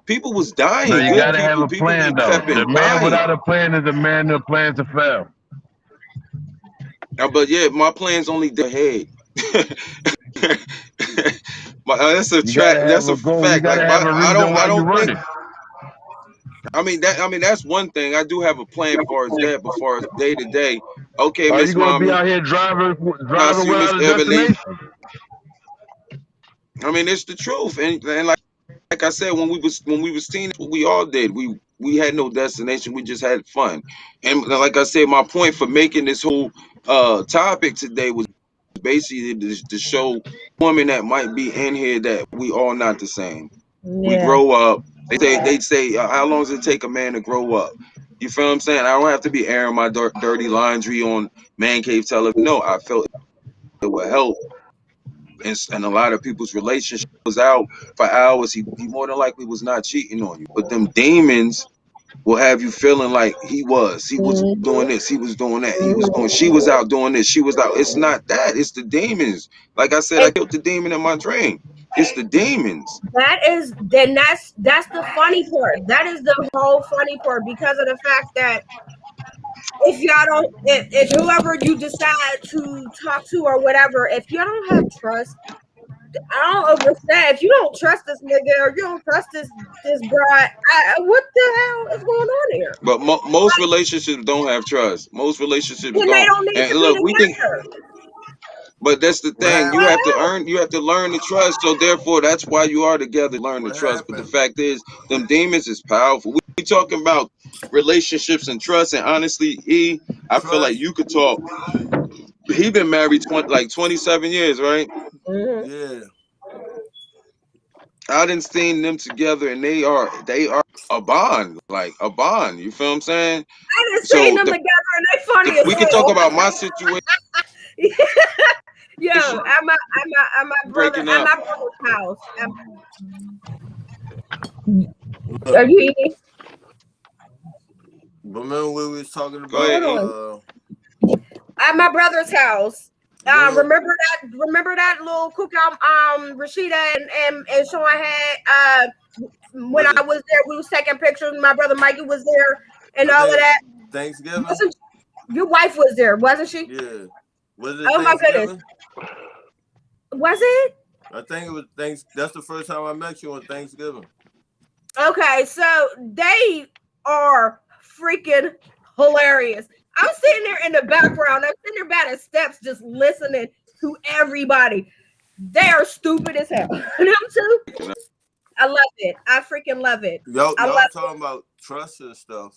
People was No, dying. you Good gotta have people. a People plan though. have been The man dying. without a plan is a man that plans to fail. But yeah, my plans only ahead. That's a You gotta track. have That's a a goal. You fact. gotta Like have a I reason don't. why I you're don't think. running. I mean that's one thing. I do have a plan for as that, but for as day to day. Okay, Are you Miss gonna be Mommy. out here I driving see you, Miss without a Everly. destination? I mean, it's the truth, and like I said, when we was teenagers, what we all did. We had no destination. We just had fun. And like I said, my point for making this whole topic today was basically to show women that might be in here that we all not the same. We Yeah. grow up. They say how long does it take a man to grow up? You feel what I'm saying? I don't have to be airing my dirty laundry on Man Cave Television. No, I felt it would help. And a lot of people's relationship was out for hours. He more than likely was not cheating on you. But them demons will have you feeling like he was. He was doing Hmm. this. He was doing that. He was doing. She was Hmm. out doing this. She was out. It's not that. It's the demons. Like I said, I And killed the demon in my dream. It's the demons. that's the funny part. That is the whole funny part because of the fact that if y'all don't, if whoever you decide to talk to or whatever, if you don't have trust, I don't understand. If you don't trust this nigga or you don't trust this bride, what the hell is going on here? But most relationships don't have trust. Most relationships Then they don't. don't need And to be look, we think. together. But that's the What thing. You happened? have to earn. You have to learn to trust. So therefore, that's why you are together. Learn to What trust. But the happened? fact is, them demons is powerful. We talking about relationships and trust. And honestly, I feel like Trust? you could talk. He been married 27 years, right? Hmm. Yeah. I didn't seen them together, and they are a bond, like a bond. You feel what I'm saying? I just seen So them together and they funny as we can talk hell. about my situation Yo, breaking at up. my brother's house. Are Look, you eating? remember what we was talking Go about? ahead, Hold E. on. At my brother's house. Remember? Remember that little cookout Rashida and Sean had when Was I it? was there, we was taking pictures, my brother Mikey was there and I all of think that. Thanksgiving. Wasn't your wife was there, wasn't she? Yeah. Was it Oh my goodness. Thanksgiving? Was it? I think it was That's the first time I met you on Thanksgiving. Okay, so they are freaking hilarious. I'm sitting there in the background. I'm sitting there by the steps just listening to everybody. They are stupid as hell. Them too. I love it. I freaking love it. I Y'all love talking about trust and stuff.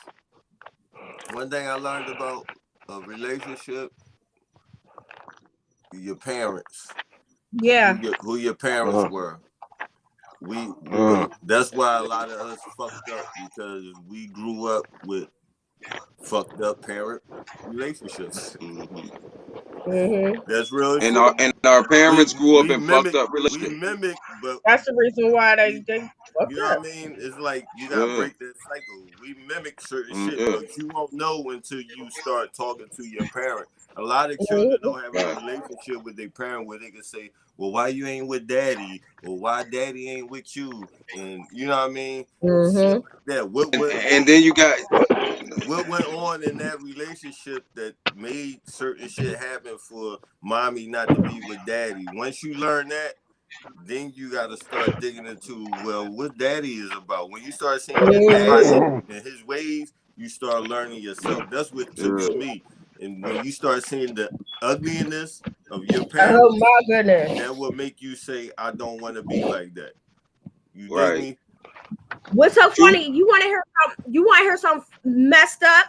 One thing I learned about a relationship, your parents, Yeah. who your parents were. That's why a lot of us fucked up, because we grew up with fucked up parent relationships. That's really And true. our parents grew up We in fucked mimic, up relationships. but That's the reason why they you fucked know what up. I mean? It's like you gotta Yeah. break that cycle. We mimic certain shit, Yeah. but you won't know until you start talking to your parent. A lot of children Mhm. don't have a Right. relationship with their parent where they can say, "Well, why you ain't with daddy?" or "Why daddy ain't with you?" And you know what I mean? Shit Mhm. like that. And then you got What went on in that relationship that made certain shit happen for mommy not to be with daddy? Once you learn that, then you got to start digging into, well, what daddy is about. When you start seeing your dad and his ways, you start learning yourself. That's what took yeah. me. And when you start seeing the ugliness of your Oh parents, my goodness. that will make you say, I don't want to be like that. You dig Right. me? What's so You funny? You want to hear something messed up?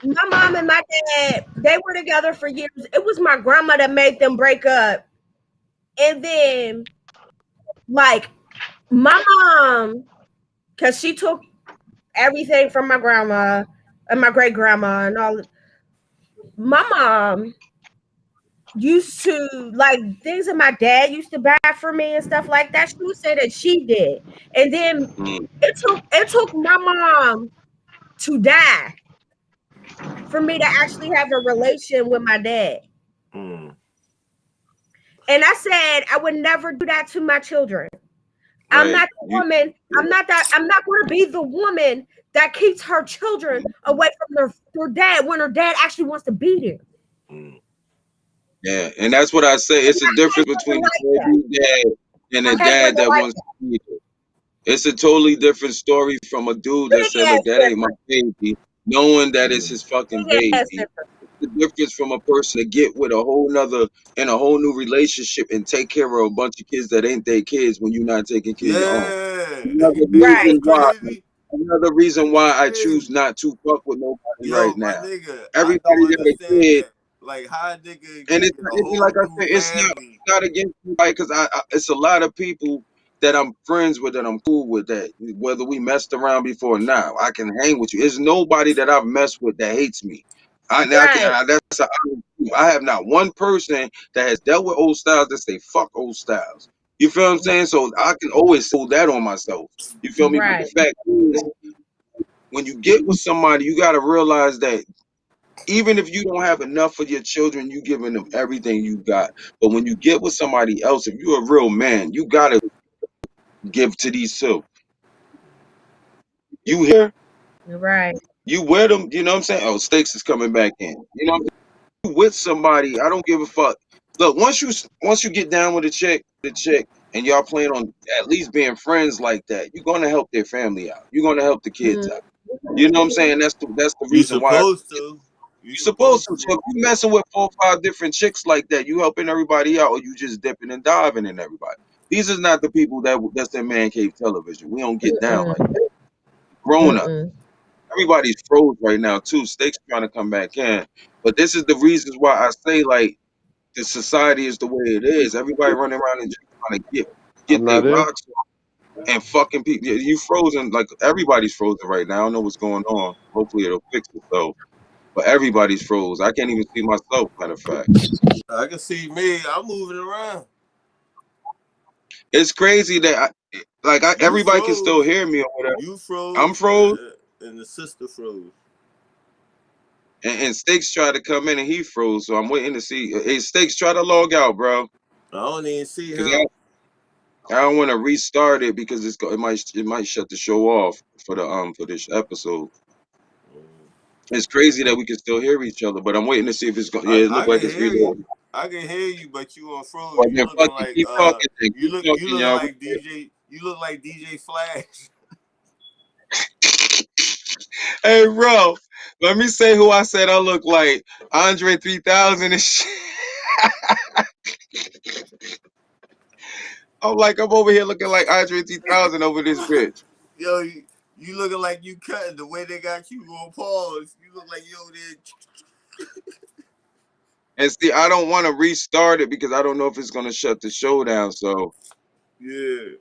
My mom and my dad, they were together for years. It was my grandma that made them break up. And then, like, my mom, because she took everything from my grandma and my great grandma and all. My mom used to, like, things that my dad used to buy for me and stuff like that. She would say that she did. And then it took my mom to die for me to actually have a relation with my dad. Mm. And I said I would never do that to my children. I'm right. not the woman. I'm not going to be the woman that keeps her children away from their dad when her dad actually wants to be there. Mm. Yeah. And that's what I say. And It's a my kids difference wasn't between a like that. baby dad and My a kids dad wasn't that like wants to that. be there. It's a totally different story from a dude that Big said, "Look, ass that ain't my difference. baby," knowing that it's Mm. his fucking Big ass baby. difference. The difference from a person to get with a whole nother in a whole new relationship and take care of a bunch of kids that ain't their kids when you're not taking care of your own. Yeah. Another You know what's Right. reason why crazy? another reason why I Hey, choose not to fuck with nobody right yo, my now. nigga, I don't Everybody got a understand kid, that. Like, how a nigga and can it's get a like whole I new said, family? it's not against anybody because it's a lot of people that I'm friends with that I'm cool with that whether we messed around before or not, I can hang with you. There's nobody that I've messed with that hates me. Right. That's I have not one person that has dealt with old styles that say fuck old styles. You feel what I'm saying? So I can always hold that on myself. You feel me? But the Right. fact is, when you get with somebody, you got to realize that even if you don't have enough for your children, you giving them everything you got. But when you get with somebody else, if you're a real man, you gotta give to these two. You here, Right. you with them, you know what I'm saying? Oh, Stakes is coming back in. You know what I'm saying? You with somebody, I don't give a fuck. Look, once you get down with a chick, and y'all plan on at least being friends like that, you're gonna help their family out. You're gonna help the kids Mhm. out. You know what I'm saying? That's the You reason why supposed to. You you're supposed supposed to. So to. if you messing with 4 or 5 different chicks like that, you helping everybody out, or you just dipping and diving in everybody. These is not the people that's in man cave television. We don't get down like that. Grown up. Mm-mm. Everybody's froze right now too. Stakes trying to come back in, but this is the reasons why I say like the society is the way it is. Everybody running around and just trying to get I'm their not in. rocks off and fucking people. You frozen like everybody's frozen right now. I don't know what's going on. Hopefully it'll fix itself. But everybody's froze. I can't even see myself. Matter of fact. I can see me. I'm moving around. It's crazy that You everybody can still froze. hear me or whatever. You I'm froze, froze, and the sister froze. and Stakes tried to come in and he froze. So I'm waiting to see. Hey, Stakes, try to log out, bro, I don't even see because him. I don't want to restart it because it might shut the show off for this episode. It's crazy that we can still hear each other, but I'm waiting to see if it's going. Yeah, it I look can like it's hear you. reloading. I can hear you, but you on froze. But You then looking fucking like keep talking, then keep you talking, looking y'all. like DJ. You look like DJ Flash. Hey, bro, let me say who I said I look like. Andre 3000 and shit. I'm over here looking like Andre 3000 over this bitch. Yo, You looking like you cutting the way they got you on pause. You look like you over there. And see, I don't want to restart it because I don't know if it's gonna shut the show down. So Yeah.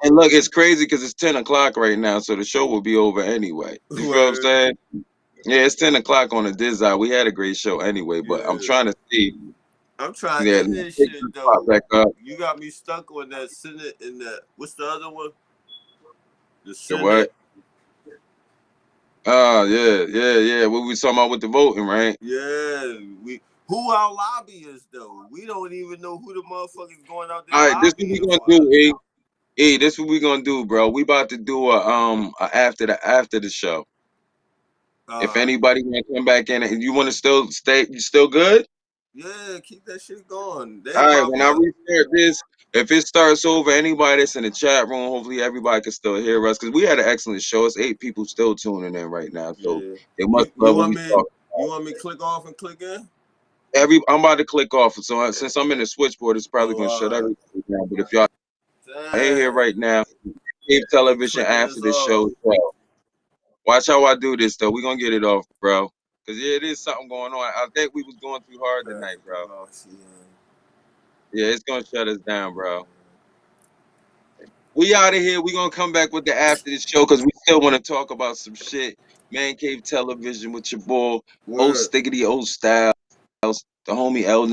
and look, it's crazy because it's 10 o'clock right now, so the show will be over anyway. You feel what I'm saying? Yeah, it's 10 o'clock on the Dizzy. We had a great show anyway, but I'm trying to see. I'm trying to Yeah, end this shit though. pop back up. You got me stuck on that Senate and that. What's the other one? The The Senate. what? Yeah. What we talking about with the voting, right? Yeah, who our lobbyists though? We don't even know who the motherfuckers going out there All right, this what we lobbying gonna for do, us. E. E, this what we gonna do, bro. We about to do a after the show. If anybody wanna come back in and you wanna still stay, you still good? Yeah, keep that shit going. They All right, pop when I up. restart this, if it starts over, anybody that's in the chat room, hopefully everybody can still hear us because we had an excellent show. It's 8 people still tuning in right now, so they must You love what want we me? talk. You want me to click off and click in? I'm about to click off, so since I'm in the switchboard, it's probably gonna shut everything down. But if y'all ain't here right now, keep television after this show. So watch how I do this though. We gonna get it off, bro. Cause yeah, it is something going on. I think we was going too hard tonight, bro. Yeah, it's gonna shut us down, bro. We out of here. We gonna come back with the after this show because we still want to talk about some shit. Man Cave Television with your boy, Old Stiggity Old Styles, the homie El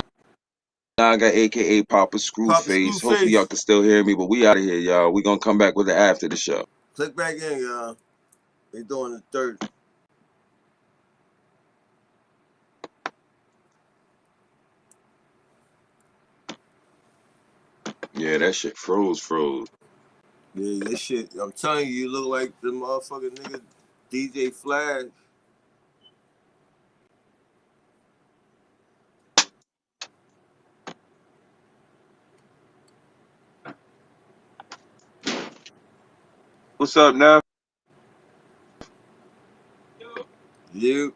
Naga, aka Papa Screwface. Hopefully y'all can still hear me, but we out of here, y'all. We gonna come back with the after the show. Click back in, y'all. They doing the third. Yeah, that shit froze. Yeah, this shit. I'm telling you, you look like the motherfucking nigga DJ Flash. What's up now? You.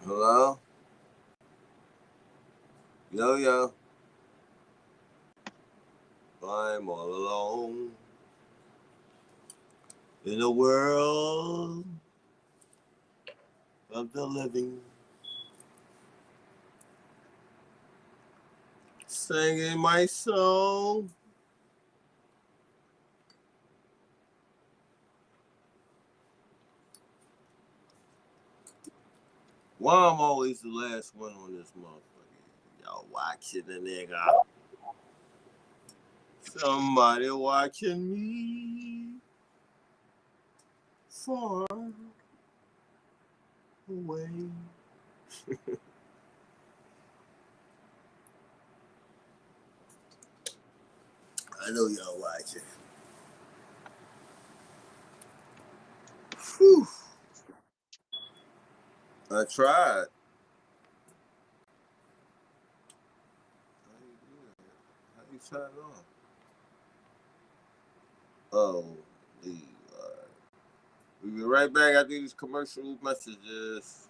Hello? Yo. I'm all alone in a world of the living. Singing my song. Why I'm always the last one on this motherfucker? Y'all watching the nigga. Somebody watching me far away. I know y'all watching. Whew. I tried. How you turn it on? Oh, leave. We'll be right back after these commercial messages.